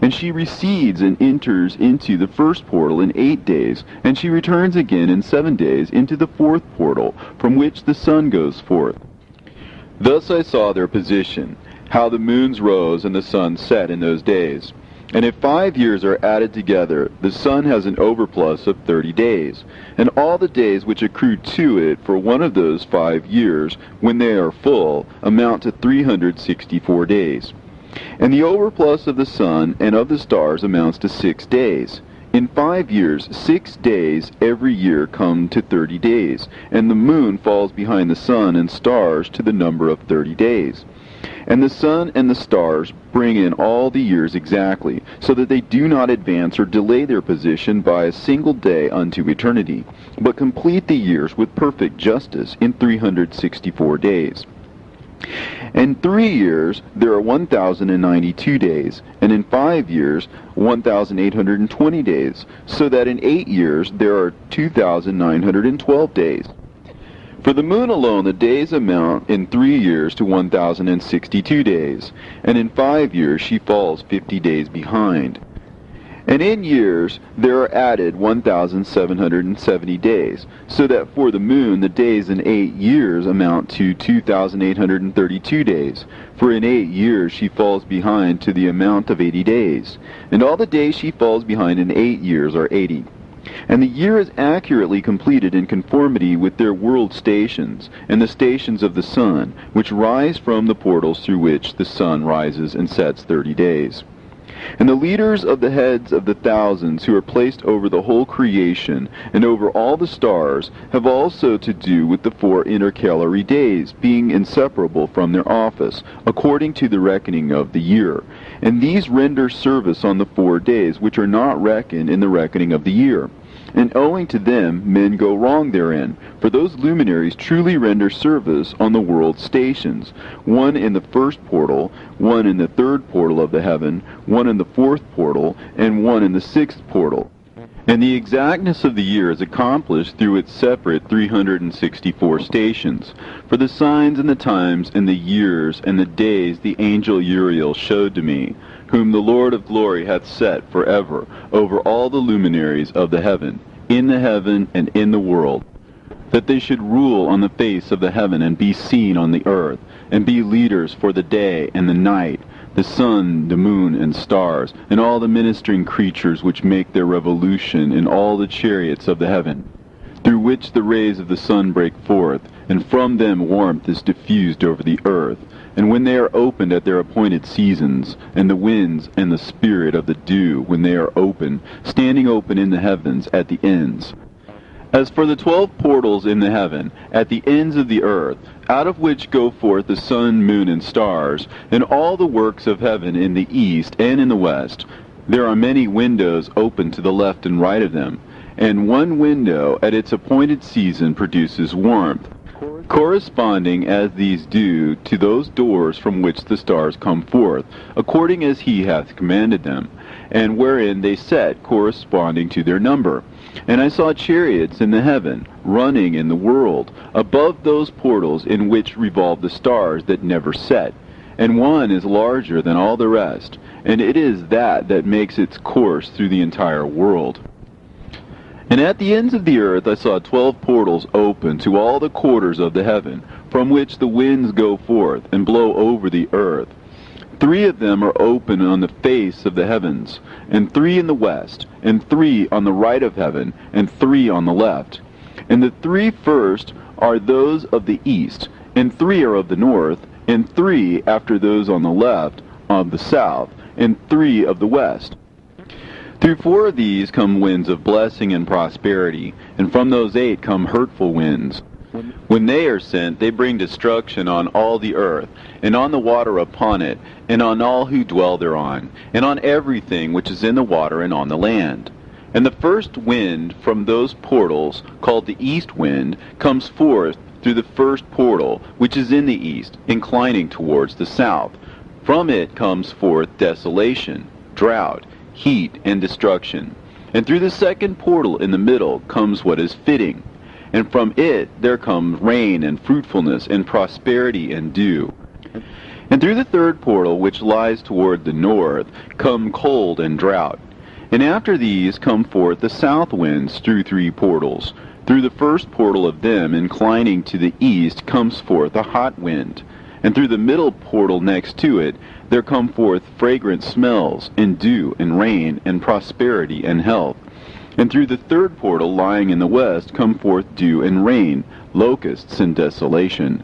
And she recedes and enters into the 1st portal in 8 days, and she returns again in 7 days into the 4th portal, from which the sun goes forth. Thus I saw their position, how the moons rose and the sun set in those days. And if 5 years are added together, the sun has an overplus of 30 days, and all the days which accrue to it for one of those 5 years, when they are full, amount to 364 days. And the overplus of the sun and of the stars amounts to 6 days. In 5 years, 6 days every year come to 30 days, and the moon falls behind the sun and stars to the number of 30 days. And the sun and the stars bring in all the years exactly, so that they do not advance or delay their position by a single day unto eternity, but complete the years with perfect justice in 364 days. In 3 years there are 1,092 days, and in 5 years 1,820 days, so that in 8 years there are 2,912 days. For the moon alone the days amount in 3 years to 1,062 days, and in 5 years she falls 50 days behind. And in years there are added 1,770 days, so that for the moon the days in 8 years amount to 2,832 days. For in 8 years she falls behind to the amount of 80 days, and all the days she falls behind in 8 years are 80. And the year is accurately completed in conformity with their world stations, and the stations of the sun, which rise from the portals through which the sun rises and sets 30 days. And the leaders of the heads of the thousands who are placed over the whole creation and over all the stars have also to do with the 4 intercalary days, being inseparable from their office, according to the reckoning of the year. And these render service on the 4 days, which are not reckoned in the reckoning of the year. And owing to them men go wrong therein, for those luminaries truly render service on the world stations, one in the 1st portal, one in the 3rd portal of the heaven, one in the 4th portal, and one in the 6th portal. And the exactness of the year is accomplished through its separate 364 stations. For the signs and the times and the years and the days the angel Uriel showed to me, whom the Lord of glory hath set forever over all the luminaries of the heaven, in the heaven and in the world. that they should rule on the face of the heaven, and be seen on the earth, and be leaders for the day and the night, the sun, the moon, and stars, and all the ministering creatures which make their revolution in all the chariots of the heaven, through which the rays of the sun break forth, and from them warmth is diffused over the earth. And when they are opened at their appointed seasons, and the winds and the spirit of the dew, when they are open, standing open in the heavens at the ends. As for the 12 portals in the heaven, at the ends of the earth, out of which go forth the sun, moon, and stars, and all the works of heaven in the east and in the west, there are many windows open to the left and right of them, and one window at its appointed season produces warmth, corresponding as these do to those doors from which the stars come forth, according as he hath commanded them, and wherein they set corresponding to their number. And I saw chariots in the heaven, running in the world, above those portals in which revolve the stars that never set. And one is larger than all the rest, and it is that makes its course through the entire world. And at the ends of the earth I saw 12 portals open to all the quarters of the heaven, from which the winds go forth, and blow over the earth. 3 of them are open on the face of the heavens, and 3 in the west, and 3 on the right of heaven, and 3 on the left. And the 3 first are those of the east, and 3 are of the north, and 3 after those on the left of the south, and 3 of the west. Through 4 of these come winds of blessing and prosperity, and from those 8 come hurtful winds. When they are sent, they bring destruction on all the earth, and on the water upon it, and on all who dwell thereon, and on everything which is in the water and on the land. And the first wind from those portals, called the east wind, comes forth through the first portal, which is in the east, inclining towards the south. From it comes forth desolation, drought, heat, and destruction. And through the second portal in the middle comes what is fitting. And from it there comes rain and fruitfulness and prosperity and dew. And through the third portal, which lies toward the north, come cold and drought. And after these come forth the south winds through 3 portals. Through the first portal of them, inclining to the east, comes forth a hot wind. And through the middle portal next to it, there come forth fragrant smells, and dew, and rain, and prosperity, and health. And through the third portal lying in the west come forth dew and rain, locusts and desolation.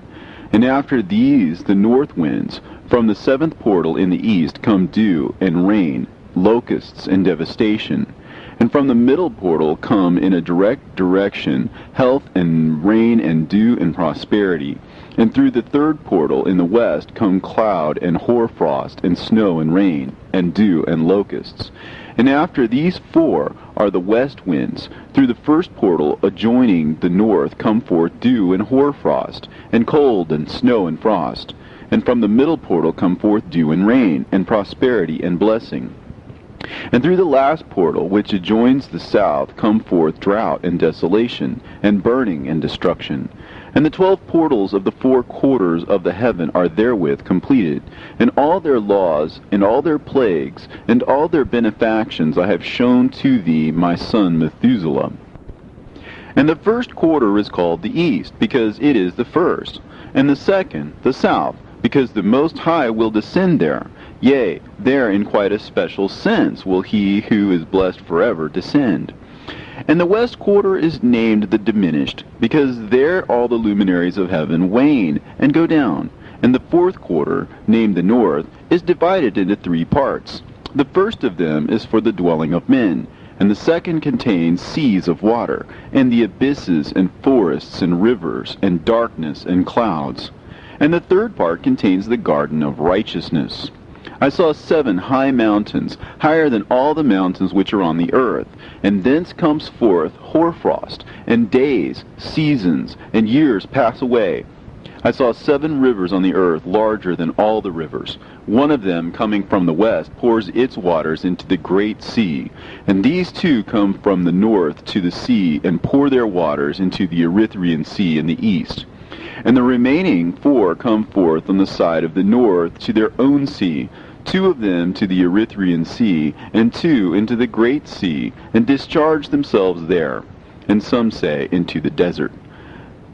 And after these the north winds, from the 7th portal in the east come dew and rain, locusts and devastation. And from the middle portal come in a direct direction health and rain and dew and prosperity. And through the third portal in the west come cloud and hoarfrost and snow and rain, and dew and locusts. And after these 4 are the west winds. Through the first portal adjoining the north come forth dew and hoarfrost, and cold and snow and frost. And from the middle portal come forth dew and rain, and prosperity and blessing. And through the last portal, which adjoins the south, come forth drought and desolation, and burning and destruction. And the 12 portals of the 4 quarters of the heaven are therewith completed. And all their laws, and all their plagues, and all their benefactions I have shown to thee, my son Methuselah. And the first quarter is called the east, because it is the first. And the second, the south, because the Most High will descend there. Yea, there in quite a special sense will he who is blessed forever descend. And the west quarter is named the diminished, because there all the luminaries of heaven wane and go down. And the 4th quarter, named the north, is divided into 3 parts. The first of them is for the dwelling of men, and the second contains seas of water, and the abysses and forests and rivers, and darkness and clouds. And the third part contains the garden of righteousness. I saw 7 high mountains, higher than all the mountains which are on the earth, and thence comes forth hoarfrost, and days, seasons, and years pass away. I saw 7 rivers on the earth, larger than all the rivers. One of them, coming from the west, pours its waters into the great sea. And these 2 come from the north to the sea, and pour their waters into the Erythraean Sea in the east. And the remaining 4 come forth on the side of the north to their own sea, 2 of them to the Erythraean Sea, and 2 into the great sea, and discharge themselves there, and some say into the desert.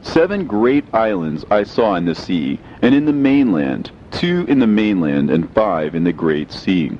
7 great islands I saw in the sea, and in the mainland, 2 in the mainland, and 5 in the great sea.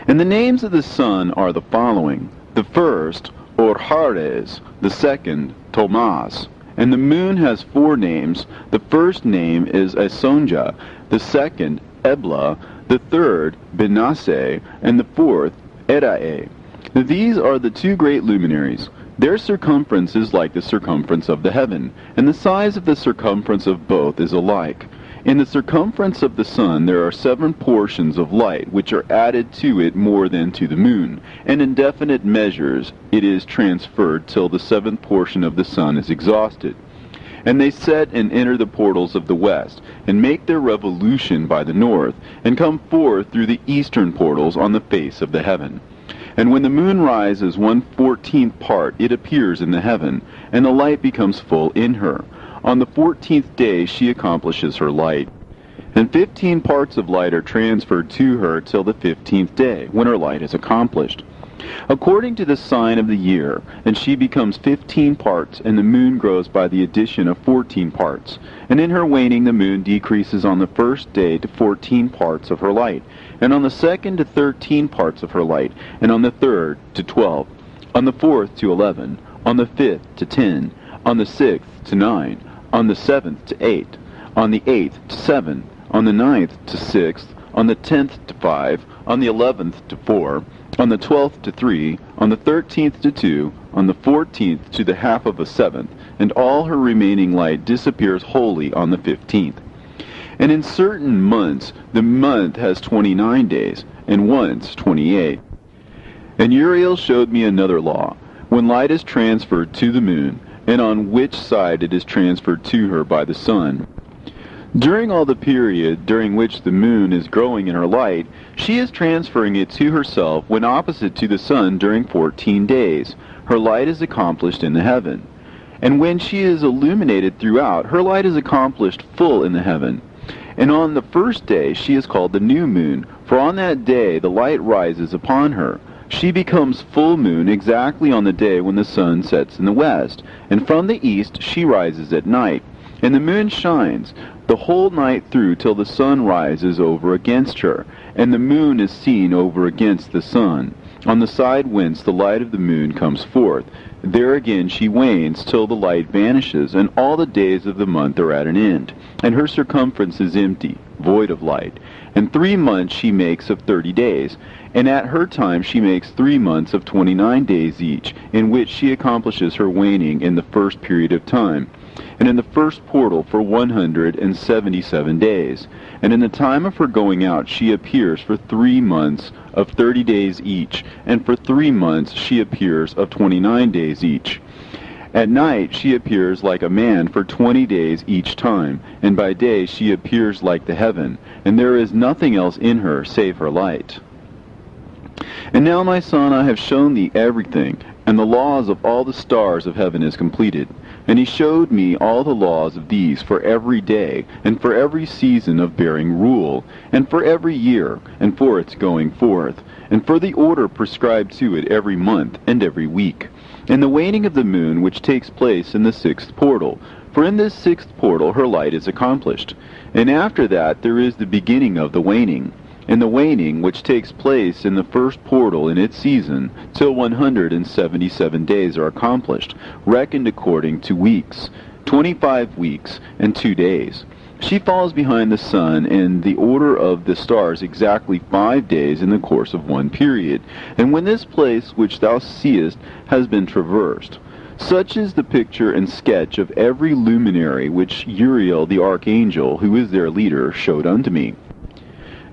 And the names of the sun are the following: the first, Orhares; the second, Tomas. And the moon has 4 names. The first name is Esonja, the second, Ebla, the third, Benase, and the fourth, Erae. These are the 2 great luminaries. Their circumference is like the circumference of the heaven, and the size of the circumference of both is alike. In the circumference of the sun there are 7 portions of light, which are added to it more than to the moon, and in definite measures it is transferred till the 7th portion of the sun is exhausted. And they set and enter the portals of the west, and make their revolution by the north, and come forth through the eastern portals on the face of the heaven. And when the moon rises 1/14th part, it appears in the heaven, and the light becomes full in her. On the 14th day she accomplishes her light. And 15 parts of light are transferred to her till the 15th day, when her light is accomplished, according to the sign of the year, and she becomes 15 parts, and the moon grows by the addition of 14 parts. And in her waning the moon decreases on the first day to 14 parts of her light, and on the second to 13 parts of her light, and on the third to 12, on the fourth to 11, on the 5th to 10, on the 6th to 9, on the 7th to 8, on the 8th to 7, on the 9th to 6, on the 10th to 5, on the 11th to 4, on the 12th to 3, on the 13th to 2, on the 14th to the half of a 7th, and all her remaining light disappears wholly on the 15th. And in certain months the month has 29 days, and once 28. And Uriel showed me another law, when light is transferred to the moon, and on which side it is transferred to her by the sun. During all the period during which the moon is growing in her light, she is transferring it to herself when opposite to the sun during 14 days. Her light is accomplished in the heaven. And when she is illuminated throughout, her light is accomplished full in the heaven. And on the first day she is called the new moon, for on that day the light rises upon her. She becomes full moon exactly on the day when the sun sets in the west, and from the east she rises at night. And the moon shines the whole night through till the sun rises over against her, and the moon is seen over against the sun, on the side whence the light of the moon comes forth. There again she wanes till the light vanishes, and all the days of the month are at an end, and her circumference is empty, void of light. And 3 months she makes of 30 days, and at her time she makes 3 months of 29 days each, in which she accomplishes her waning in the first period of time, and in the first portal for 177 days. And in the time of her going out she appears for 3 months of 30 days each, and for 3 months she appears of 29 days each. At night she appears like a man for 20 days each time, and by day she appears like the heaven, and there is nothing else in her save her light. And now, my son, I have shown thee everything, and the laws of all the stars of heaven is completed. And he showed me all the laws of these for every day, and for every season of bearing rule, and for every year, and for its going forth, and for the order prescribed to it every month and every week, and the waning of the moon which takes place in the 6th portal. For in this 6th portal her light is accomplished. And after that there is the beginning of the waning, and the waning which takes place in the 1st portal in its season, till 177 days are accomplished, reckoned according to weeks, 25 weeks and 2 days. She falls behind the sun in the order of the stars exactly 5 days in the course of one period. And when this place which thou seest has been traversed, such is the picture and sketch of every luminary which Uriel the archangel, who is their leader, showed unto me.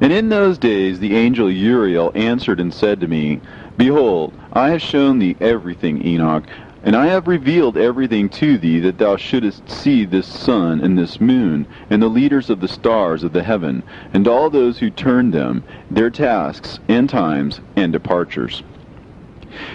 And in those days the angel Uriel answered and said to me, Behold, I have shown thee everything, Enoch, and I have revealed everything to thee, that thou shouldest see this sun and this moon, and the leaders of the stars of the heaven, and all those who turn them, their tasks, and times, and departures.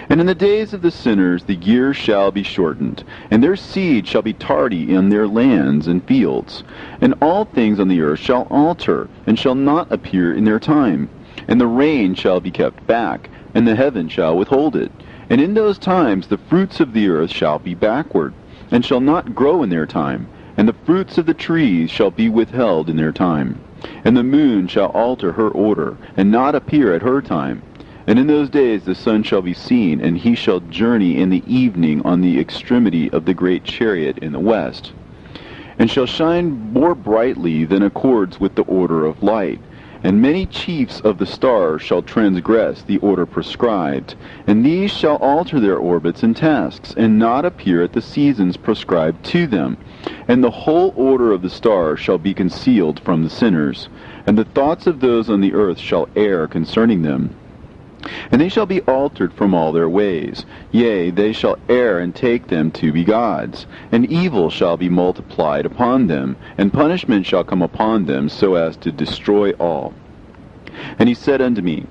And in the days of the sinners the years shall be shortened, and their seed shall be tardy in their lands and fields. And all things on the earth shall alter, and shall not appear in their time. And the rain shall be kept back, and the heaven shall withhold it. And in those times the fruits of the earth shall be backward. and shall not grow in their time, and the fruits of the trees shall be withheld in their time. And the moon shall alter her order, and not appear at her time. And in those days the sun shall be seen, and he shall journey in the evening on the extremity of the great chariot in the west, and shall shine more brightly than accords with the order of light. And many chiefs of the stars shall transgress the order prescribed, and these shall alter their orbits and tasks, and not appear at the seasons prescribed to them. And the whole order of the stars shall be concealed from the sinners, and the thoughts of those on the earth shall err concerning them. And they shall be altered from all their ways. Yea, they shall err and take them to be gods. And evil shall be multiplied upon them, and punishment shall come upon them, so as to destroy all. And he said unto me,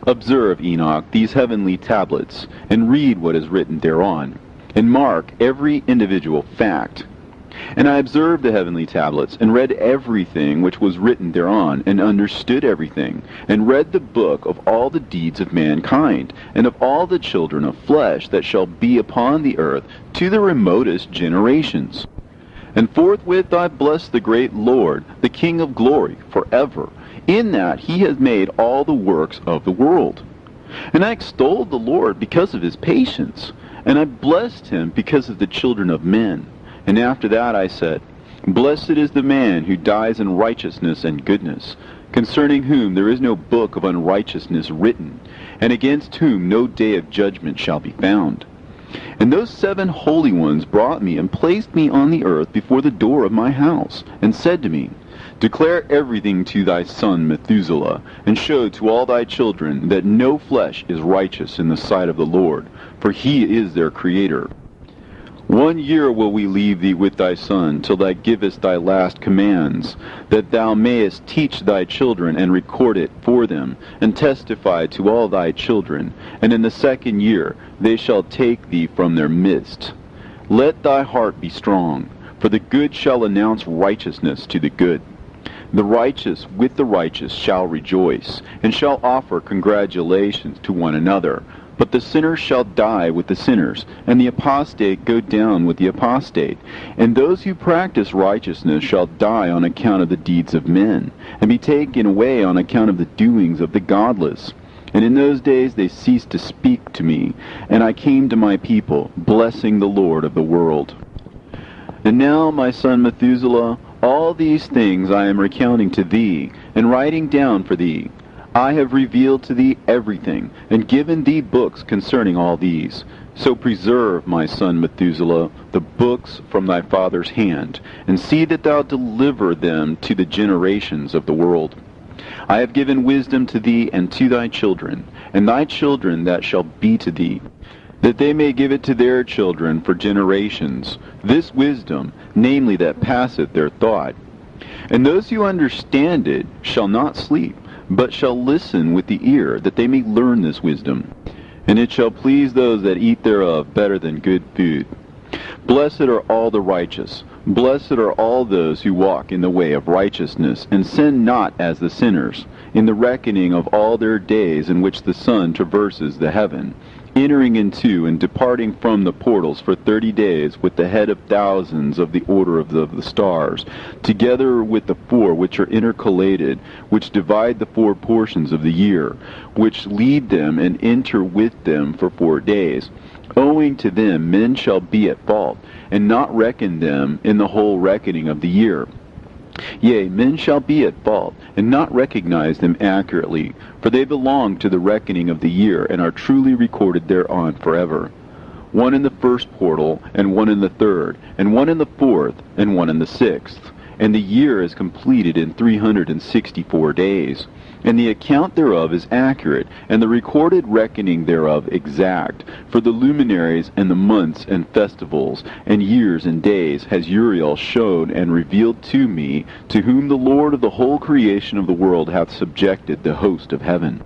Observe, Enoch, these heavenly tablets, and read what is written thereon, and mark every individual fact. And I observed the heavenly tablets, and read everything which was written thereon, and understood everything, and read the book of all the deeds of mankind, and of all the children of flesh that shall be upon the earth, to the remotest generations. And forthwith I blessed the great Lord, the King of glory, forever, in that he has made all the works of the world. And I extolled the Lord because of his patience, and I blessed him because of the children of men. And after that I said, Blessed is the man who dies in righteousness and goodness, concerning whom there is no book of unrighteousness written, and against whom no day of judgment shall be found. And those 7 holy ones brought me and placed me on the earth before the door of my house, and said to me, Declare everything to thy son Methuselah, and show to all thy children that no flesh is righteous in the sight of the Lord, for he is their Creator. 1 year will we leave thee with thy son, till thou givest thy last commands, that thou mayest teach thy children, and record it for them, and testify to all thy children. And in the 2nd year they shall take thee from their midst. Let thy heart be strong, for the good shall announce righteousness to the good. The righteous with the righteous shall rejoice, and shall offer congratulations to one another. But the sinner shall die with the sinners, and the apostate go down with the apostate. And those who practice righteousness shall die on account of the deeds of men, and be taken away on account of the doings of the godless. And in those days they ceased to speak to me, and I came to my people, blessing the Lord of the world. And now, my son Methuselah, all these things I am recounting to thee, and writing down for thee. I have revealed to thee everything, and given thee books concerning all these. So preserve, my son Methuselah, the books from thy father's hand, and see that thou deliver them to the generations of the world. I have given wisdom to thee and to thy children, and thy children that shall be to thee, that they may give it to their children for generations, this wisdom, namely that passeth their thought. And those who understand it shall not sleep, but shall listen with the ear, that they may learn this wisdom. And it shall please those that eat thereof better than good food. Blessed are all the righteous. Blessed are all those who walk in the way of righteousness, and sin not as the sinners, in the reckoning of all their days in which the sun traverses the heaven, entering into and departing from the portals for 30 days with the head of thousands of the order of the stars, together with the 4 which are intercalated, which divide the 4 portions of the year, which lead them and enter with them for 4 days. Owing to them men shall be at fault, and not reckon them in the whole reckoning of the year. Yea, men shall be at fault, and not recognize them accurately, for they belong to the reckoning of the year, and are truly recorded thereon forever. 1 in the 1st portal, and 1 in the 3rd, and 1 in the 4th, and 1 in the 6th. And the year is completed in 364 days. And the account thereof is accurate, and the recorded reckoning thereof exact. For the luminaries and the months and festivals and years and days has Uriel shown and revealed to me, to whom the Lord of the whole creation of the world hath subjected the host of heaven.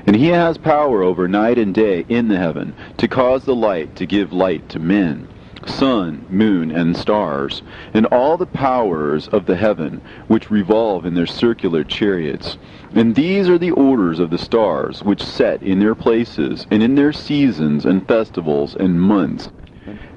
And he has power over night and day in the heaven, to cause the light to give light to men, sun, moon, and stars, and all the powers of the heaven, which revolve in their circular chariots. And these are the orders of the stars, which set in their places, and in their seasons, and festivals, and months.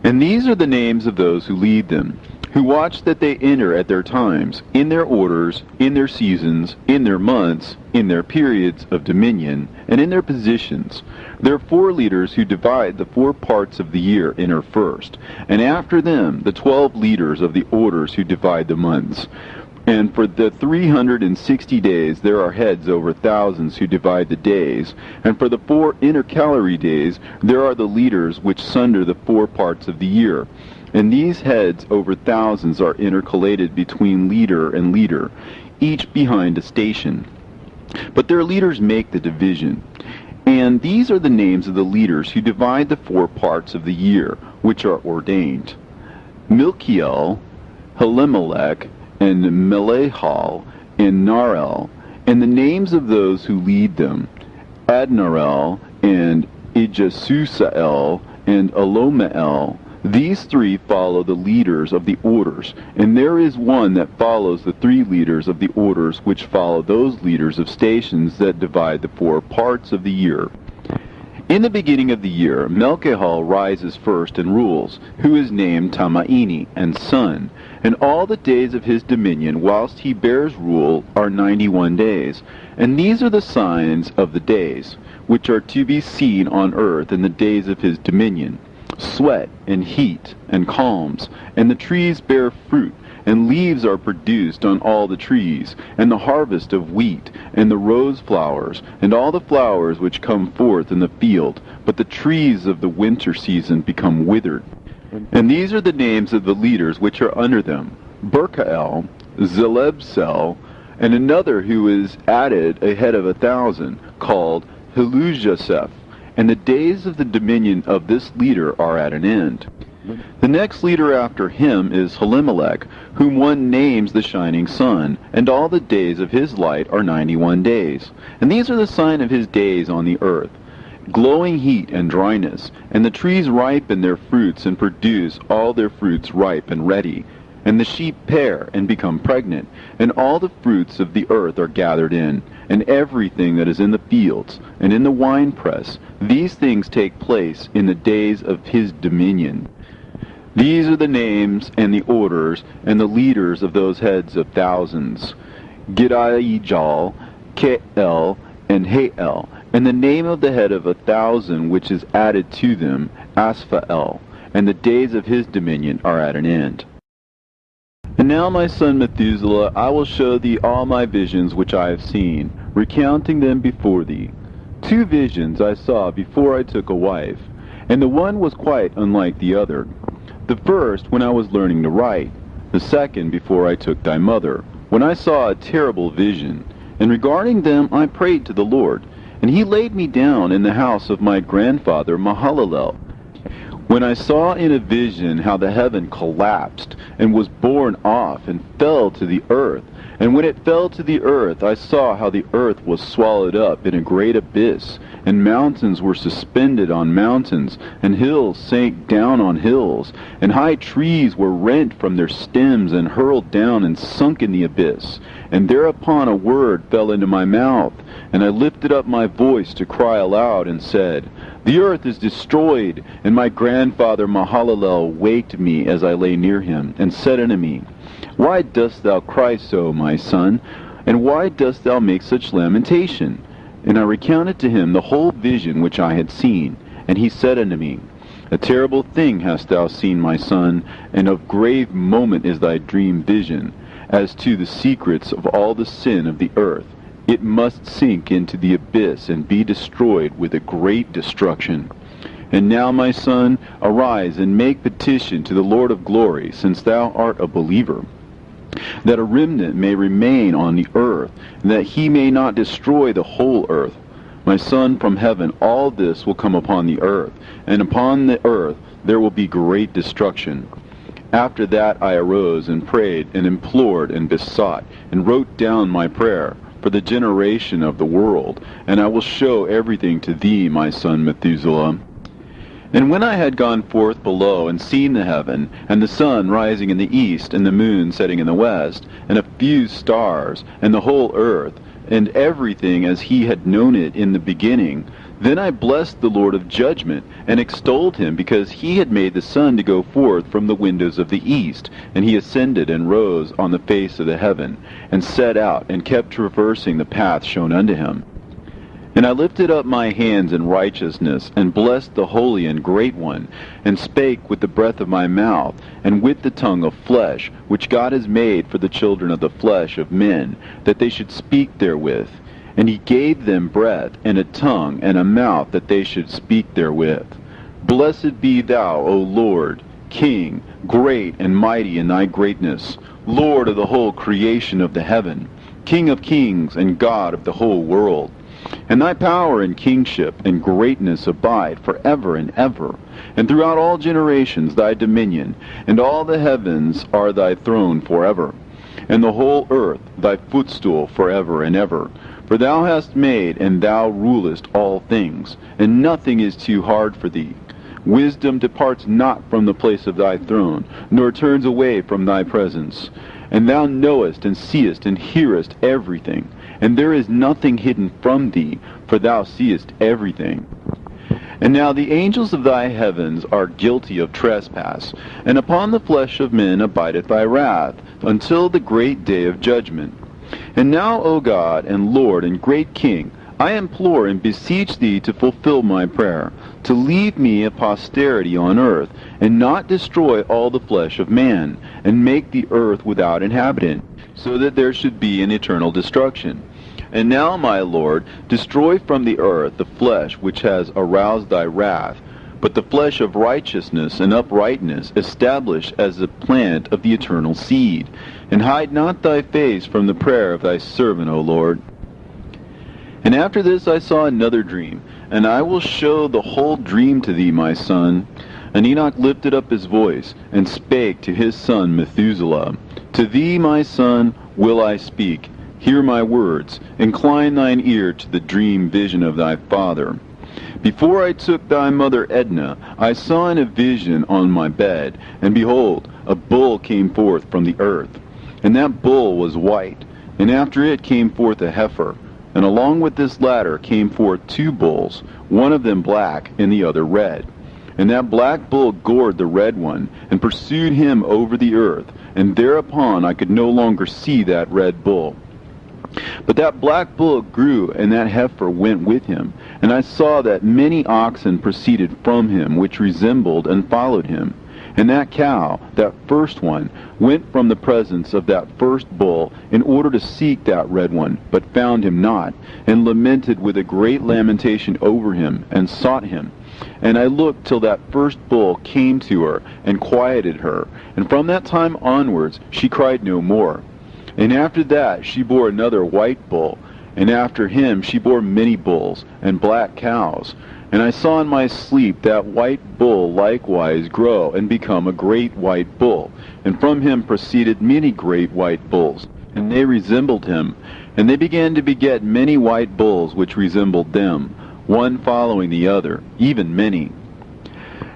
And these are the names of those who lead them, who watch that they enter at their times, in their orders, in their seasons, in their months, in their periods of dominion, and in their positions. There are 4 leaders who divide the 4 parts of the year enter first, and after them the 12 leaders of the orders who divide the months. And for the 360 days there are heads over thousands who divide the days, and for the 4 intercalary days there are the leaders which sunder the 4 parts of the year. And these heads over thousands are intercalated between leader and leader, each behind a station. But their leaders make the division. And these are the names of the leaders who divide the 4 parts of the year, which are ordained: Milkiel, Helimelech, and Melehal, and Narel, and the names of those who lead them: Adnarel, and Ijasusael, and Elomeel. These 3 follow the leaders of the orders, and there is one that follows the 3 leaders of the orders which follow those leaders of stations that divide the 4 parts of the year. In the beginning of the year, Melchihal rises first and rules, who is named Tamaini, and son, and all the days of his dominion whilst he bears rule are 91 days. And these are the signs of the days, which are to be seen on earth in the days of his dominion: sweat, and heat, and calms, and the trees bear fruit, and leaves are produced on all the trees, and the harvest of wheat, and the rose flowers, and all the flowers which come forth in the field, but the trees of the winter season become withered. And these are the names of the leaders which are under them: Berkael, Zelebsel, and another who is added a head of 1,000, called Helujaseph. And the days of the dominion of this leader are at an end. The next leader after him is Helimelech, whom one names the shining sun, and all the days of his light are 91 days. And these are the sign of his days on the earth: glowing heat and dryness, and the trees ripen their fruits and produce all their fruits ripe and ready. And the sheep pair and become pregnant, and all the fruits of the earth are gathered in, and everything that is in the fields, and in the winepress. These things take place in the days of his dominion. These are the names and the orders and the leaders of those heads of thousands: Gidaijal, Keel, and Hael, and the name of the head of 1,000 which is added to them, Asphael, and the days of his dominion are at an end. And now, my son Methuselah, I will show thee all my visions which I have seen, recounting them before thee. 2 visions I saw before I took a wife, and the one was quite unlike the other. The first when I was learning to write, the second before I took thy mother, when I saw a terrible vision. And regarding them I prayed to the Lord, and he laid me down in the house of my grandfather Mahalalel. When I saw in a vision how the heaven collapsed, and was borne off, and fell to the earth, and when it fell to the earth, I saw how the earth was swallowed up in a great abyss, and mountains were suspended on mountains, and hills sank down on hills, and high trees were rent from their stems, and hurled down and sunk in the abyss. And thereupon a word fell into my mouth, and I lifted up my voice to cry aloud, and said, The earth is destroyed. And my grandfather Mahalalel waked me as I lay near him, and said unto me, Why dost thou cry so, my son? And why dost thou make such lamentation? And I recounted to him the whole vision which I had seen. And he said unto me, A terrible thing hast thou seen, my son, and of grave moment is thy dream vision. As to the secrets of all the sin of the earth, it must sink into the abyss and be destroyed with a great destruction. And now, my son, arise and make petition to the Lord of glory, since thou art a believer, that a remnant may remain on the earth, and that he may not destroy the whole earth. My son, from heaven all this will come upon the earth, and upon the earth there will be great destruction. After that I arose and prayed and implored and besought, and wrote down my prayer for the generation of the world, and I will show everything to thee, my son Methuselah. And when I had gone forth below and seen the heaven, and the sun rising in the east, and the moon setting in the west, and a few stars, and the whole earth, and everything as he had known it in the beginning, Then I blessed the Lord of judgment, and extolled him, because he had made the sun to go forth from the windows of the east, and he ascended and rose on the face of the heaven, and set out, and kept traversing the path shown unto him. And I lifted up my hands in righteousness, and blessed the Holy and Great One, and spake with the breath of my mouth, and with the tongue of flesh, which God has made for the children of the flesh of men, that they should speak therewith. And he gave them breath, and a tongue, and a mouth, that they should speak therewith. Blessed be thou, O Lord, King, great and mighty in thy greatness, Lord of the whole creation of the heaven, King of kings, and God of the whole world. And thy power and kingship and greatness abide forever and ever. And throughout all generations thy dominion, and all the heavens are thy throne forever, and the whole earth thy footstool forever and ever. For thou hast made, and thou rulest all things, and nothing is too hard for thee. Wisdom departs not from the place of thy throne, nor turns away from thy presence. And thou knowest, and seest, and hearest everything, and there is nothing hidden from thee, for thou seest everything. And now the angels of thy heavens are guilty of trespass, and upon the flesh of men abideth thy wrath, until the great day of judgment. And now, O God, and Lord, and great King, I implore and beseech thee to fulfill my prayer, to leave me a posterity on earth, and not destroy all the flesh of man, and make the earth without inhabitant, so that there should be an eternal destruction. And now, my Lord, destroy from the earth the flesh which has aroused thy wrath, but the flesh of righteousness and uprightness establish as the plant of the eternal seed. And hide not thy face from the prayer of thy servant, O Lord. And after this I saw another dream, and I will show the whole dream to thee, my son. And Enoch lifted up his voice, and spake to his son Methuselah, To thee, my son, will I speak. Hear my words. Incline thine ear to the dream vision of thy father. Before I took thy mother Edna, I saw in a vision on my bed, and behold, a bull came forth from the earth. And that bull was white, and after it came forth a heifer. And along with this latter came forth two bulls, one of them black, and the other red. And that black bull gored the red one, and pursued him over the earth, and thereupon I could no longer see that red bull. But that black bull grew, and that heifer went with him. And I saw that many oxen proceeded from him, which resembled and followed him. And that cow, that first one, went from the presence of that first bull, in order to seek that red one, but found him not, and lamented with a great lamentation over him, and sought him. And I looked till that first bull came to her, and quieted her. And from that time onwards she cried no more. And after that she bore another white bull, and after him she bore many bulls, and black cows. And I saw in my sleep that white bull likewise grow, and become a great white bull. And from him proceeded many great white bulls, and they resembled him. And they began to beget many white bulls which resembled them, one following the other, even many.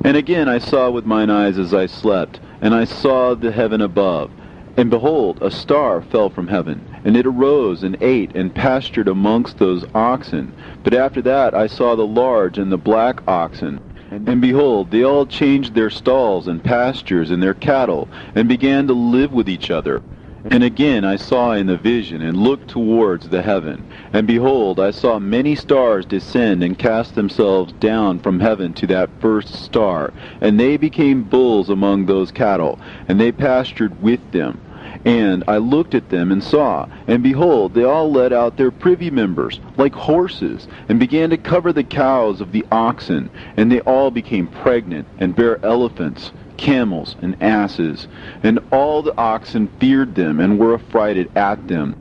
And again I saw with mine eyes as I slept, and I saw the heaven above. And behold, a star fell from heaven, and it arose and ate and pastured amongst those oxen. But after that I saw the large and the black oxen. And behold, they all changed their stalls and pastures and their cattle, and began to live with each other. And again I saw in the vision, and looked towards the heaven. And behold, I saw many stars descend and cast themselves down from heaven to that first star. And they became bulls among those cattle, and they pastured with them. And I looked at them and saw, and behold, they all let out their privy members, like horses, and began to cover the cows of the oxen. And they all became pregnant, and bare elephants, camels, and asses. And all the oxen feared them, and were affrighted at them.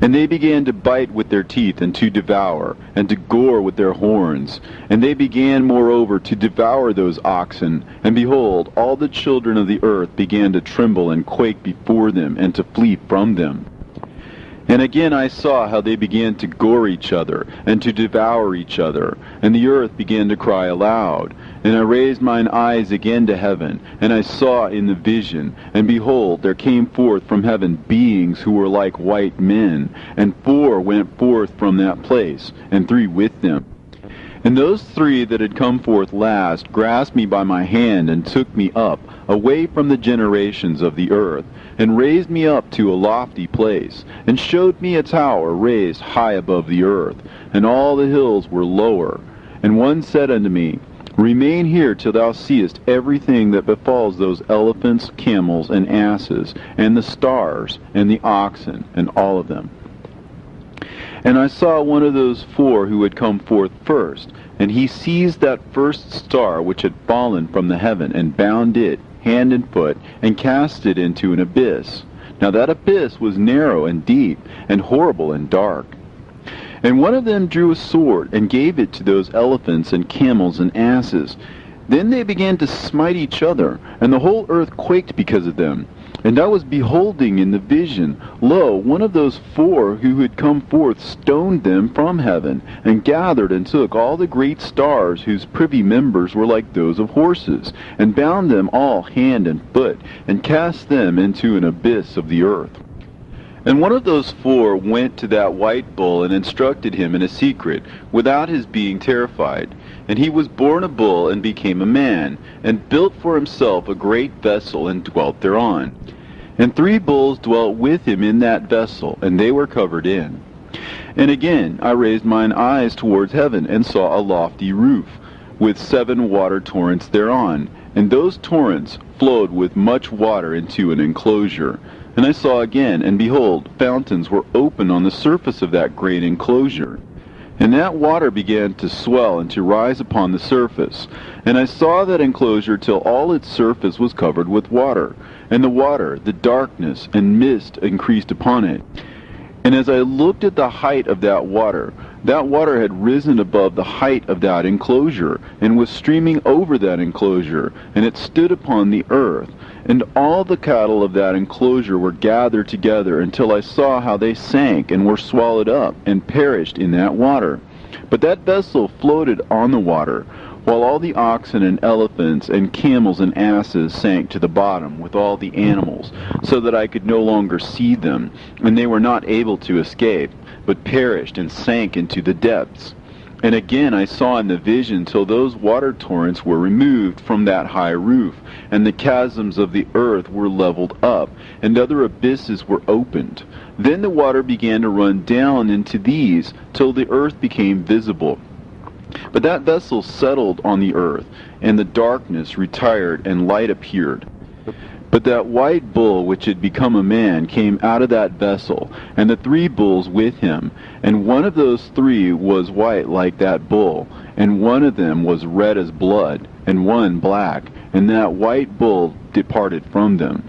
And they began to bite with their teeth, and to devour, and to gore with their horns. And they began moreover to devour those oxen. And behold, all the children of the earth began to tremble and quake before them, and to flee from them. And again I saw how they began to gore each other, and to devour each other. And the earth began to cry aloud. And I raised mine eyes again to heaven, and I saw in the vision, and behold, there came forth from heaven beings who were like white men, and 4 went forth from that place, and 3 with them. And those three that had come forth last grasped me by my hand and took me up, away from the generations of the earth, and raised me up to a lofty place, and showed me a tower raised high above the earth, and all the hills were lower. And one said unto me, Remain here till thou seest everything that befalls those elephants, camels, and asses, and the stars, and the oxen, and all of them. And I saw one of those four who had come forth first, and he seized that first star which had fallen from the heaven, and bound it hand and foot, and cast it into an abyss. Now that abyss was narrow and deep, and horrible and dark. And one of them drew a sword, and gave it to those elephants and camels and asses. Then they began to smite each other, and the whole earth quaked because of them. And I was beholding in the vision, lo, one of those four who had come forth stoned them from heaven, and gathered and took all the great stars whose privy members were like those of horses, and bound them all hand and foot, and cast them into an abyss of the earth. And one of those four went to that white bull, and instructed him in a secret, without his being terrified. And he was born a bull, and became a man, and built for himself a great vessel, and dwelt thereon. And 3 bulls dwelt with him in that vessel, and they were covered in. And again I raised mine eyes towards heaven, and saw a lofty roof, with 7 water torrents thereon, and those torrents flowed with much water into an enclosure. And I saw again, and behold, fountains were open on the surface of that great enclosure. And that water began to swell and to rise upon the surface. And I saw that enclosure till all its surface was covered with water. And the water, the darkness, and mist increased upon it. And as I looked at the height of that water had risen above the height of that enclosure, and was streaming over that enclosure, and it stood upon the earth. And all the cattle of that enclosure were gathered together, until I saw how they sank, and were swallowed up, and perished in that water. But that vessel floated on the water, while all the oxen and elephants and camels and asses sank to the bottom with all the animals, so that I could no longer see them, and they were not able to escape, but perished and sank into the depths. And again I saw in the vision till those water torrents were removed from that high roof, and the chasms of the earth were leveled up, and other abysses were opened. Then the water began to run down into these, till the earth became visible. But that vessel settled on the earth, and the darkness retired, and light appeared. But that white bull which had become a man came out of that vessel, and the 3 bulls with him. And one of those 3 was white like that bull, and one of them was red as blood, and one black. And that white bull departed from them.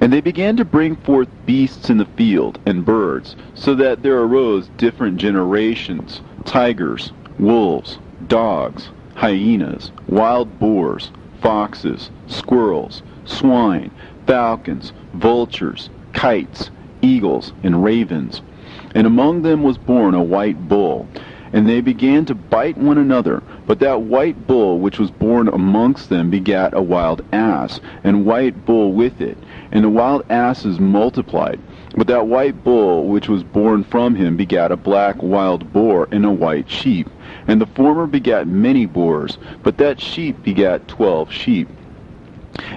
And they began to bring forth beasts in the field, and birds, so that there arose different generations, tigers, wolves, dogs, hyenas, wild boars, foxes, squirrels, swine, falcons, vultures, kites, eagles, and ravens. And among them was born a white bull. And they began to bite one another. But that white bull which was born amongst them begat a wild ass, and white bull with it. And the wild asses multiplied. But that white bull which was born from him begat a black wild boar and a white sheep. And the former begat many boars, but that sheep begat 12 sheep.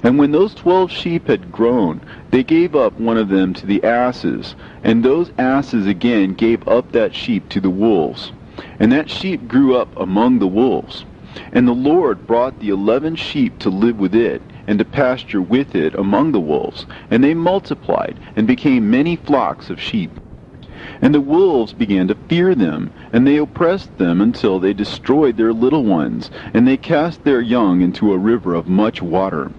And when those 12 sheep had grown, they gave up one of them to the asses, and those asses again gave up that sheep to the wolves. And that sheep grew up among the wolves. And the Lord brought the 11 sheep to live with it, and to pasture with it among the wolves. And they multiplied, and became many flocks of sheep. And the wolves began to fear them, and they oppressed them until they destroyed their little ones, and they cast their young into a river of much water.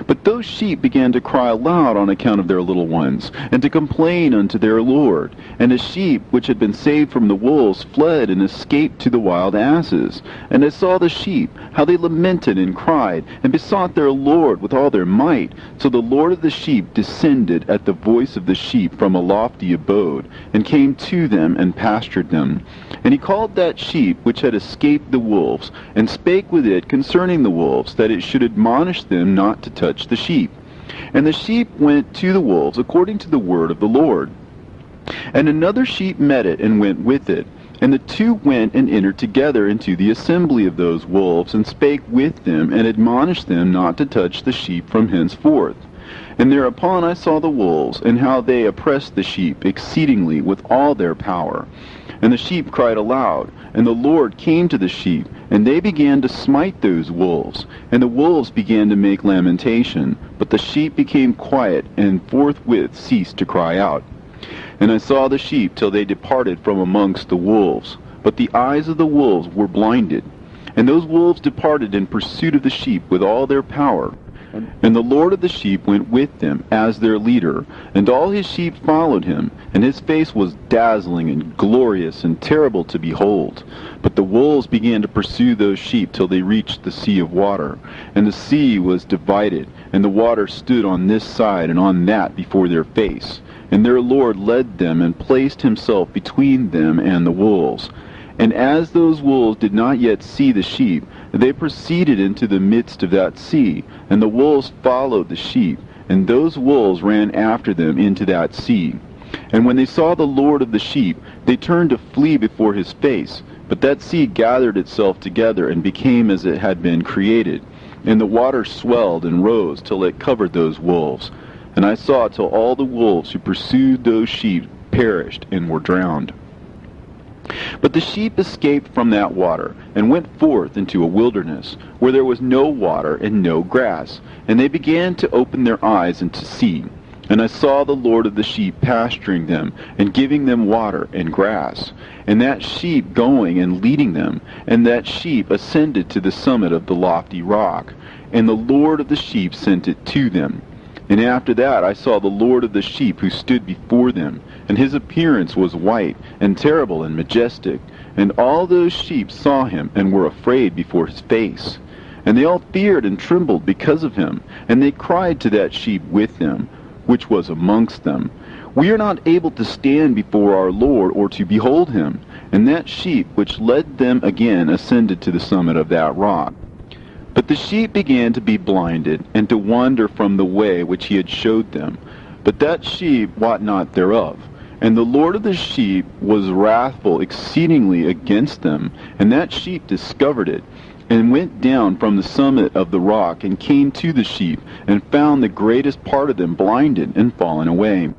But those sheep began to cry aloud on account of their little ones, and to complain unto their Lord. And the sheep which had been saved from the wolves fled and escaped to the wild asses. And I saw the sheep, how they lamented and cried, and besought their Lord with all their might. So the Lord of the sheep descended at the voice of the sheep from a lofty abode, and came to them and pastured them. And he called that sheep which had escaped the wolves, and spake with it concerning the wolves, that it should admonish them not to touch the sheep. And the sheep went to the wolves according to the word of the Lord. And another sheep met it, and went with it. And the two went and entered together into the assembly of those wolves, and spake with them, and admonished them not to touch the sheep from henceforth. And thereupon I saw the wolves, and how they oppressed the sheep exceedingly with all their power. And the sheep cried aloud, and the Lord came to the sheep, and they began to smite those wolves. And the wolves began to make lamentation, but the sheep became quiet, and forthwith ceased to cry out. And I saw the sheep till they departed from amongst the wolves. But the eyes of the wolves were blinded. And those wolves departed in pursuit of the sheep with all their power. And the Lord of the sheep went with them as their leader, and all his sheep followed him, and his face was dazzling and glorious and terrible to behold. But the wolves began to pursue those sheep till they reached the sea of water. And the sea was divided, and the water stood on this side and on that before their face. And their Lord led them, and placed himself between them and the wolves. And as those wolves did not yet see the sheep, they proceeded into the midst of that sea, and the wolves followed the sheep, and those wolves ran after them into that sea. And when they saw the Lord of the sheep, they turned to flee before his face. But that sea gathered itself together, and became as it had been created. And the water swelled and rose till it covered those wolves. And I saw till all the wolves who pursued those sheep perished and were drowned. But the sheep escaped from that water, and went forth into a wilderness, where there was no water and no grass. And they began to open their eyes and to see. And I saw the Lord of the sheep pasturing them, and giving them water and grass. And that sheep going and leading them, and that sheep ascended to the summit of the lofty rock. And the Lord of the sheep sent it to them. And after that I saw the Lord of the sheep, who stood before them, and his appearance was white, and terrible, and majestic. And all those sheep saw him, and were afraid before his face. And they all feared and trembled because of him. And they cried to that sheep with them, which was amongst them, We are not able to stand before our Lord, or to behold him. And that sheep which led them again ascended to the summit of that rock. But the sheep began to be blinded, and to wander from the way which he had showed them. But that sheep wot not thereof. And the Lord of the sheep was wrathful exceedingly against them. And that sheep discovered it, and went down from the summit of the rock, and came to the sheep, and found the greatest part of them blinded and fallen away.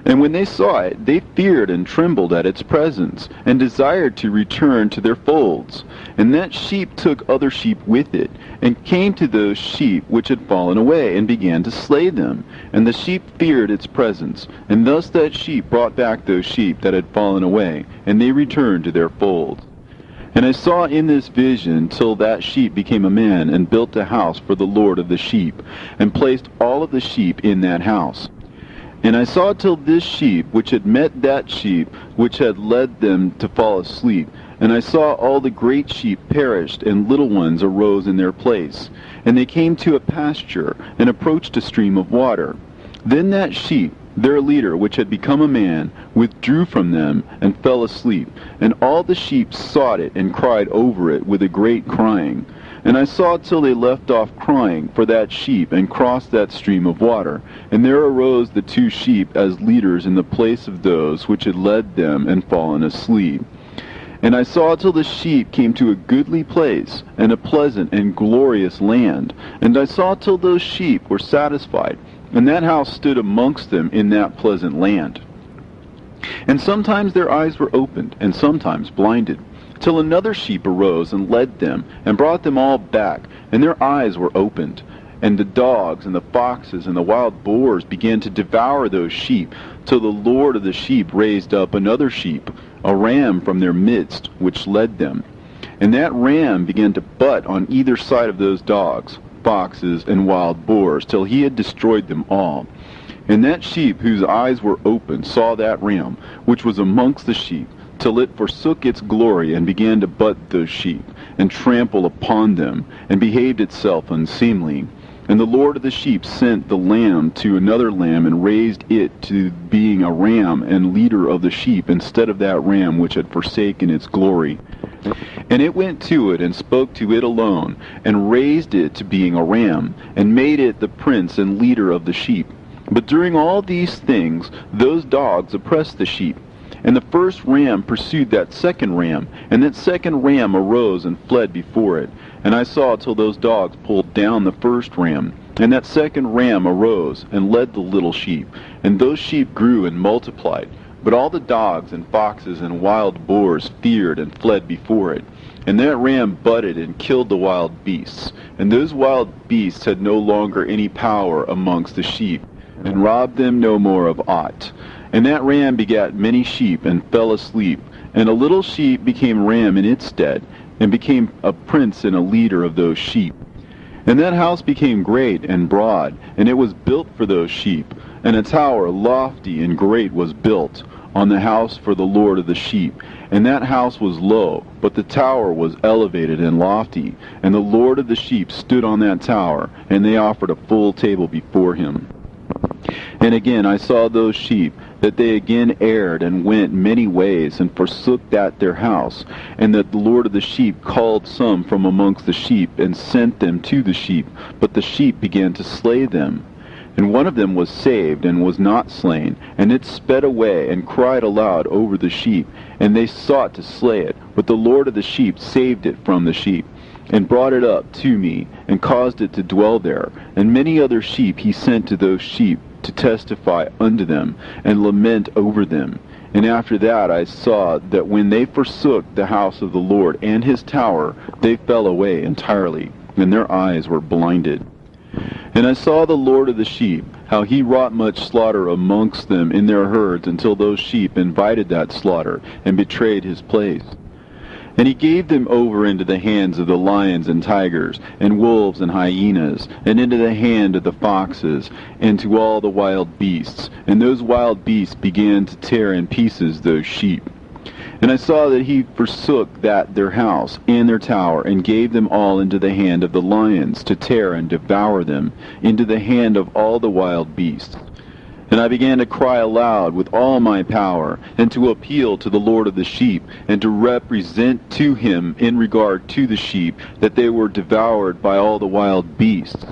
And when they saw it, they feared and trembled at its presence, and desired to return to their folds. And that sheep took other sheep with it, and came to those sheep which had fallen away, and began to slay them. And the sheep feared its presence, and thus that sheep brought back those sheep that had fallen away, and they returned to their folds. And I saw in this vision till that sheep became a man, and built a house for the Lord of the sheep, and placed all of the sheep in that house. And I saw till this sheep, which had met that sheep, which had led them to fall asleep. And I saw all the great sheep perished, and little ones arose in their place. And they came to a pasture, and approached a stream of water. Then that sheep, their leader, which had become a man, withdrew from them, and fell asleep. And all the sheep sought it, and cried over it with a great crying. And I saw till they left off crying for that sheep, and crossed that stream of water. And there arose the two sheep as leaders in the place of those which had led them and fallen asleep. And I saw till the sheep came to a goodly place, and a pleasant and glorious land. And I saw till those sheep were satisfied, and that house stood amongst them in that pleasant land. And sometimes their eyes were opened, and sometimes blinded, till another sheep arose and led them, and brought them all back, and their eyes were opened. And the dogs and the foxes and the wild boars began to devour those sheep, till the Lord of the sheep raised up another sheep, a ram from their midst, which led them. And that ram began to butt on either side of those dogs, foxes, and wild boars, till he had destroyed them all. And that sheep whose eyes were opened saw that ram, which was amongst the sheep, till it forsook its glory, and began to butt those sheep, and trample upon them, and behaved itself unseemly. And the Lord of the sheep sent the lamb to another lamb, and raised it to being a ram and leader of the sheep, instead of that ram which had forsaken its glory. And it went to it, and spoke to it alone, and raised it to being a ram, and made it the prince and leader of the sheep. But during all these things those dogs oppressed the sheep. And the first ram pursued that second ram, and that second ram arose and fled before it. And I saw till those dogs pulled down the first ram. And that second ram arose and led the little sheep, and those sheep grew and multiplied. But all the dogs and foxes and wild boars feared and fled before it. And that ram butted and killed the wild beasts. And those wild beasts had no longer any power amongst the sheep, and robbed them no more of aught. And that ram begat many sheep, and fell asleep. And a little sheep became ram in its stead, and became a prince and a leader of those sheep. And that house became great and broad, and it was built for those sheep. And a tower lofty and great was built on the house for the Lord of the sheep. And that house was low, but the tower was elevated and lofty. And the Lord of the sheep stood on that tower, and they offered a full table before him. And again I saw those sheep, that they again erred and went many ways, and forsook that their house, and that the Lord of the sheep called some from amongst the sheep, and sent them to the sheep, but the sheep began to slay them. And one of them was saved, and was not slain, and it sped away, and cried aloud over the sheep, and they sought to slay it, but the Lord of the sheep saved it from the sheep, and brought it up to me, and caused it to dwell there. And many other sheep he sent to those sheep, to testify unto them, and lament over them. And after that I saw that when they forsook the house of the Lord and his tower, they fell away entirely, and their eyes were blinded. And I saw the Lord of the sheep, how he wrought much slaughter amongst them in their herds, until those sheep invited that slaughter, and betrayed his place. And he gave them over into the hands of the lions and tigers, and wolves and hyenas, and into the hand of the foxes, and to all the wild beasts. And those wild beasts began to tear in pieces those sheep. And I saw that he forsook that their house and their tower, and gave them all into the hand of the lions, to tear and devour them, into the hand of all the wild beasts. And I began to cry aloud with all my power, and to appeal to the Lord of the sheep, and to represent to him in regard to the sheep, that they were devoured by all the wild beasts.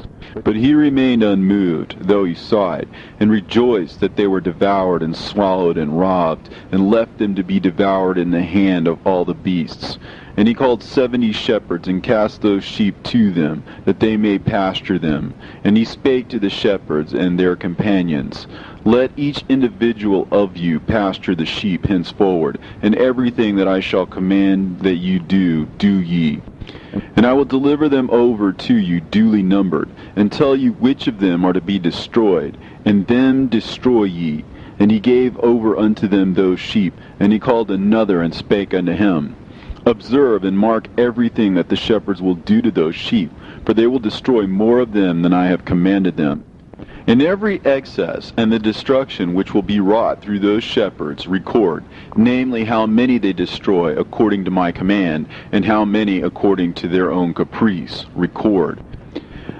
But he remained unmoved, though he saw it, and rejoiced that they were devoured and swallowed and robbed, and left them to be devoured in the hand of all the beasts. And he called 70 shepherds, and cast those sheep to them, that they may pasture them. And he spake to the shepherds and their companions, Let each individual of you pasture the sheep henceforward, and everything that I shall command that you do, do ye. And I will deliver them over to you duly numbered, and tell you which of them are to be destroyed, and them destroy ye. And he gave over unto them those sheep, and he called another, and spake unto him, Observe and mark everything that the shepherds will do to those sheep, for they will destroy more of them than I have commanded them. And every excess and the destruction which will be wrought through those shepherds record, namely how many they destroy according to my command, and how many according to their own caprice, record.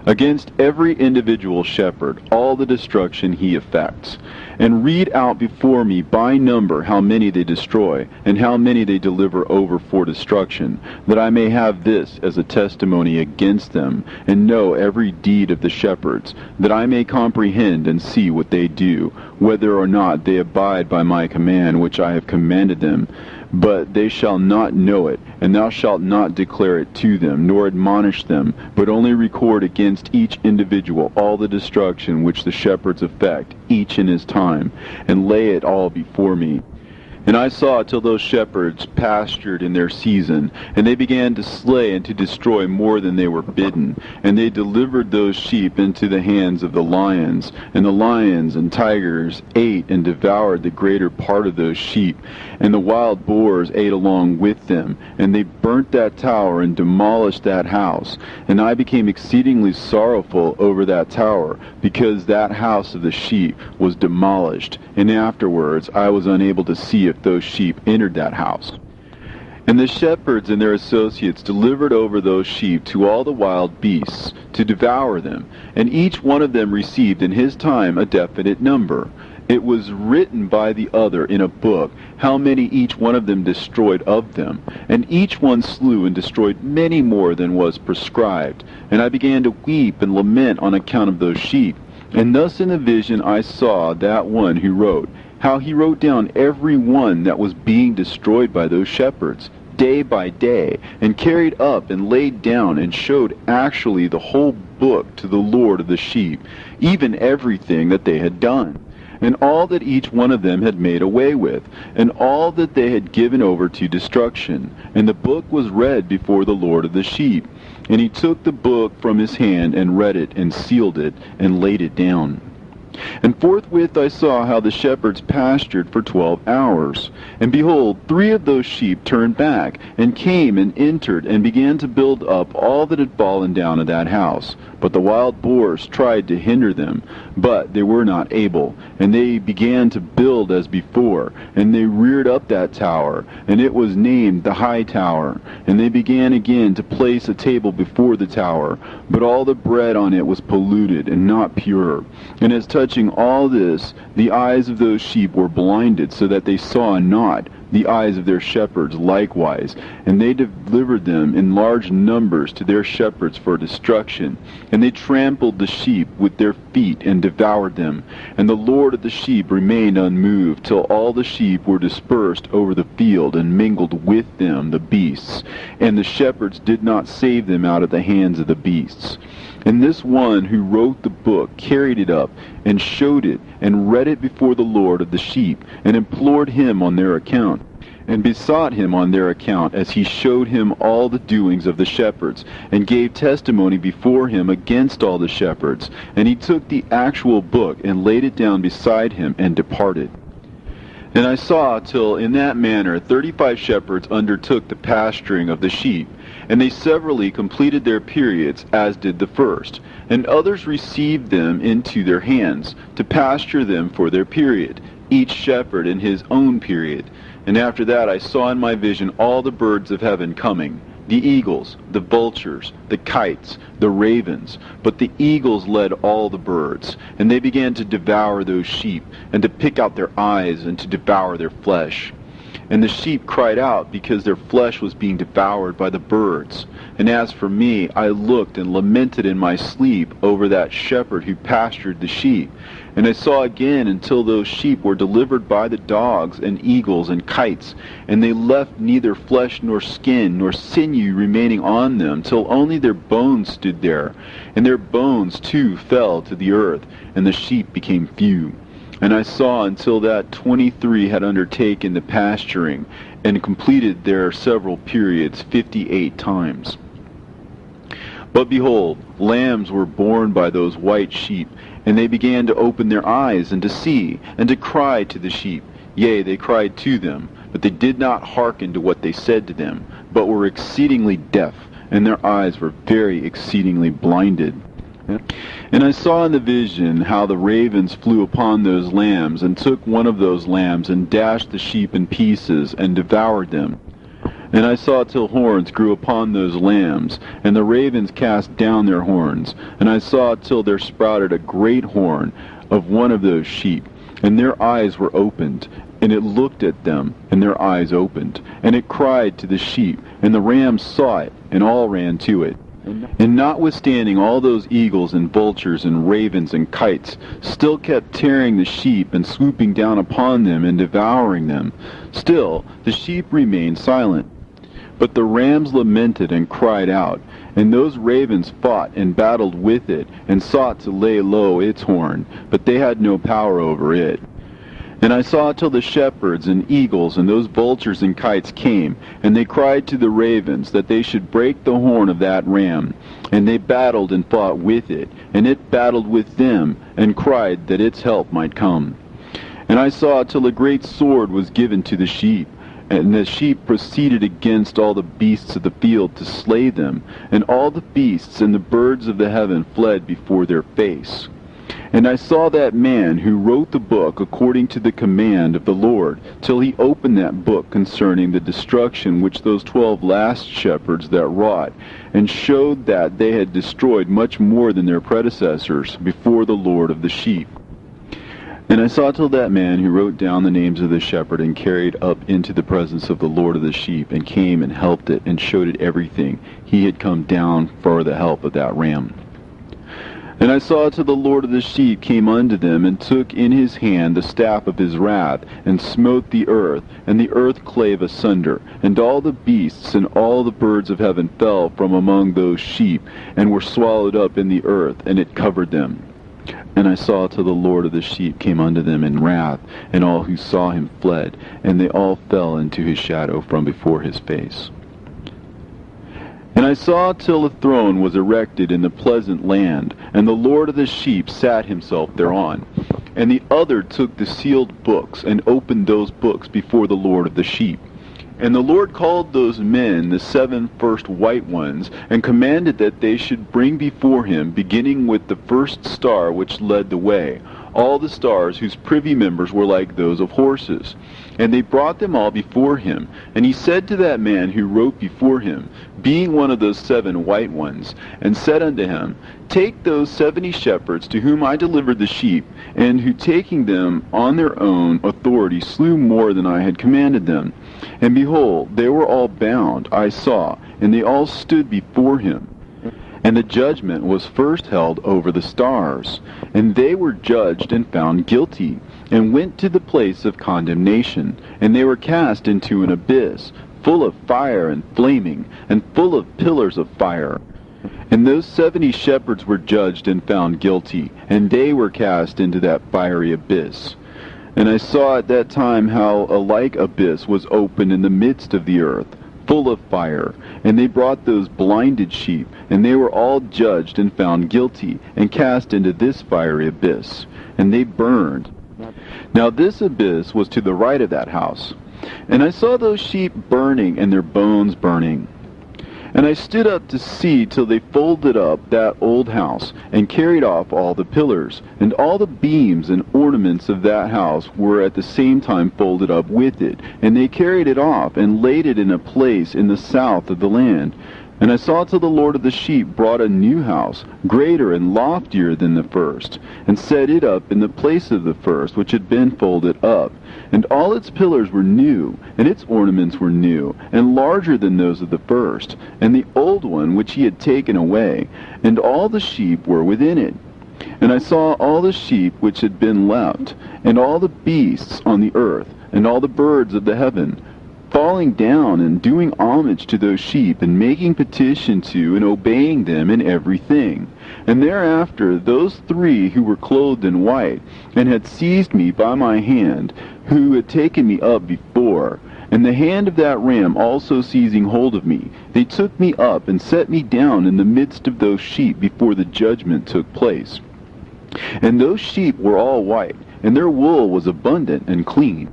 Against every individual shepherd all the destruction he effects. And read out before me by number how many they destroy, and how many they deliver over for destruction, that I may have this as a testimony against them, and know every deed of the shepherds, that I may comprehend and see what they do, whether or not they abide by my command which I have commanded them. But they shall not know it, and thou shalt not declare it to them, nor admonish them, but only record against each individual all the destruction which the shepherds effect, each in his time, and lay it all before me. And I saw till those shepherds pastured in their season, and they began to slay and to destroy more than they were bidden. And they delivered those sheep into the hands of the lions, and the lions and tigers ate and devoured the greater part of those sheep, and the wild boars ate along with them. And they burnt that tower and demolished that house. And I became exceedingly sorrowful over that tower, because that house of the sheep was demolished. And afterwards I was unable to see if those sheep entered that house. And the shepherds and their associates delivered over those sheep to all the wild beasts, to devour them, and each one of them received in his time a definite number. It was written by the other in a book, how many each one of them destroyed of them, and each one slew and destroyed many more than was prescribed. And I began to weep and lament on account of those sheep. And thus in the vision I saw that one who wrote, how he wrote down every one that was being destroyed by those shepherds, day by day, and carried up and laid down and showed actually the whole book to the Lord of the sheep, even everything that they had done, and all that each one of them had made away with, and all that they had given over to destruction. And the book was read before the Lord of the sheep. And he took the book from his hand and read it and sealed it and laid it down. And forthwith I saw how the shepherds pastured for 12 hours. And behold, 3 of those sheep turned back, and came and entered, and began to build up all that had fallen down in that house. But the wild boars tried to hinder them, but they were not able. And they began to build as before, and they reared up that tower, and it was named the High Tower. And they began again to place a table before the tower, but all the bread on it was polluted and not pure. And as touching all this, the eyes of those sheep were blinded, so that they saw not, the eyes of their shepherds likewise. And they delivered them in large numbers to their shepherds for destruction. And they trampled the sheep with their feet and devoured them. And the Lord of the sheep remained unmoved, till all the sheep were dispersed over the field, and mingled with them the beasts. And the shepherds did not save them out of the hands of the beasts. And this one who wrote the book carried it up, and showed it, and read it before the Lord of the sheep, and implored him on their account, and besought him on their account, as he showed him all the doings of the shepherds, and gave testimony before him against all the shepherds. And he took the actual book, and laid it down beside him, and departed. And I saw till in that manner 35 shepherds undertook the pasturing of the sheep, and they severally completed their periods, as did the first. And others received them into their hands, to pasture them for their period, each shepherd in his own period. And after that I saw in my vision all the birds of heaven coming, the eagles, the vultures, the kites, the ravens. But the eagles led all the birds, and they began to devour those sheep, and to pick out their eyes, and to devour their flesh. And the sheep cried out, because their flesh was being devoured by the birds. And as for me, I looked and lamented in my sleep over that shepherd who pastured the sheep. And I saw again until those sheep were delivered by the dogs and eagles and kites, and they left neither flesh nor skin nor sinew remaining on them, till only their bones stood there. And their bones too fell to the earth, and the sheep became few. And I saw until that 23 had undertaken the pasturing, and completed their several periods 58 times. But behold, lambs were born by those white sheep, and they began to open their eyes, and to see, and to cry to the sheep. Yea, they cried to them, but they did not hearken to what they said to them, but were exceedingly deaf, and their eyes were very exceedingly blinded. And I saw in the vision how the ravens flew upon those lambs, and took one of those lambs, and dashed the sheep in pieces, and devoured them. And I saw till horns grew upon those lambs, and the ravens cast down their horns. And I saw till there sprouted a great horn of one of those sheep, and their eyes were opened. And it looked at them, and their eyes opened. And it cried to the sheep, and the rams saw it, and all ran to it. And notwithstanding all those eagles and vultures and ravens and kites still kept tearing the sheep, and swooping down upon them, and devouring them, still the sheep remained silent. But the rams lamented and cried out, and those ravens fought and battled with it, and sought to lay low its horn, but they had no power over it. And I saw till the shepherds and eagles and those vultures and kites came, and they cried to the ravens that they should break the horn of that ram. And they battled and fought with it, and it battled with them, and cried that its help might come. And I saw till a great sword was given to the sheep, and the sheep proceeded against all the beasts of the field to slay them, and all the beasts and the birds of the heaven fled before their face. And I saw that man who wrote the book according to the command of the Lord, till he opened that book concerning the destruction which those 12 last shepherds that wrought, and showed that they had destroyed much more than their predecessors before the Lord of the sheep. And I saw till that man who wrote down the names of the shepherd, and carried up into the presence of the Lord of the sheep, and came and helped it, and showed it everything. He had come down for the help of that ram. And I saw till the Lord of the sheep came unto them, and took in his hand the staff of his wrath, and smote the earth, and the earth clave asunder, and all the beasts and all the birds of heaven fell from among those sheep, and were swallowed up in the earth, and it covered them. And I saw till the Lord of the sheep came unto them in wrath, and all who saw him fled, and they all fell into his shadow from before his face. And I saw till a throne was erected in the pleasant land, and the Lord of the sheep sat himself thereon. And the other took the sealed books, and opened those books before the Lord of the sheep. And the Lord called those men the 7 first white ones, and commanded that they should bring before him, beginning with the first star which led the way, all the stars whose privy members were like those of horses. And they brought them all before him. And he said to that man who wrote before him, being one of those 7 white ones, and said unto him, Take those 70 shepherds to whom I delivered the sheep, and who taking them on their own authority slew more than I had commanded them. And behold, they were all bound, I saw, and they all stood before him. And the judgment was first held over the stars. And they were judged and found guilty, and went to the place of condemnation. And they were cast into an abyss, full of fire and flaming, and full of pillars of fire. And those 70 shepherds were judged and found guilty, and they were cast into that fiery abyss. And I saw at that time how a like abyss was opened in the midst of the earth, full of fire. And they brought those blinded sheep, and they were all judged and found guilty, and cast into this fiery abyss. And they burned. Now this abyss was to the right of that house. And I saw those sheep burning, and their bones burning. And I stood up to see till they folded up that old house, and carried off all the pillars, and all the beams and ornaments of that house were at the same time folded up with it. And they carried it off, and laid it in a place in the south of the land. And I saw till the Lord of the sheep brought a new house, greater and loftier than the first, and set it up in the place of the first, which had been folded up. And all its pillars were new, and its ornaments were new, and larger than those of the first, and the old one which he had taken away, and all the sheep were within it. And I saw all the sheep which had been left, and all the beasts on the earth, and all the birds of the heaven, falling down and doing homage to those sheep, and making petition to and obeying them in everything. And thereafter those 3 who were clothed in white, and had seized me by my hand, who had taken me up before, and the hand of that ram also seizing hold of me, they took me up and set me down in the midst of those sheep before the judgment took place. And those sheep were all white, and their wool was abundant and clean.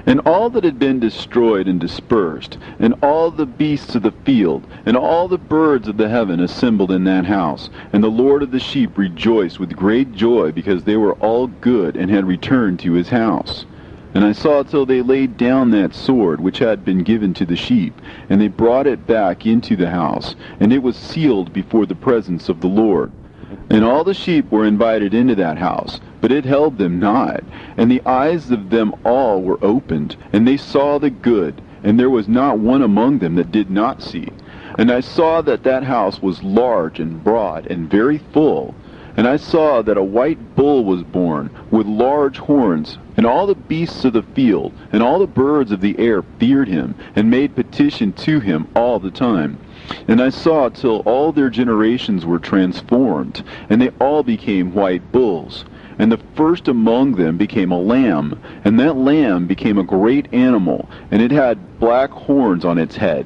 And all that had been destroyed and dispersed, and all the beasts of the field, and all the birds of the heaven assembled in that house. And the Lord of the sheep rejoiced with great joy, because they were all good, and had returned to his house. And I saw till they laid down that sword which had been given to the sheep, and they brought it back into the house, and it was sealed before the presence of the Lord. And all the sheep were invited into that house, but it held them not. And the eyes of them all were opened, and they saw the good, and there was not one among them that did not see. And I saw that that house was large and broad, and very full. And I saw that a white bull was born, with large horns, and all the beasts of the field, and all the birds of the air feared him, and made petition to him all the time. And I saw till all their generations were transformed, and they all became white bulls. And the first among them became a lamb, and that lamb became a great animal, and it had black horns on its head.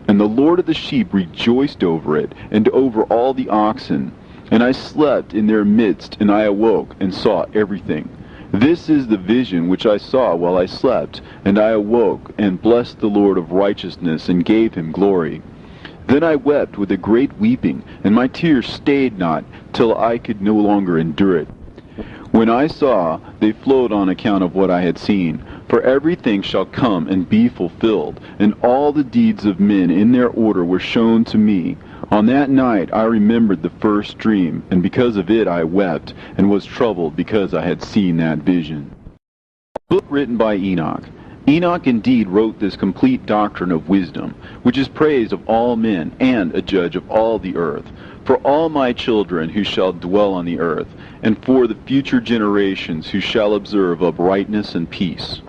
And the Lord of the sheep rejoiced over it, and over all the oxen. And I slept in their midst, and I awoke, and saw everything. This is the vision which I saw while I slept, and I awoke, and blessed the Lord of righteousness, and gave him glory. Then I wept with a great weeping, and my tears stayed not, till I could no longer endure it. When I saw, they flowed on account of what I had seen. For everything shall come and be fulfilled, and all the deeds of men in their order were shown to me. On that night I remembered the first dream, and because of it I wept, and was troubled because I had seen that vision. Book written by Enoch. Enoch indeed wrote this complete doctrine of wisdom, which is praised of all men, and a judge of all the earth, for all my children who shall dwell on the earth, and for the future generations who shall observe uprightness and peace.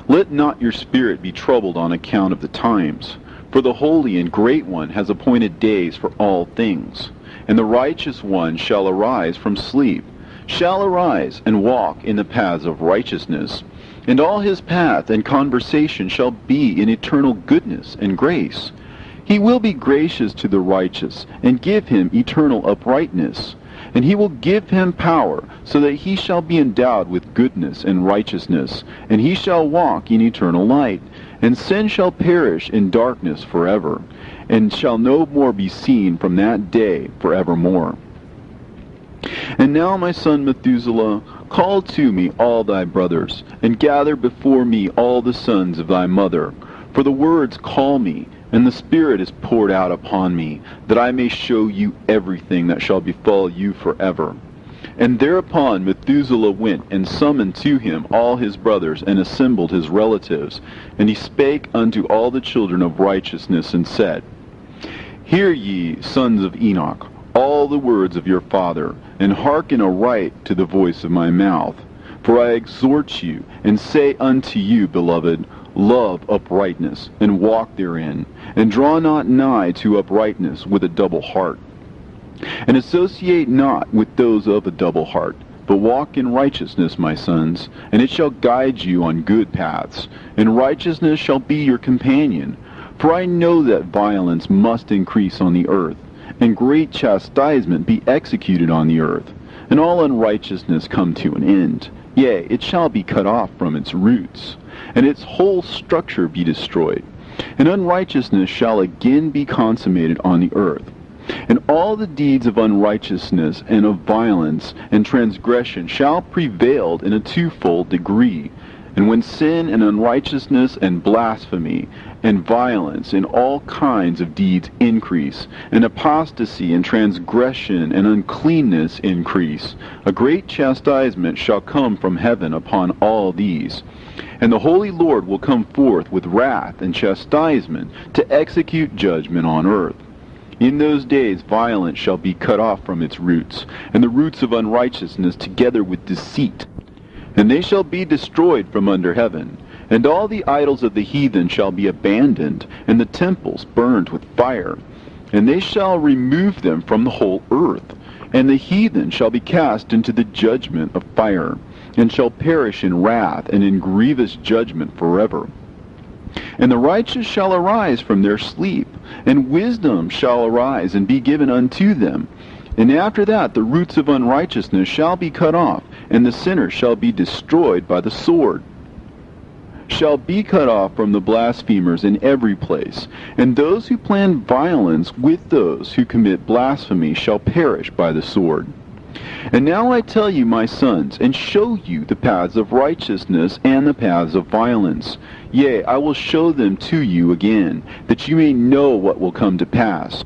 Let not your spirit be troubled on account of the times, for the Holy and Great One has appointed days for all things, and the righteous one shall arise from sleep, shall arise and walk in the paths of righteousness, and all his path and conversation shall be in eternal goodness and grace. He will be gracious to the righteous, and give him eternal uprightness. And he will give him power, so that he shall be endowed with goodness and righteousness, and he shall walk in eternal light. And sin shall perish in darkness forever, and shall no more be seen from that day forevermore. And now, my son Methuselah, call to me all thy brothers, and gather before me all the sons of thy mother. For the words call me, and the Spirit is poured out upon me, that I may show you everything that shall befall you forever. And thereupon Methuselah went and summoned to him all his brothers, and assembled his relatives. And he spake unto all the children of righteousness, and said, Hear ye, sons of Enoch, all the words of your father, and hearken aright to the voice of my mouth. For I exhort you, and say unto you, beloved, love uprightness, and walk therein, and draw not nigh to uprightness with a double heart. And associate not with those of a double heart, but walk in righteousness, my sons, and it shall guide you on good paths, and righteousness shall be your companion. For I know that violence must increase on the earth, and great chastisement be executed on the earth, and all unrighteousness come to an end. Yea, it shall be cut off from its roots, and its whole structure be destroyed. And unrighteousness shall again be consummated on the earth. And all the deeds of unrighteousness and of violence and transgression shall prevail in a twofold degree. And when sin and unrighteousness and blasphemy and violence and all kinds of deeds increase, and apostasy and transgression and uncleanness increase, a great chastisement shall come from heaven upon all these. And the Holy Lord will come forth with wrath and chastisement to execute judgment on earth. In those days violence shall be cut off from its roots, and the roots of unrighteousness together with deceit. And they shall be destroyed from under heaven. And all the idols of the heathen shall be abandoned, and the temples burned with fire. And they shall remove them from the whole earth. And the heathen shall be cast into the judgment of fire, and shall perish in wrath and in grievous judgment forever. And the righteous shall arise from their sleep, and wisdom shall arise and be given unto them. And after that the roots of unrighteousness shall be cut off, and the sinner shall be destroyed by the sword, shall be cut off from the blasphemers in every place. And those who plan violence with those who commit blasphemy shall perish by the sword. And now I tell you, my sons, and show you the paths of righteousness and the paths of violence. Yea, I will show them to you again, that you may know what will come to pass.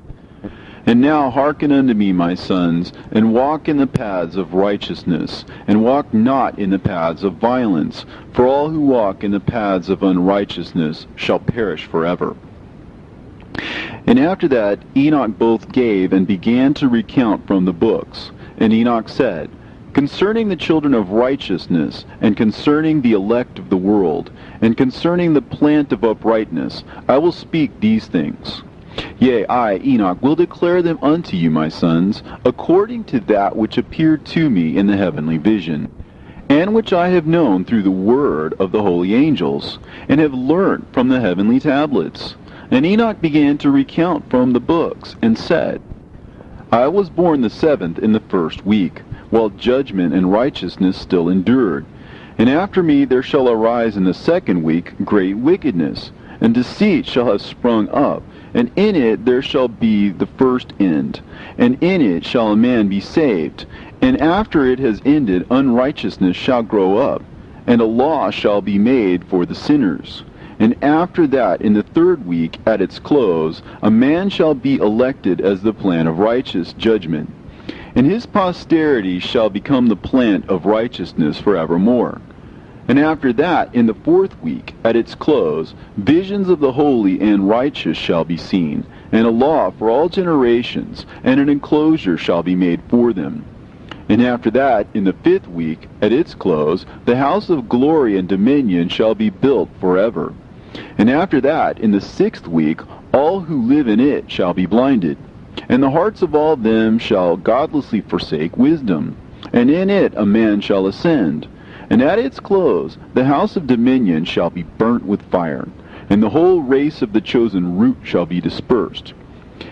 And now hearken unto me, my sons, and walk in the paths of righteousness, and walk not in the paths of violence, for all who walk in the paths of unrighteousness shall perish forever. And after that Enoch both gave and began to recount from the books. And Enoch said, Concerning the children of righteousness, and concerning the elect of the world, and concerning the plant of uprightness, I will speak these things. Yea, I, Enoch, will declare them unto you, my sons, according to that which appeared to me in the heavenly vision, and which I have known through the word of the holy angels, and have learnt from the heavenly tablets. And Enoch began to recount from the books, and said, I was born the 7th in the 1st week, while judgment and righteousness still endured. And after me there shall arise in the 2nd week great wickedness, and deceit shall have sprung up, and in it there shall be the first end, and in it shall a man be saved. And after it has ended, unrighteousness shall grow up, and a law shall be made for the sinners. And after that, in the 3rd week, at its close, a man shall be elected as the plant of righteous judgment. And his posterity shall become the plant of righteousness forevermore. And after that, in the 4th week, at its close, visions of the holy and righteous shall be seen, and a law for all generations, and an enclosure shall be made for them. And after that, in the 5th week, at its close, the house of glory and dominion shall be built forever. And after that, in the 6th week, all who live in it shall be blinded, and the hearts of all them shall godlessly forsake wisdom, and in it a man shall ascend. And at its close, the house of dominion shall be burnt with fire, and the whole race of the chosen root shall be dispersed.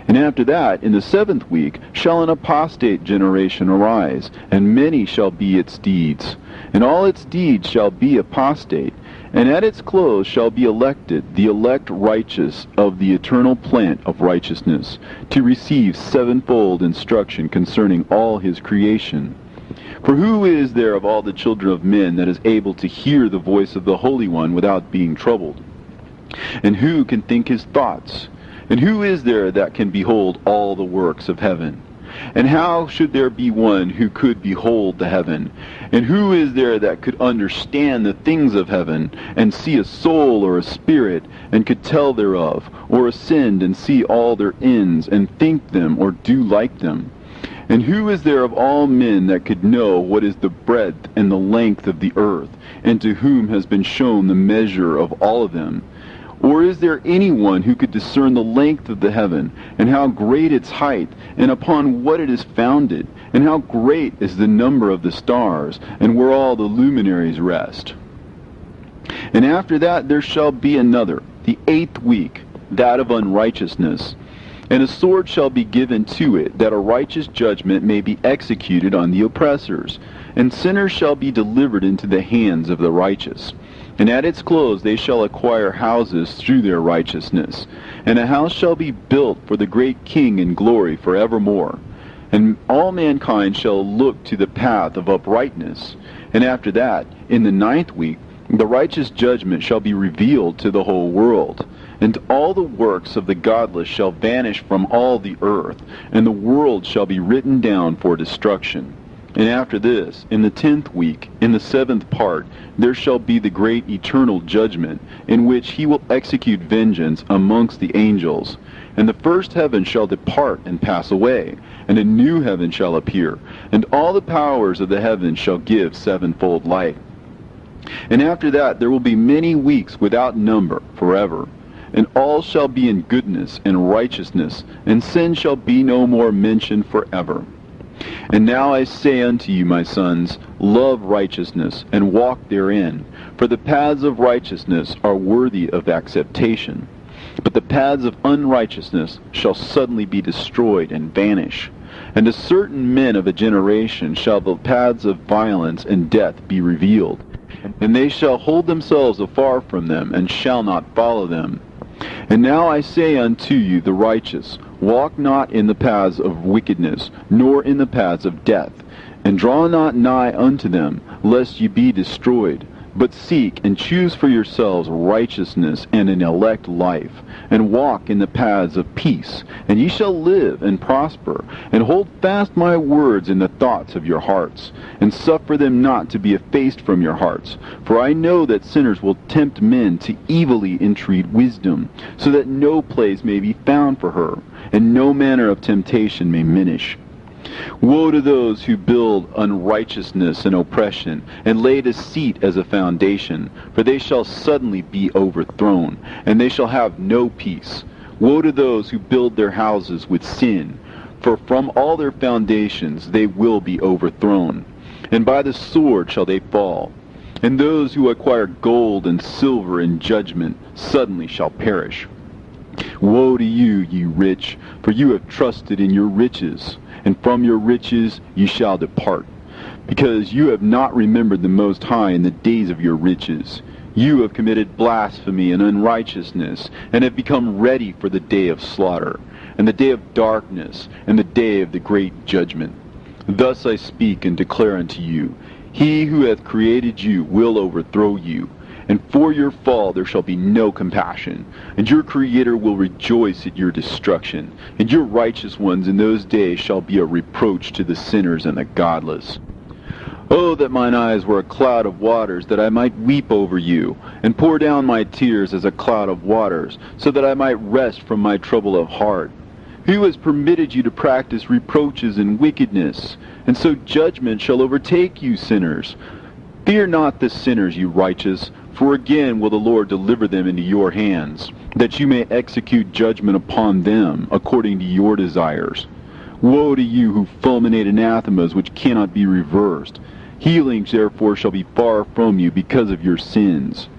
And after that, in the 7th week, shall an apostate generation arise, and many shall be its deeds. And all its deeds shall be apostate, and at its close shall be elected the elect righteous of the eternal plant of righteousness, to receive sevenfold instruction concerning all his creation. For who is there of all the children of men that is able to hear the voice of the Holy One without being troubled? And who can think his thoughts? And who is there that can behold all the works of heaven? And how should there be one who could behold the heaven? And who is there that could understand the things of heaven, and see a soul or a spirit, and could tell thereof, or ascend and see all their ends, and think them, or do like them? And who is there of all men that could know what is the breadth and the length of the earth, and to whom has been shown the measure of all of them? Or is there anyone who could discern the length of the heaven, and how great its height, and upon what it is founded, and how great is the number of the stars, and where all the luminaries rest? And after that there shall be another, the 8th week, that of unrighteousness. And a sword shall be given to it, that a righteous judgment may be executed on the oppressors. And sinners shall be delivered into the hands of the righteous. And at its close they shall acquire houses through their righteousness. And a house shall be built for the great King in glory forevermore. And all mankind shall look to the path of uprightness. And after that, in the 9th week, the righteous judgment shall be revealed to the whole world. And all the works of the godless shall vanish from all the earth, and the world shall be written down for destruction. And after this, in the 10th week, in the 7th part, there shall be the great eternal judgment, in which he will execute vengeance amongst the angels. And the first heaven shall depart and pass away, and a new heaven shall appear, and all the powers of the heavens shall give sevenfold light. And after that there will be many weeks without number forever. And all shall be in goodness and righteousness, and sin shall be no more mentioned forever. And now I say unto you, my sons, love righteousness, and walk therein. For the paths of righteousness are worthy of acceptation. But the paths of unrighteousness shall suddenly be destroyed and vanish. And to certain men of a generation shall the paths of violence and death be revealed. And they shall hold themselves afar from them, and shall not follow them. And now I say unto you, the righteous, walk not in the paths of wickedness, nor in the paths of death, and draw not nigh unto them, lest ye be destroyed. But seek and choose for yourselves righteousness and an elect life, and walk in the paths of peace, and ye shall live and prosper. And hold fast my words in the thoughts of your hearts, and suffer them not to be effaced from your hearts. For I know that sinners will tempt men to evilly entreat wisdom, so that no place may be found for her, and no manner of temptation may minish. Woe to those who build unrighteousness and oppression, and lay deceit as a foundation, for they shall suddenly be overthrown, and they shall have no peace. Woe to those who build their houses with sin, for from all their foundations they will be overthrown, and by the sword shall they fall. And those who acquire gold and silver in judgment suddenly shall perish. Woe to you, ye rich, for you have trusted in your riches, and from your riches ye shall depart, because you have not remembered the Most High in the days of your riches. You have committed blasphemy and unrighteousness, and have become ready for the day of slaughter, and the day of darkness, and the day of the great judgment. Thus I speak and declare unto you, he who hath created you will overthrow you, and for your fall there shall be no compassion, and your Creator will rejoice at your destruction, and your righteous ones in those days shall be a reproach to the sinners and the godless. Oh, that mine eyes were a cloud of waters, that I might weep over you, and pour down my tears as a cloud of waters, so that I might rest from my trouble of heart. Who has permitted you to practice reproaches and wickedness? And so judgment shall overtake you, sinners. Fear not the sinners, you righteous, for again will the Lord deliver them into your hands, that you may execute judgment upon them according to your desires. Woe to you who fulminate anathemas which cannot be reversed. Healings therefore shall be far from you because of your sins.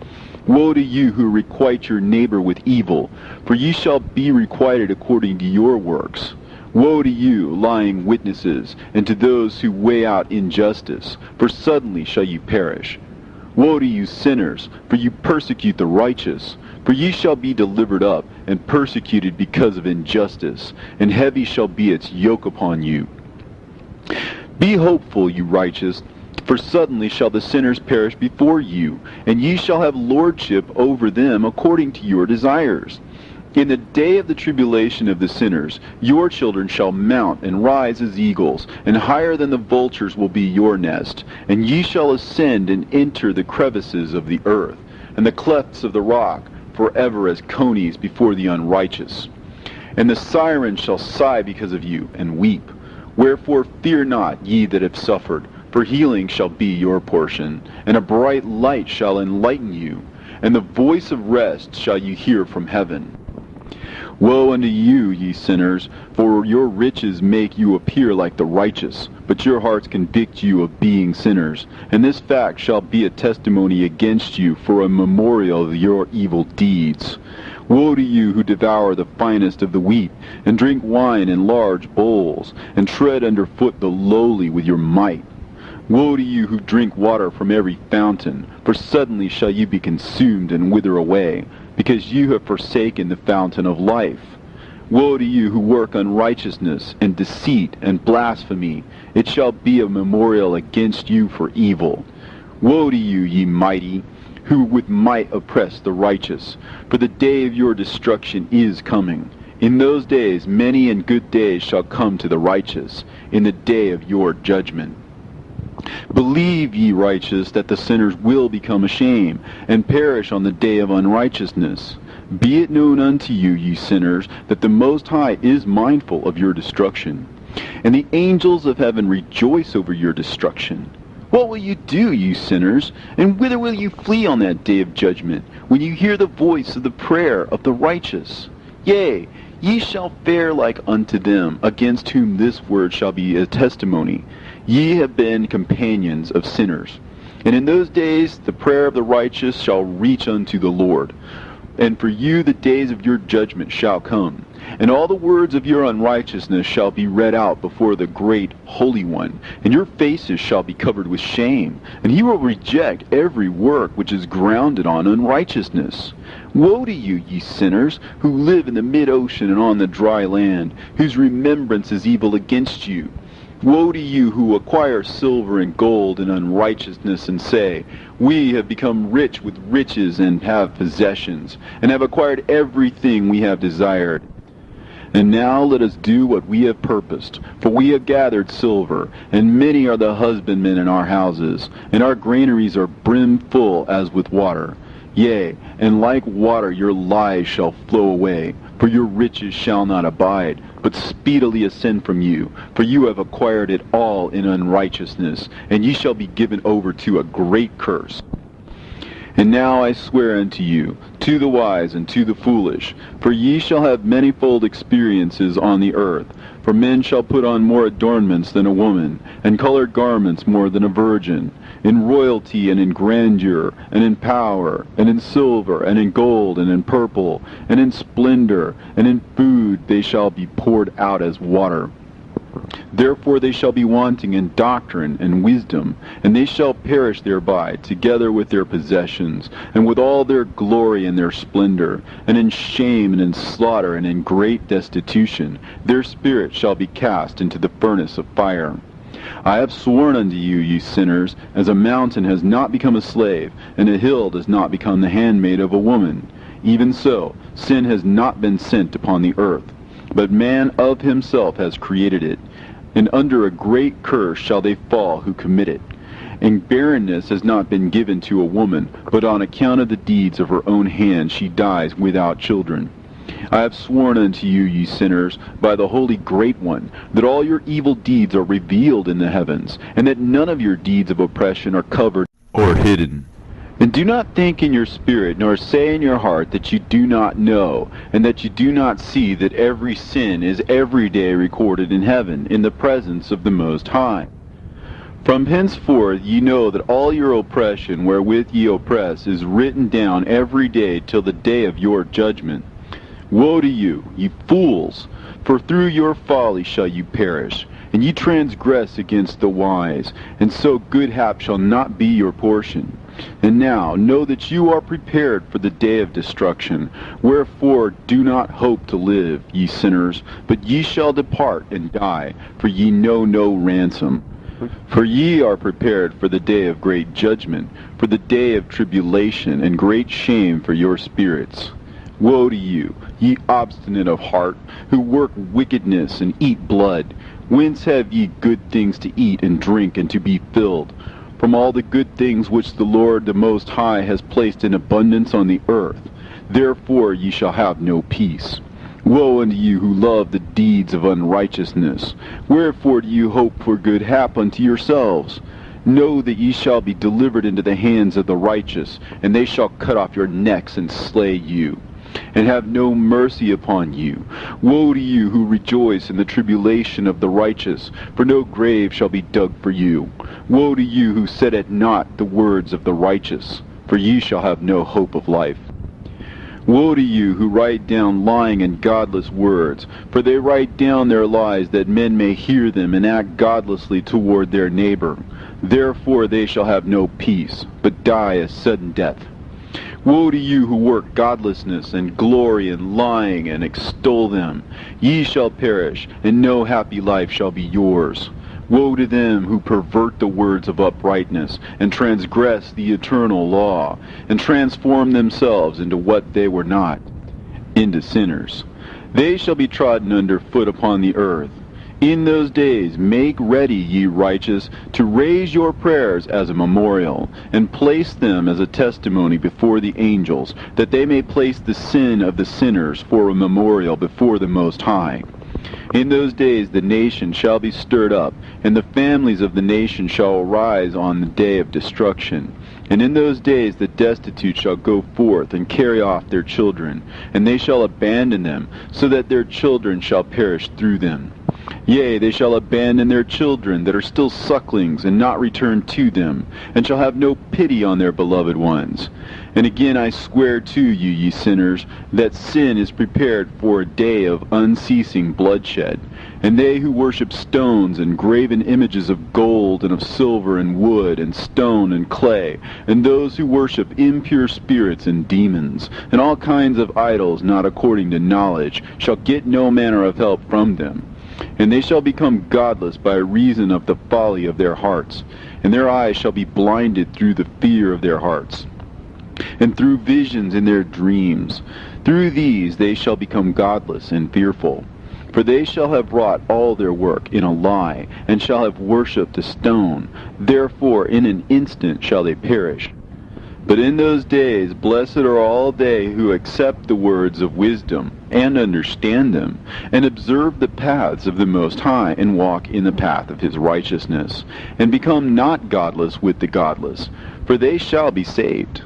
Woe to you who requite your neighbor with evil, for ye shall be requited according to your works. Woe to you, lying witnesses, and to those who weigh out injustice, for suddenly shall you perish. Woe to you, sinners, for you persecute the righteous, for ye shall be delivered up, and persecuted because of injustice, and heavy shall be its yoke upon you. Be hopeful, you righteous, for suddenly shall the sinners perish before you, and ye shall have lordship over them according to your desires. In the day of the tribulation of the sinners, your children shall mount and rise as eagles, and higher than the vultures will be your nest. And ye shall ascend and enter the crevices of the earth, and the clefts of the rock, forever as conies before the unrighteous. And the sirens shall sigh because of you, and weep. Wherefore fear not, ye that have suffered, for healing shall be your portion, and a bright light shall enlighten you, and the voice of rest shall you hear from heaven. Woe unto you, ye sinners, for your riches make you appear like the righteous, but your hearts convict you of being sinners, and this fact shall be a testimony against you for a memorial of your evil deeds. Woe to you who devour the finest of the wheat, and drink wine in large bowls, and tread under foot the lowly with your might. Woe to you who drink water from every fountain, for suddenly shall you be consumed and wither away, because you have forsaken the fountain of life. Woe to you who work unrighteousness and deceit and blasphemy, it shall be a memorial against you for evil. Woe to you, ye mighty, who with might oppress the righteous, for the day of your destruction is coming. In those days many and good days shall come to the righteous, in the day of your judgment. Believe, ye righteous, that the sinners will become ashamed, and perish on the day of unrighteousness. Be it known unto you, ye sinners, that the Most High is mindful of your destruction, and the angels of heaven rejoice over your destruction. What will you do, you sinners, and whither will you flee on that day of judgment, when you hear the voice of the prayer of the righteous? Yea, ye shall fare like unto them, against whom this word shall be a testimony. Ye have been companions of sinners. And in those days the prayer of the righteous shall reach unto the Lord. And for you the days of your judgment shall come, and all the words of your unrighteousness shall be read out before the great Holy One, and your faces shall be covered with shame, and he will reject every work which is grounded on unrighteousness. Woe to you, ye sinners, who live in the mid-ocean and on the dry land, whose remembrance is evil against you. Woe to you who acquire silver and gold in unrighteousness, and say, We have become rich with riches and have possessions, and have acquired everything we have desired. And now let us do what we have purposed, for we have gathered silver, and many are the husbandmen in our houses, and our granaries are brimful as with water. Yea, and like water your lies shall flow away, for your riches shall not abide, but speedily ascend from you, for you have acquired it all in unrighteousness, and ye shall be given over to a great curse. And now I swear unto you, to the wise and to the foolish, for ye shall have manifold experiences on the earth. For men shall put on more adornments than a woman, and colored garments more than a virgin. In royalty and in grandeur, and in power, and in silver, and in gold, and in purple, and in splendor, and in food they shall be poured out as water. Therefore they shall be wanting in doctrine and wisdom, and they shall perish thereby, together with their possessions, and with all their glory and their splendor, and in shame and in slaughter and in great destitution. Their spirit shall be cast into the furnace of fire. I have sworn unto you, ye sinners, as a mountain has not become a slave, and a hill does not become the handmaid of a woman. Even so, sin has not been sent upon the earth, but man of himself has created it. And under a great curse shall they fall who commit it. And barrenness has not been given to a woman, but on account of the deeds of her own hand she dies without children. I have sworn unto you, ye sinners, by the Holy Great One, that all your evil deeds are revealed in the heavens, and that none of your deeds of oppression are covered or hidden. And do not think in your spirit, nor say in your heart that you do not know, and that you do not see that every sin is every day recorded in heaven, in the presence of the Most High. From henceforth ye know that all your oppression wherewith ye oppress is written down every day till the day of your judgment. Woe to you, ye fools! For through your folly shall you perish, and ye transgress against the wise, and so good hap shall not be your portion. And now know that you are prepared for the day of destruction. Wherefore do not hope to live, ye sinners, but ye shall depart and die, for ye know no ransom. For ye are prepared for the day of great judgment, for the day of tribulation and great shame for your spirits. Woe to you, ye obstinate of heart, who work wickedness and eat blood. Whence have ye good things to eat and drink and to be filled? From all the good things which the Lord the Most High has placed in abundance on the earth. Therefore ye shall have no peace. Woe unto you who love the deeds of unrighteousness. Wherefore do you hope for good hap unto yourselves? Know that ye shall be delivered into the hands of the righteous, and they shall cut off your necks and slay you, and have no mercy upon you. Woe to you who rejoice in the tribulation of the righteous, for no grave shall be dug for you. Woe to you who set at naught the words of the righteous, for ye shall have no hope of life. Woe to you who write down lying and godless words, for they write down their lies that men may hear them and act godlessly toward their neighbor. Therefore they shall have no peace, but die a sudden death. Woe to you who work godlessness and glory in lying and extol them. Ye shall perish, and no happy life shall be yours. Woe to them who pervert the words of uprightness, and transgress the eternal law, and transform themselves into what they were not, into sinners. They shall be trodden under foot upon the earth. In those days make ready, ye righteous, to raise your prayers as a memorial, and place them as a testimony before the angels, that they may place the sin of the sinners for a memorial before the Most High. In those days the nation shall be stirred up, and the families of the nation shall arise on the day of destruction. And in those days the destitute shall go forth and carry off their children, and they shall abandon them, so that their children shall perish through them. Yea, they shall abandon their children that are still sucklings, and not return to them, and shall have no pity on their beloved ones. And again I swear to you, ye sinners, that sin is prepared for a day of unceasing bloodshed. And they who worship stones and graven images of gold and of silver and wood and stone and clay, and those who worship impure spirits and demons, and all kinds of idols not according to knowledge, shall get no manner of help from them. And they shall become godless by reason of the folly of their hearts, and their eyes shall be blinded through the fear of their hearts, and through visions in their dreams. Through these they shall become godless and fearful. For they shall have wrought all their work in a lie, and shall have worshipped a stone. Therefore in an instant shall they perish. But in those days blessed are all they who accept the words of wisdom, and understand them, and observe the paths of the Most High, and walk in the path of his righteousness, and become not godless with the godless, for they shall be saved.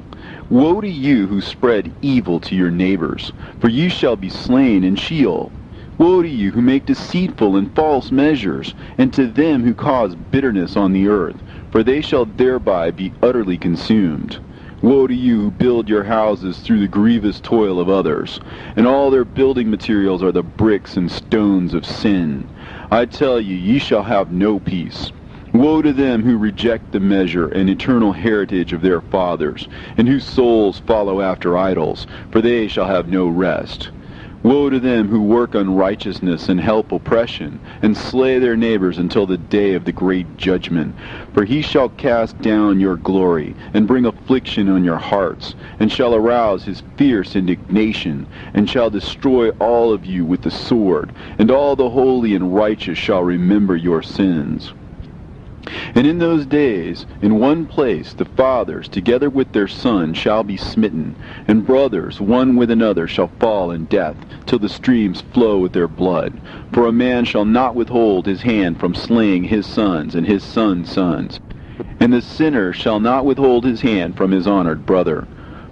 Woe to you who spread evil to your neighbors, for you shall be slain in Sheol. Woe to you who make deceitful and false measures, and to them who cause bitterness on the earth, for they shall thereby be utterly consumed. Woe to you who build your houses through the grievous toil of others, and all their building materials are the bricks and stones of sin. I tell you, ye shall have no peace. Woe to them who reject the measure and eternal heritage of their fathers, and whose souls follow after idols, for they shall have no rest. Woe to them who work unrighteousness and help oppression, and slay their neighbors until the day of the great judgment. For he shall cast down your glory, and bring affliction on your hearts, and shall arouse his fierce indignation, and shall destroy all of you with the sword, and all the holy and righteous shall remember your sins. And in those days, in one place, the fathers, together with their sons, shall be smitten, and brothers, one with another, shall fall in death, till the streams flow with their blood. For a man shall not withhold his hand from slaying his sons and his sons' sons. And the sinner shall not withhold his hand from his honored brother.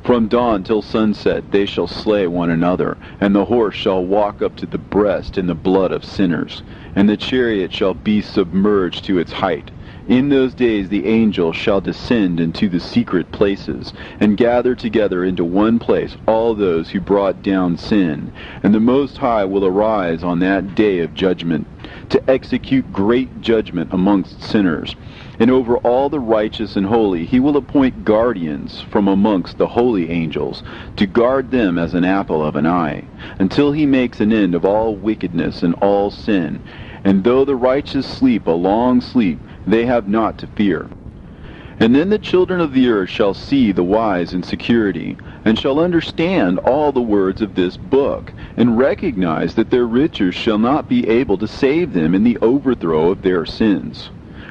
From dawn till sunset they shall slay one another, and the horse shall walk up to the breast in the blood of sinners, and the chariot shall be submerged to its height. In those days the angels shall descend into the secret places, and gather together into one place all those who brought down sin. And the Most High will arise on that day of judgment, to execute great judgment amongst sinners. And over all the righteous and holy he will appoint guardians from amongst the holy angels, to guard them as an apple of an eye, until he makes an end of all wickedness and all sin. And though the righteous sleep a long sleep, they have not to fear. And then the children of the earth shall see the wise in security, and shall understand all the words of this book, and recognize that their riches shall not be able to save them in the overthrow of their sins.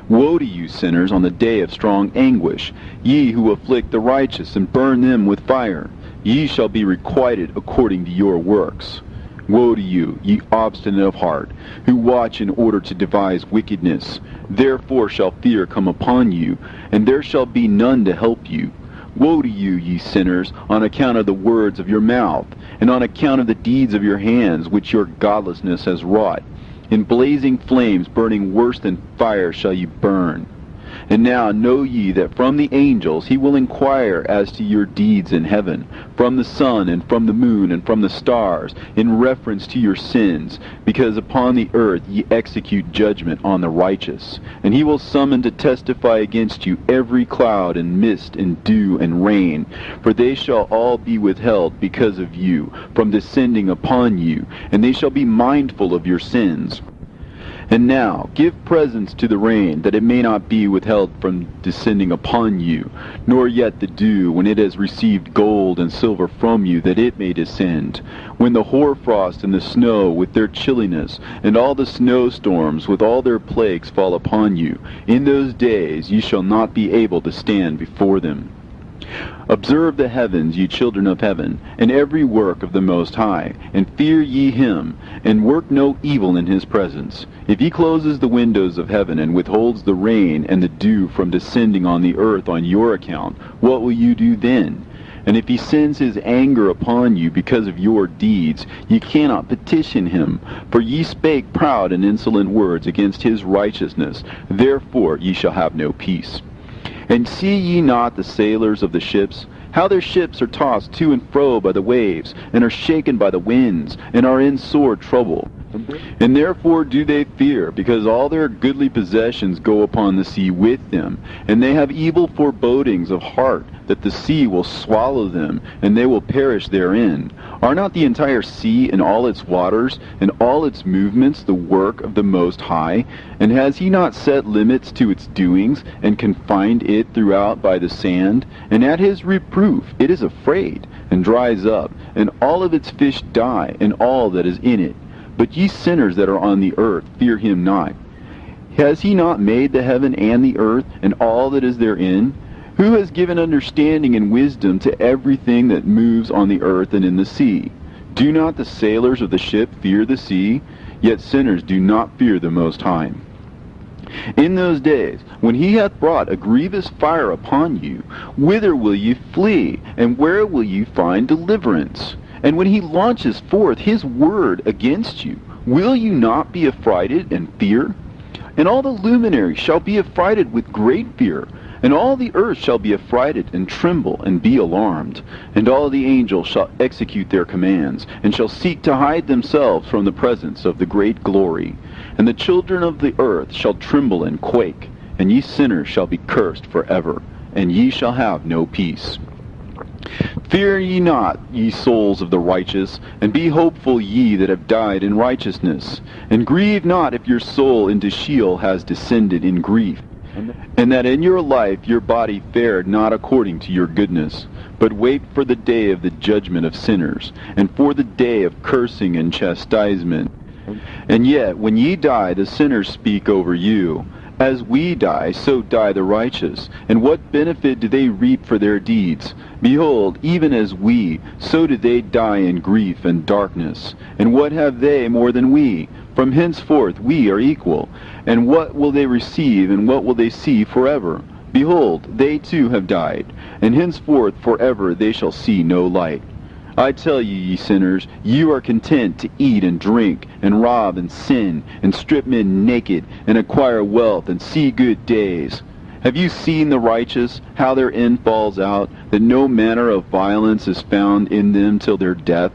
Woe to you, sinners, on the day of strong anguish, ye who afflict the righteous and burn them with fire. Ye shall be requited according to your works. Woe to you, ye obstinate of heart, who watch in order to devise wickedness. Therefore shall fear come upon you, and there shall be none to help you. Woe to you, ye sinners, on account of the words of your mouth, and on account of the deeds of your hands, which your godlessness has wrought. In blazing flames, burning worse than fire, shall you burn. And now know ye that from the angels he will inquire as to your deeds in heaven, from the sun and from the moon and from the stars, in reference to your sins, because upon the earth ye execute judgment on the righteous. And he will summon to testify against you every cloud and mist and dew and rain, for they shall all be withheld because of you, from descending upon you, and they shall be mindful of your sins. And now give presents to the rain, that it may not be withheld from descending upon you, nor yet the dew, when it has received gold and silver from you, that it may descend. When the hoarfrost and the snow with their chilliness, and all the snowstorms with all their plagues fall upon you, in those days ye shall not be able to stand before them. Observe the heavens, ye children of heaven, and every work of the Most High, and fear ye him, and work no evil in his presence. If he closes the windows of heaven, and withholds the rain and the dew from descending on the earth on your account, what will you do then? And if he sends his anger upon you because of your deeds, ye cannot petition him, for ye spake proud and insolent words against his righteousness. Therefore ye shall have no peace. And see ye not the sailors of the ships, how their ships are tossed to and fro by the waves, and are shaken by the winds, and are in sore trouble? And therefore do they fear, because all their goodly possessions go upon the sea with them, and they have evil forebodings of heart, that the sea will swallow them, and they will perish therein. Are not the entire sea and all its waters, and all its movements, the work of the Most High? And has he not set limits to its doings, and confined it throughout by the sand? And at his reproof it is afraid, and dries up, and all of its fish die, and all that is in it. But ye sinners that are on the earth, fear him not. Has he not made the heaven and the earth, and all that is therein? Who has given understanding and wisdom to everything that moves on the earth and in the sea? Do not the sailors of the ship fear the sea? Yet sinners do not fear the Most High. In those days, when he hath brought a grievous fire upon you, whither will ye flee, and where will ye find deliverance? And when he launches forth his word against you, will you not be affrighted and fear? And all the luminaries shall be affrighted with great fear, and all the earth shall be affrighted and tremble and be alarmed. And all the angels shall execute their commands, and shall seek to hide themselves from the presence of the great glory. And the children of the earth shall tremble and quake, and ye sinners shall be cursed forever, and ye shall have no peace. Fear ye not, ye souls of the righteous, and be hopeful ye that have died in righteousness. And grieve not if your soul into Sheol has descended in grief, and that in your life your body fared not according to your goodness. But wait for the day of the judgment of sinners, and for the day of cursing and chastisement. And yet, when ye die, the sinners speak over you. As we die, so die the righteous. And what benefit do they reap for their deeds? Behold, even as we, so do they die in grief and darkness. And what have they more than we? From henceforth we are equal. And what will they receive, and what will they see forever? Behold, they too have died, and henceforth forever they shall see no light. I tell you, ye sinners, you are content to eat and drink, and rob and sin, and strip men naked, and acquire wealth, and see good days. Have you seen the righteous, how their end falls out, that no manner of violence is found in them till their death?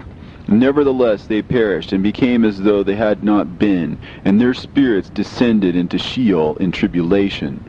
Nevertheless they perished, and became as though they had not been, and their spirits descended into Sheol in tribulation.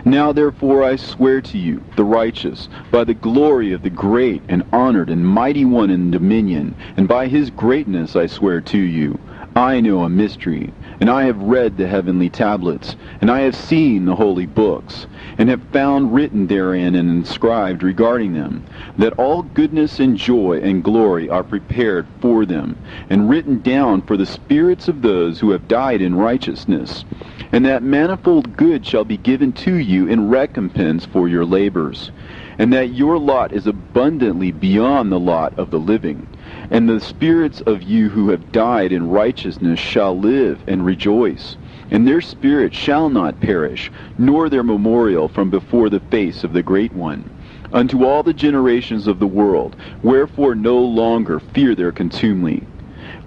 Now therefore I swear to you, the righteous, by the glory of the great and honored and mighty one in dominion, and by his greatness I swear to you, I know a mystery, and I have read the heavenly tablets, and I have seen the holy books, and have found written therein and inscribed regarding them, that all goodness and joy and glory are prepared for them, and written down for the spirits of those who have died in righteousness, and that manifold good shall be given to you in recompense for your labors, and that your lot is abundantly beyond the lot of the living. And the spirits of you who have died in righteousness shall live and rejoice, and their spirit shall not perish, nor their memorial from before the face of the Great One, unto all the generations of the world, wherefore no longer fear their contumely.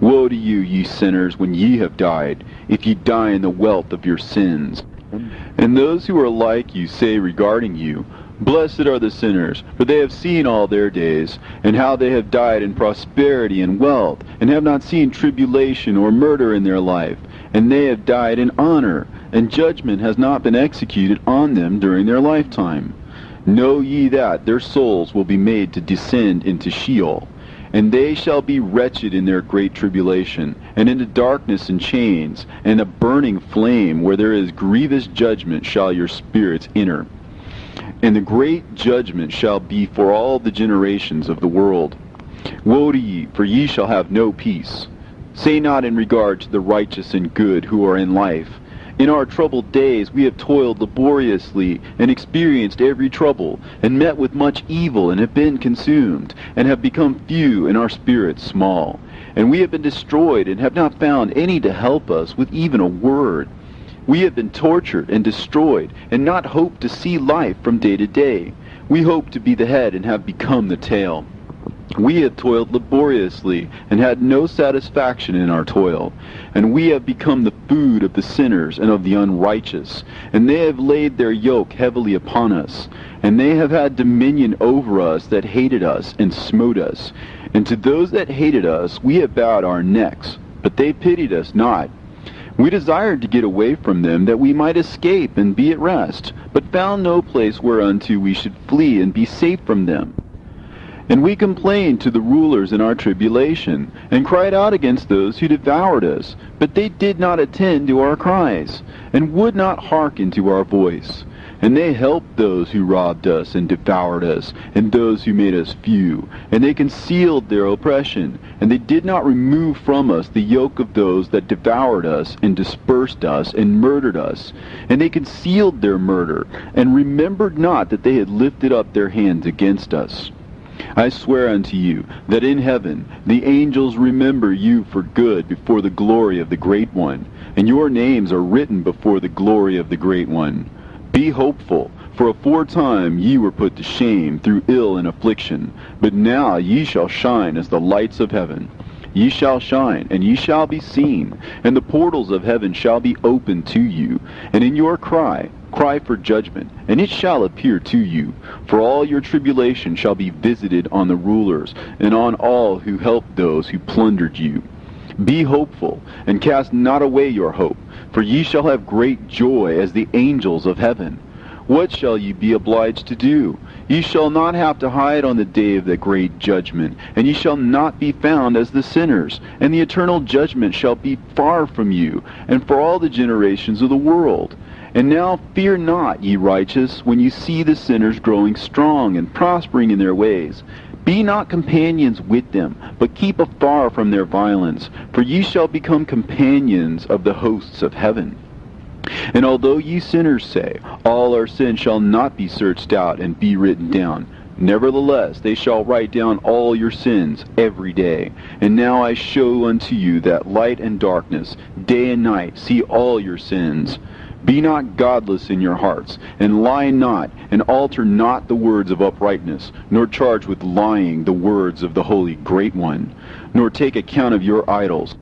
Woe to you, ye sinners, when ye have died, if ye die in the wealth of your sins. And those who are like you say regarding you, Blessed are the sinners, for they have seen all their days, and how they have died in prosperity and wealth, and have not seen tribulation or murder in their life, and they have died in honor, and judgment has not been executed on them during their lifetime. Know ye that their souls will be made to descend into Sheol, and they shall be wretched in their great tribulation, and into darkness and chains, and a burning flame, where there is grievous judgment shall your spirits enter. And the great judgment shall be for all the generations of the world. Woe to ye, for ye shall have no peace. Say not in regard to the righteous and good who are in life, In our troubled days we have toiled laboriously, and experienced every trouble, and met with much evil, and have been consumed, and have become few, and our spirits small. And we have been destroyed, and have not found any to help us with even a word. We have been tortured and destroyed, and not hoped to see life from day to day. We hope to be the head, and have become the tail. We have toiled laboriously, and had no satisfaction in our toil. And we have become the food of the sinners and of the unrighteous. And they have laid their yoke heavily upon us. And they have had dominion over us that hated us and smote us. And to those that hated us we have bowed our necks, but they pitied us not. We desired to get away from them, that we might escape and be at rest, but found no place whereunto we should flee and be safe from them. And we complained to the rulers in our tribulation, and cried out against those who devoured us. But they did not attend to our cries, and would not hearken to our voice. And they helped those who robbed us and devoured us, and those who made us few. And they concealed their oppression, and they did not remove from us the yoke of those that devoured us, and dispersed us, and murdered us. And they concealed their murder, and remembered not that they had lifted up their hands against us. I swear unto you, that in heaven the angels remember you for good before the glory of the Great One, and your names are written before the glory of the Great One. Be hopeful, for aforetime ye were put to shame through ill and affliction, but now ye shall shine as the lights of heaven. Ye shall shine, and ye shall be seen, and the portals of heaven shall be opened to you. And in your cry for judgment, and it shall appear to you. For all your tribulation shall be visited on the rulers, and on all who helped those who plundered you. Be hopeful, and cast not away your hope, for ye shall have great joy as the angels of heaven. What shall ye be obliged to do? Ye shall not have to hide on the day of the great judgment, and ye shall not be found as the sinners, and the eternal judgment shall be far from you, and for all the generations of the world. And now fear not, ye righteous, when you see the sinners growing strong and prospering in their ways. Be not companions with them, but keep afar from their violence, for ye shall become companions of the hosts of heaven. And although ye sinners say, all our sins shall not be searched out and be written down, nevertheless they shall write down all your sins every day. And now I show unto you that light and darkness, day and night, see all your sins. Be not godless in your hearts, and lie not, and alter not the words of uprightness, nor charge with lying the words of the Holy Great One, nor take account of your idols.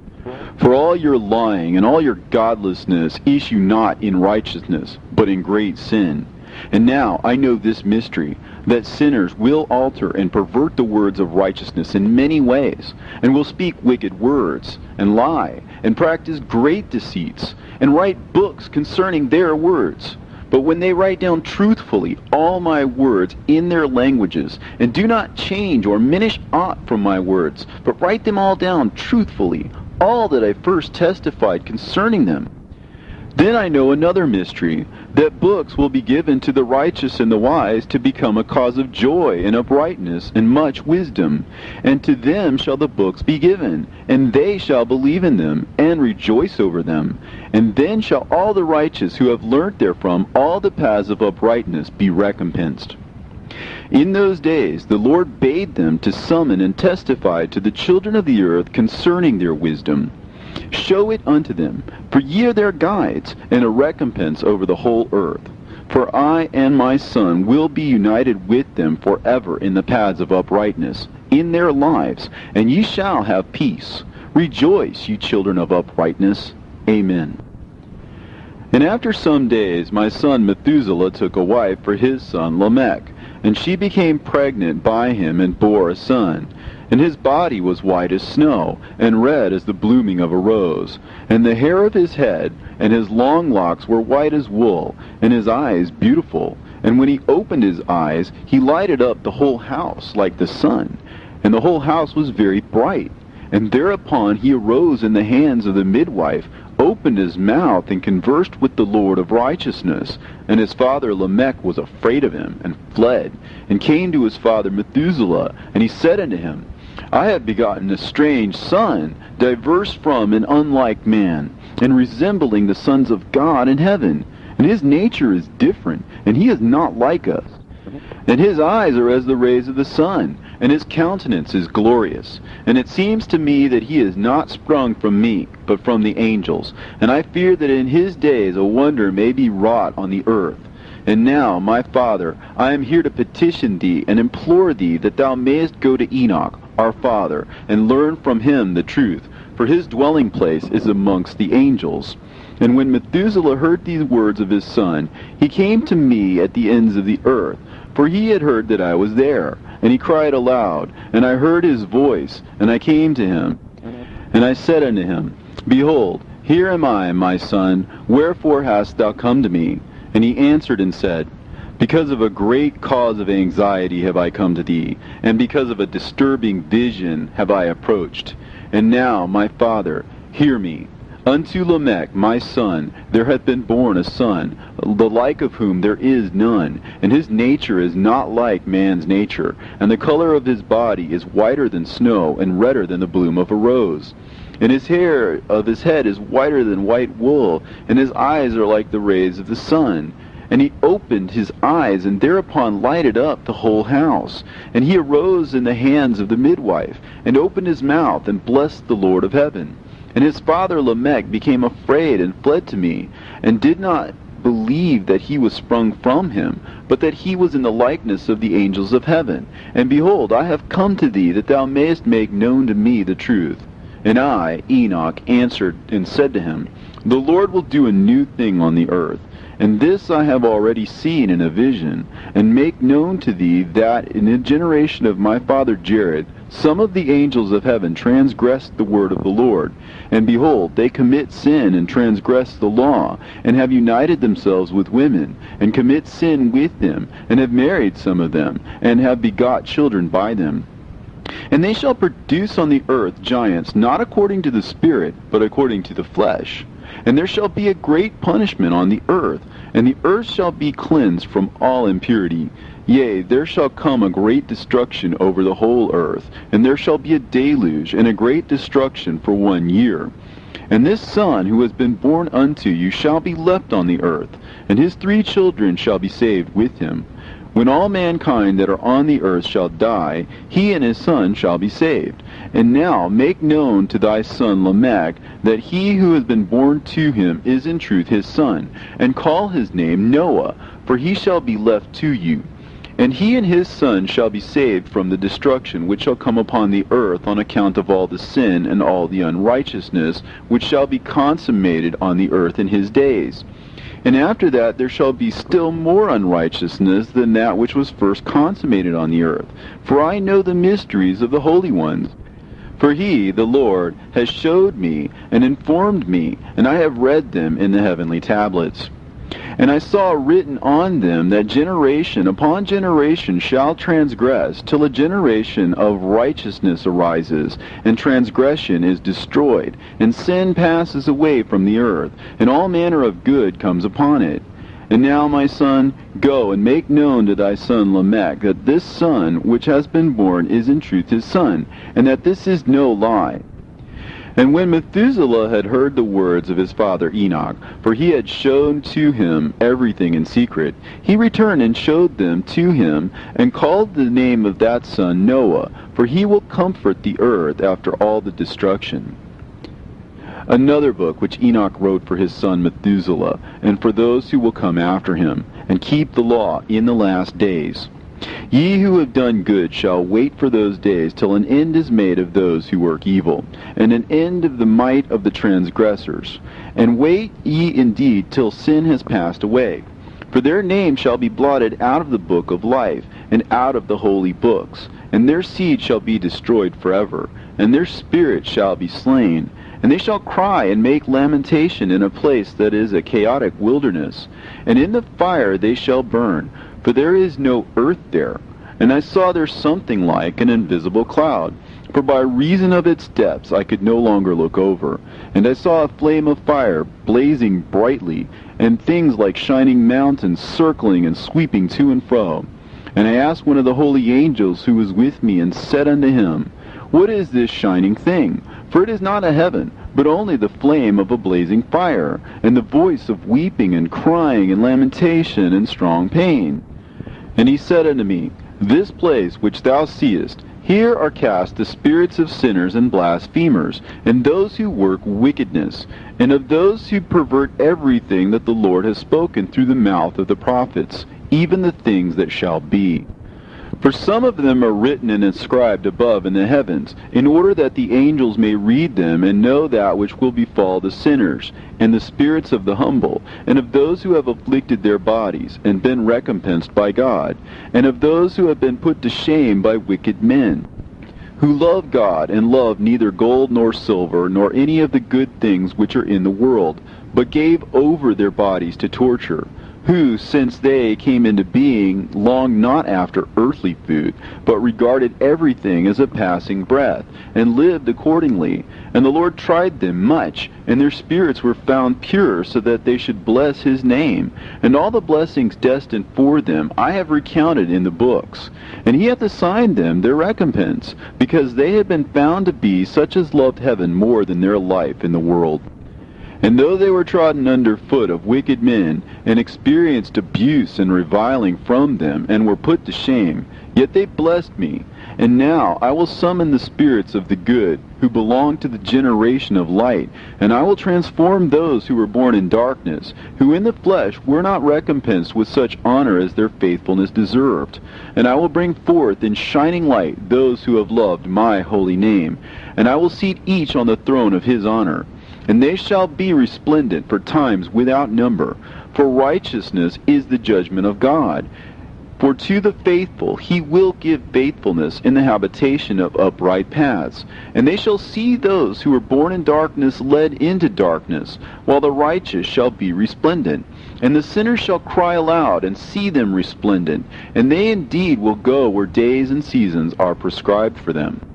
For all your lying and all your godlessness issue not in righteousness, but in great sin. And now I know this mystery, that sinners will alter and pervert the words of righteousness in many ways, and will speak wicked words, and lie, and practice great deceits, and write books concerning their words. But when they write down truthfully all my words in their languages, and do not change or minish aught from my words, but write them all down truthfully, all that I first testified concerning them, then I know another mystery, that books will be given to the righteous and the wise to become a cause of joy and uprightness and much wisdom. And to them shall the books be given, and they shall believe in them, and rejoice over them. And then shall all the righteous who have learnt therefrom all the paths of uprightness be recompensed. In those days the Lord bade them to summon and testify to the children of the earth concerning their wisdom. Show it unto them, for ye are their guides, and a recompense over the whole earth. For I and my Son will be united with them forever in the paths of uprightness, in their lives, and ye shall have peace. Rejoice, ye children of uprightness. Amen. And after some days my son Methuselah took a wife for his son Lamech, and she became pregnant by him and bore a son. And his body was white as snow, and red as the blooming of a rose. And the hair of his head and his long locks were white as wool, and his eyes beautiful. And when he opened his eyes, he lighted up the whole house like the sun. And the whole house was very bright. And thereupon he arose in the hands of the midwife, opened his mouth, and conversed with the Lord of righteousness. And his father Lamech was afraid of him, and fled, and came to his father Methuselah. And he said unto him, I have begotten a strange son, diverse from and unlike man, and resembling the sons of God in heaven. And his nature is different, and he is not like us. And his eyes are as the rays of the sun, and his countenance is glorious. And it seems to me that he is not sprung from me, but from the angels. And I fear that in his days a wonder may be wrought on the earth. And now, my father, I am here to petition thee and implore thee that thou mayest go to Enoch, our father, and learn from him the truth, for his dwelling place is amongst the angels. And when Methuselah heard these words of his son, he came to me at the ends of the earth, for he had heard that I was there. And he cried aloud, and I heard his voice, and I came to him. And I said unto him, Behold, here am I, my son, wherefore hast thou come to me? And he answered and said, Because of a great cause of anxiety have I come to thee, and because of a disturbing vision have I approached. And now, my father, hear me. Unto Lamech, my son, there hath been born a son, the like of whom there is none, and his nature is not like man's nature, and the color of his body is whiter than snow, and redder than the bloom of a rose. And his hair of his head is whiter than white wool, and his eyes are like the rays of the sun. And he opened his eyes, and thereupon lighted up the whole house. And he arose in the hands of the midwife, and opened his mouth, and blessed the Lord of heaven. And his father Lamech became afraid, and fled to me, and did not believe that he was sprung from him, but that he was in the likeness of the angels of heaven. And behold, I have come to thee, that thou mayest make known to me the truth. And I, Enoch, answered and said to him, The Lord will do a new thing on the earth. And this I have already seen in a vision, and make known to thee that in the generation of my father Jared, some of the angels of heaven transgressed the word of the Lord. And behold, they commit sin and transgress the law, and have united themselves with women, and commit sin with them, and have married some of them, and have begot children by them. And they shall produce on the earth giants, not according to the Spirit, but according to the flesh. And there shall be a great punishment on the earth, and the earth shall be cleansed from all impurity. Yea, there shall come a great destruction over the whole earth, and there shall be a deluge and a great destruction for 1 year. And this son who has been born unto you shall be left on the earth, and his 3 children shall be saved with him. When all mankind that are on the earth shall die, he and his son shall be saved. And now make known to thy son Lamech that he who has been born to him is in truth his son, and call his name Noah, for he shall be left to you. And he and his son shall be saved from the destruction which shall come upon the earth on account of all the sin and all the unrighteousness which shall be consummated on the earth in his days. And after that there shall be still more unrighteousness than that which was first consummated on the earth. For I know the mysteries of the holy ones. For he, the Lord, has showed me and informed me, and I have read them in the heavenly tablets. And I saw written on them that generation upon generation shall transgress, till a generation of righteousness arises, and transgression is destroyed, and sin passes away from the earth, and all manner of good comes upon it. And now, my son, go and make known to thy son Lamech that this son which has been born is in truth his son, and that this is no lie. And when Methuselah had heard the words of his father Enoch, for he had shown to him everything in secret, he returned and showed them to him, and called the name of that son Noah, for he will comfort the earth after all the destruction. Another book which Enoch wrote for his son Methuselah, and for those who will come after him, and keep the law in the last days. Ye who have done good shall wait for those days till an end is made of those who work evil, and an end of the might of the transgressors. And wait ye indeed till sin has passed away. For their name shall be blotted out of the book of life, and out of the holy books, and their seed shall be destroyed forever, and their spirit shall be slain. And they shall cry and make lamentation in a place that is a chaotic wilderness, and in the fire they shall burn, for there is no earth there. And I saw there something like an invisible cloud, for by reason of its depths I could no longer look over. And I saw a flame of fire blazing brightly, and things like shining mountains circling and sweeping to and fro. And I asked one of the holy angels who was with me, and said unto him, What is this shining thing? For it is not a heaven, but only the flame of a blazing fire, and the voice of weeping and crying and lamentation and strong pain. And he said unto me, This place which thou seest, here are cast the spirits of sinners and blasphemers, and those who work wickedness, and of those who pervert everything that the Lord has spoken through the mouth of the prophets, even the things that shall be. For some of them are written and inscribed above in the heavens, in order that the angels may read them and know that which will befall the sinners, and the spirits of the humble, and of those who have afflicted their bodies, and been recompensed by God, and of those who have been put to shame by wicked men, who love God, and love neither gold nor silver, nor any of the good things which are in the world, but gave over their bodies to torture, who, since they came into being, longed not after earthly food, but regarded everything as a passing breath, and lived accordingly. And the Lord tried them much, and their spirits were found pure, so that they should bless his name. And all the blessings destined for them I have recounted in the books. And he hath assigned them their recompense, because they had been found to be such as loved heaven more than their life in the world. And though they were trodden under foot of wicked men, and experienced abuse and reviling from them, and were put to shame, yet they blessed me. And now I will summon the spirits of the good, who belong to the generation of light, and I will transform those who were born in darkness, who in the flesh were not recompensed with such honor as their faithfulness deserved. And I will bring forth in shining light those who have loved my holy name, and I will seat each on the throne of his honor. And they shall be resplendent for times without number, for righteousness is the judgment of God. For to the faithful he will give faithfulness in the habitation of upright paths. And they shall see those who are born in darkness led into darkness, while the righteous shall be resplendent. And the sinners shall cry aloud and see them resplendent, and they indeed will go where days and seasons are prescribed for them.